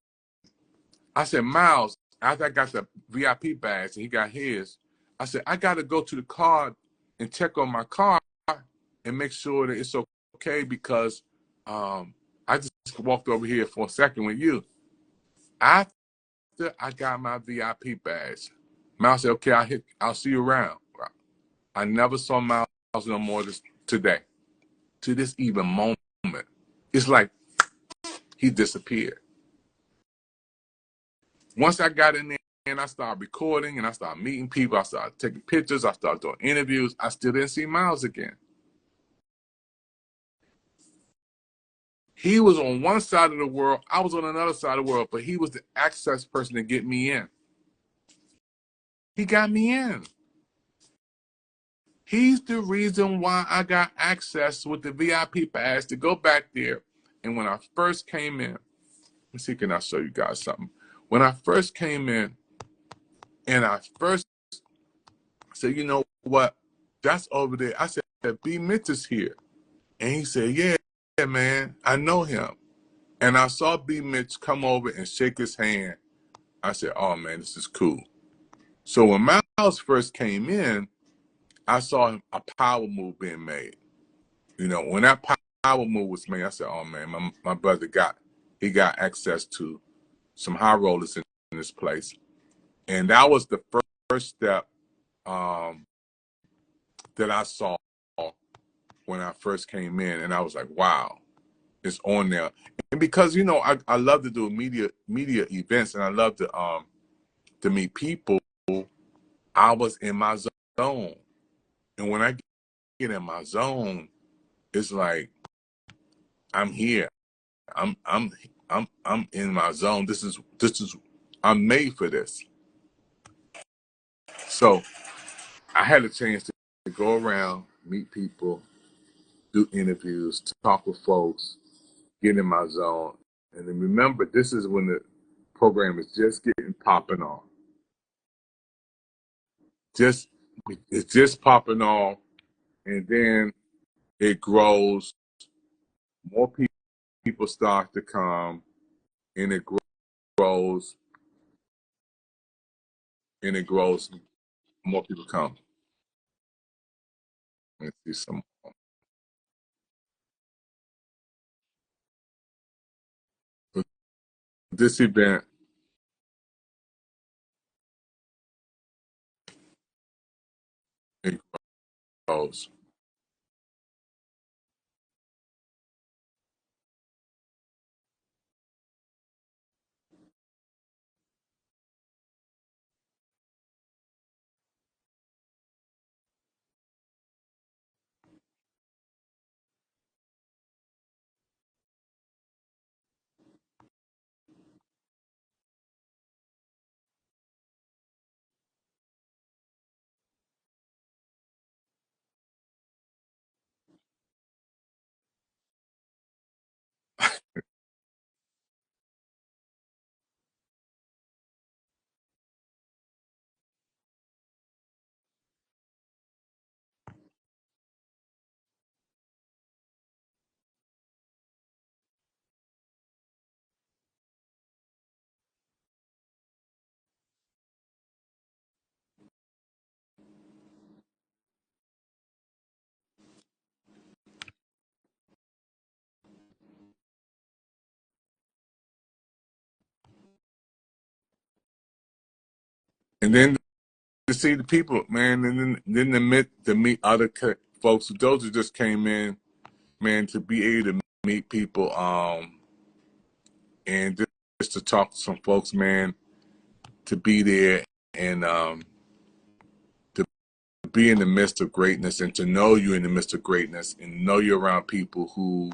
I said, Miles, after I got the VIP badge and he got his, I said, I got to go to the car and check on my car and make sure that it's okay because I just walked over here for a second with you. After I got my VIP badge, Miles said, okay, I'll see you around. I never saw Miles no more today, to this even moment. It's like he disappeared. Once I got in there and I started recording and I started meeting people, I started taking pictures, I started doing interviews, I still didn't see Miles again. He was on one side of the world, I was on another side of the world, but he was the access person to get me in. He got me in. He's the reason why I got access with the VIP pass to go back there. And when I first came in, let's see, can I show you guys something? When I first came in, and I first said, you know what? That's over there. I said, B. Mitch is here. And he said, yeah, man, I know him. And I saw B. Mitch come over and shake his hand. I said, oh, man, this is cool. So when Miles first came in, I saw a power move being made. You know, when that power move was made, I said, oh, man, my brother got access to some high rollers in this place. And that was the first step that I saw when I first came in. And I was like, wow, it's on there. And because, you know, I love to do media events and I love to meet people, I was in my zone. And when I get in my zone, it's like, I'm here. I'm in my zone. This is I'm made for this. So I had a chance to go around, meet people, do interviews, talk with folks, get in my zone. And then remember, this is when the program is just getting popping off. It's just popping off, and then it grows. More people start to come, and it grows, and it grows. More people come. Let's see some more. This event, it grows. And then to see the people, man, and then to meet other folks, those who just came in, man, to be able to meet people, and just to talk to some folks, man, to be there and to be in the midst of greatness and to know you're in the midst of greatness and know you're around people who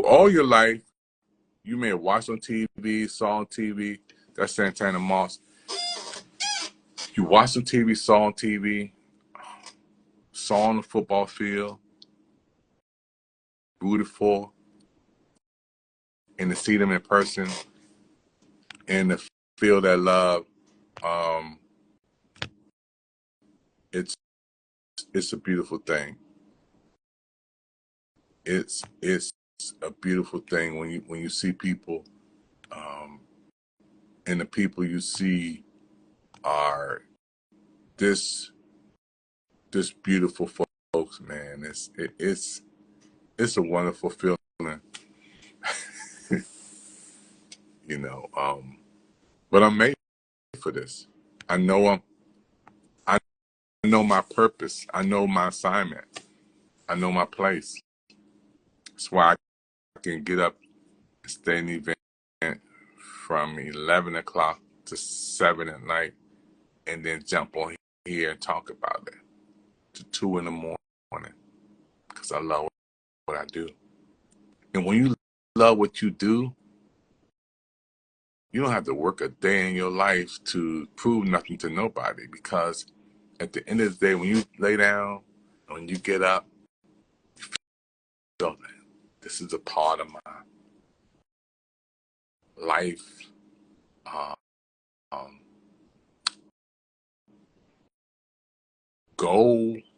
all your life you may have watched on TV, saw on TV. That's Santana Moss. You watched on TV, saw on TV, saw on the football field, rooted for, and to see them in person and to feel that love, it's a beautiful thing. It's a beautiful thing when you see people, and the people you see are this beautiful folks, man. It's a wonderful feeling, you know. But I'm made for this. I know my purpose. I know my assignment. I know my place. That's why I can get up and stay in the event from 11 o'clock to 7 at night and then jump on here and talk about it to 2 in the morning because I love what I do. And when you love what you do, you don't have to work a day in your life to prove nothing to nobody, because at the end of the day, when you lay down, when you get up, you feel that this is a part of my life.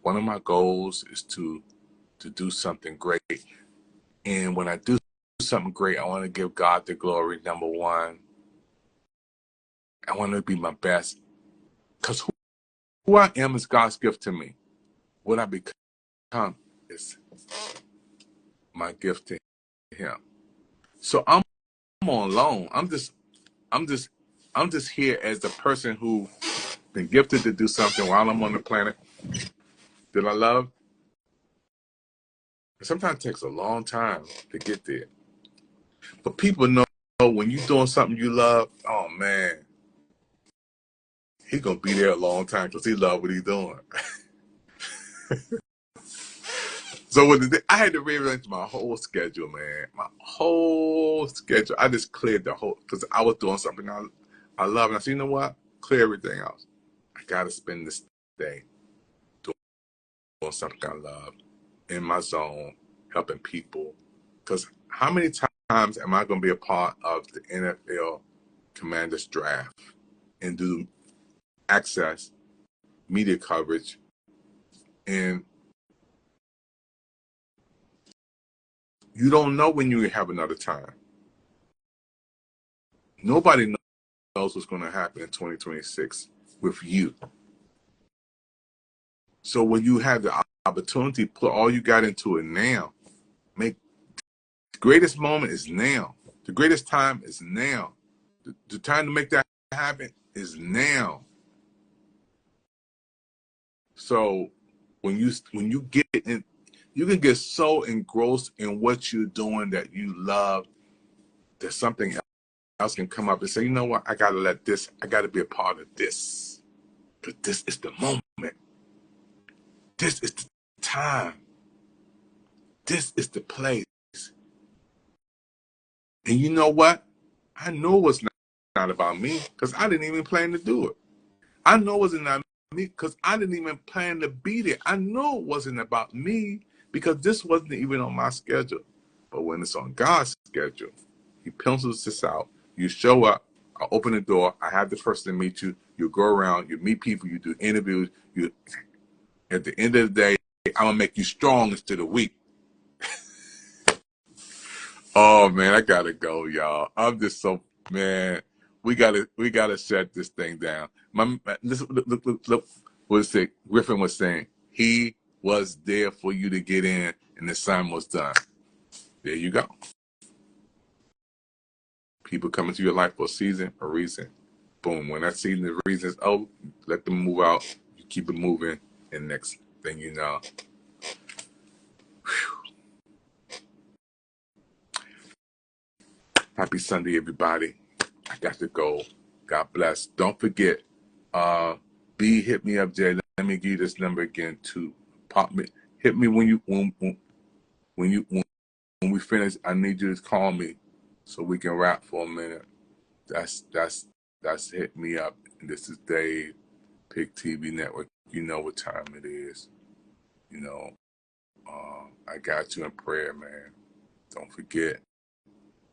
One of my goals is to do something great. And when I do something great, I want to give God the glory, number one. I want to be my best. Because who I am is God's gift to me. What I become is my gift to Him. So I'm on loan. I'm just here as the person who been gifted to do something while I'm on the planet that I love. Sometimes it takes a long time to get there. But people know when you're doing something you love, oh man, he's going to be there a long time because he loves what he's doing. So I had to rearrange my whole schedule, man. My whole schedule. I just cleared the whole, because I was doing something I love. And I said, you know what? Clear everything else. I got to spend this day doing something I love, in my zone, helping people. Because how many times am I going to be a part of the NFL Commanders draft and do access, media coverage, and you don't know when you have another time. Nobody knows what's going to happen in 2026 with you. So when you have the opportunity, put all you got into it now. The greatest moment is now. The greatest time is now. The time to make that happen is now. So when you get in, you can get so engrossed in what you're doing that you love that something else can come up and say, you know what, I got to be a part of this. Because this is the moment. This is the time. This is the place. And you know what? I know it was not about me because I didn't even plan to do it. I know it wasn't about me because I didn't even plan to be there. I know it wasn't about me because this wasn't even on my schedule. But when it's on God's schedule, He pencils this out. You show up. I open the door. I have the person meet you. You go around. You meet people. You do interviews. At the end of the day, I'm going to make you strong instead of weak. Oh man, I gotta go, y'all. I'm just so, man. We gotta shut this thing down. Listen, look. What's it? Griffin was saying he was there for you to get in, and the sign was done. There you go. People come into your life for a season, a reason. Boom. When that season, the reason is over, let them move out. You keep it moving, and next thing you know. Happy Sunday, everybody. I got to go. God bless. Don't forget, B, hit me up, Jay. Let me give you this number again to pop me. Hit me when we finish. I need you to call me so we can rap for a minute. That's hit me up. And this is Dave, PIC TV Network. You know what time it is. You know, I got you in prayer, man. Don't forget.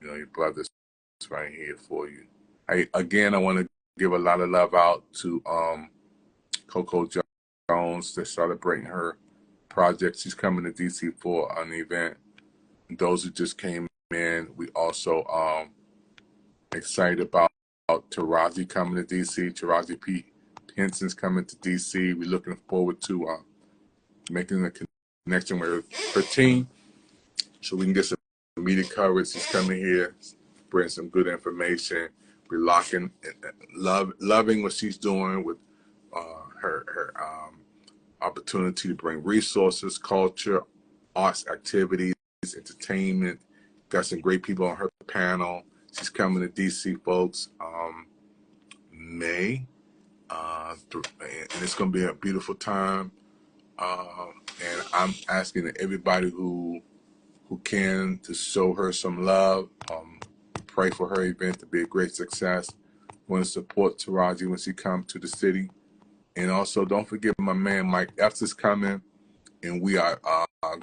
You know, your brother's right here for you. I want to give a lot of love out to Coco Jones. They're celebrating her project. She's coming to DC for an event. And those who just came in, we also excited about Taraji coming to DC. Taraji P. Henson's coming to DC. We're looking forward to making a connection with her team so we can get some media coverage. She's coming here, bring some good information. We're loving what she's doing with her opportunity to bring resources, culture, arts activities, entertainment. Got some great people on her panel. She's coming to DC, folks, May, and it's going to be a beautiful time. And I'm asking everybody who can to show her some love. Pray for her event to be a great success. Want to support Taraji when she comes to the city. And also, don't forget my man Mike Epps is coming, and we are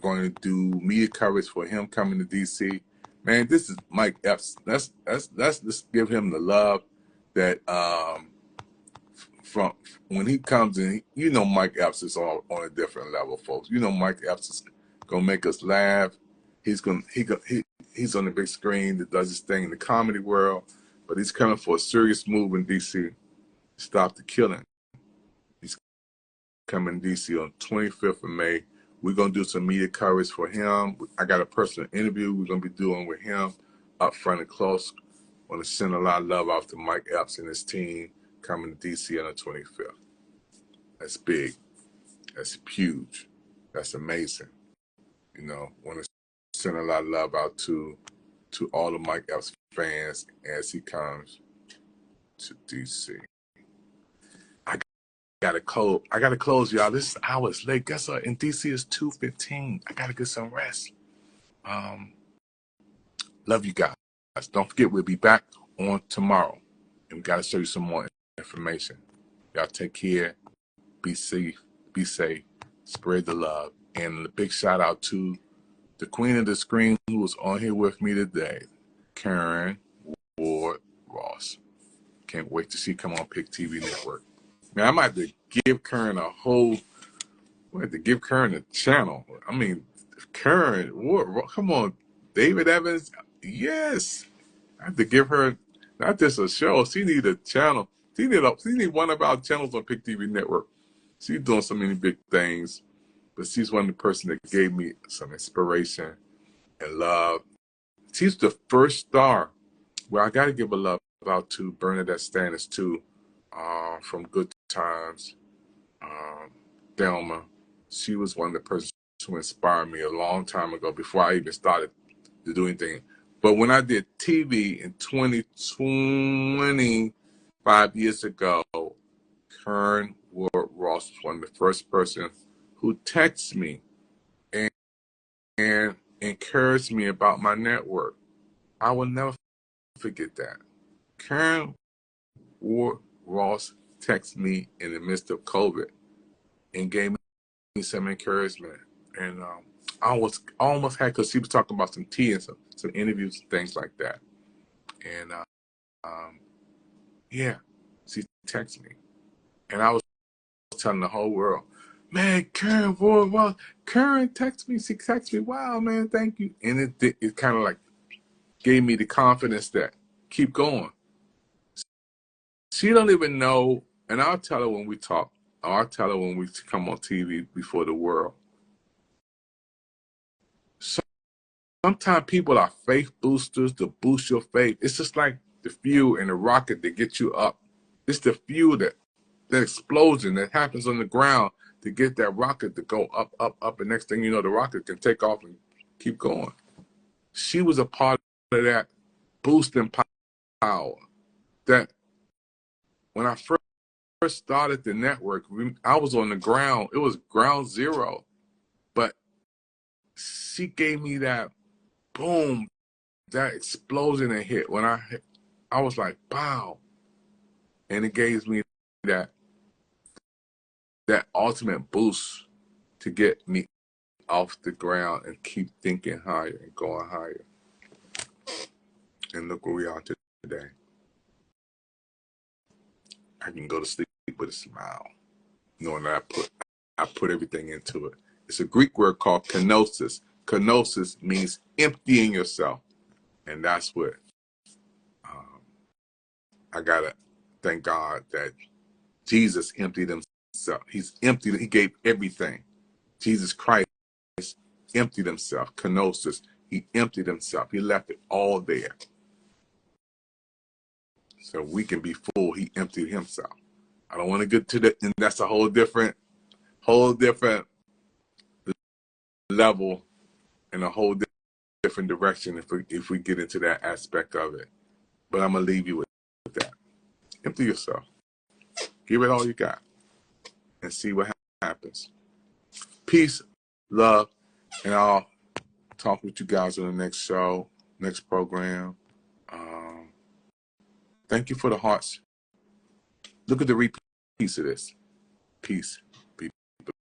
going to do media coverage for him coming to DC. Man, this is Mike Epps. Let's give him the love that from when he comes in. You know, Mike Epps is on a different level, folks. You know, Mike Epps is gonna make us laugh. He's on the big screen that does his thing in the comedy world, but he's coming for a serious move in DC. Stop the killing. He's coming to DC on 25th of May. We're going to do some media coverage for him. I got a personal interview we're going to be doing with him up front and close. I want to send a lot of love out to Mike Epps and his team coming to DC on the 25th. That's big. That's huge. That's amazing. You know, want to send a lot of love out to all of Mike Epps fans as he comes to DC. I gotta close, y'all. This is hours late. Guess what? In DC it's 2:15. I gotta get some rest. Love you guys. Don't forget we'll be back on tomorrow, and we gotta show you some more information. Y'all take care. Be safe. Spread the love. And a big shout out to the queen of the screen who was on here with me today, Karen Ward Ross. Can't wait to see her come on PIC TV Network. Man, I might have to give Karen a channel. I mean, Karen Ward, come on, David Evans, yes. I have to give her not just a show. She need a channel. She need one of our channels on PIC TV Network. She's doing so many big things, but she's one of the person that gave me some inspiration and love. She's the first star. Well, I got to give a love out to Bernadette Stannis too, from Good Times. Thelma, she was one of the persons who inspired me a long time ago before I even started to do anything. But when I did TV in 25 years ago, Karen Ward Ross was one of the first person who texted me and encouraged me about my network. I will never forget that. Karen Ward Ross texted me in the midst of COVID and gave me some encouragement. And I almost had, because she was talking about some tea and some interviews and things like that. And yeah, she texted me. And I was telling the whole world, man, Karen Ward Ross, Karen texted me. She texted me, wow, man, thank you. And it kind of like gave me the confidence that keep going. She don't even know, and I'll tell her when we talk. I'll tell her when we come on TV before the world. Sometimes people are faith boosters to boost your faith. It's just like the fuel and the rocket that gets you up. It's the fuel, that explosion that happens on the ground to get that rocket to go up, up, up. And next thing you know, the rocket can take off and keep going. She was a part of that boosting power. That when I first started the network, I was on the ground. It was ground zero. But she gave me that boom, that explosion and hit. When I was like, wow. And it gave me that ultimate boost to get me off the ground and keep thinking higher and going higher. And look where we are today. I can go to sleep with a smile, knowing that I put everything into it. It's a Greek word called kenosis. Kenosis means emptying yourself. And that's what I gotta thank God that Jesus emptied himself. He gave everything. Jesus Christ emptied himself. Kenosis. He emptied himself. He left it all there. So we can be full. He emptied himself. I don't want to get to that, and that's a whole different level and a whole different direction if we get into that aspect of it. But I'm gonna leave you with that. Empty yourself. Give it all you got, and see what happens. Peace, love, and I'll talk with you guys on the next show, next program. Thank you for the hearts. Look at the repeats of this. Peace.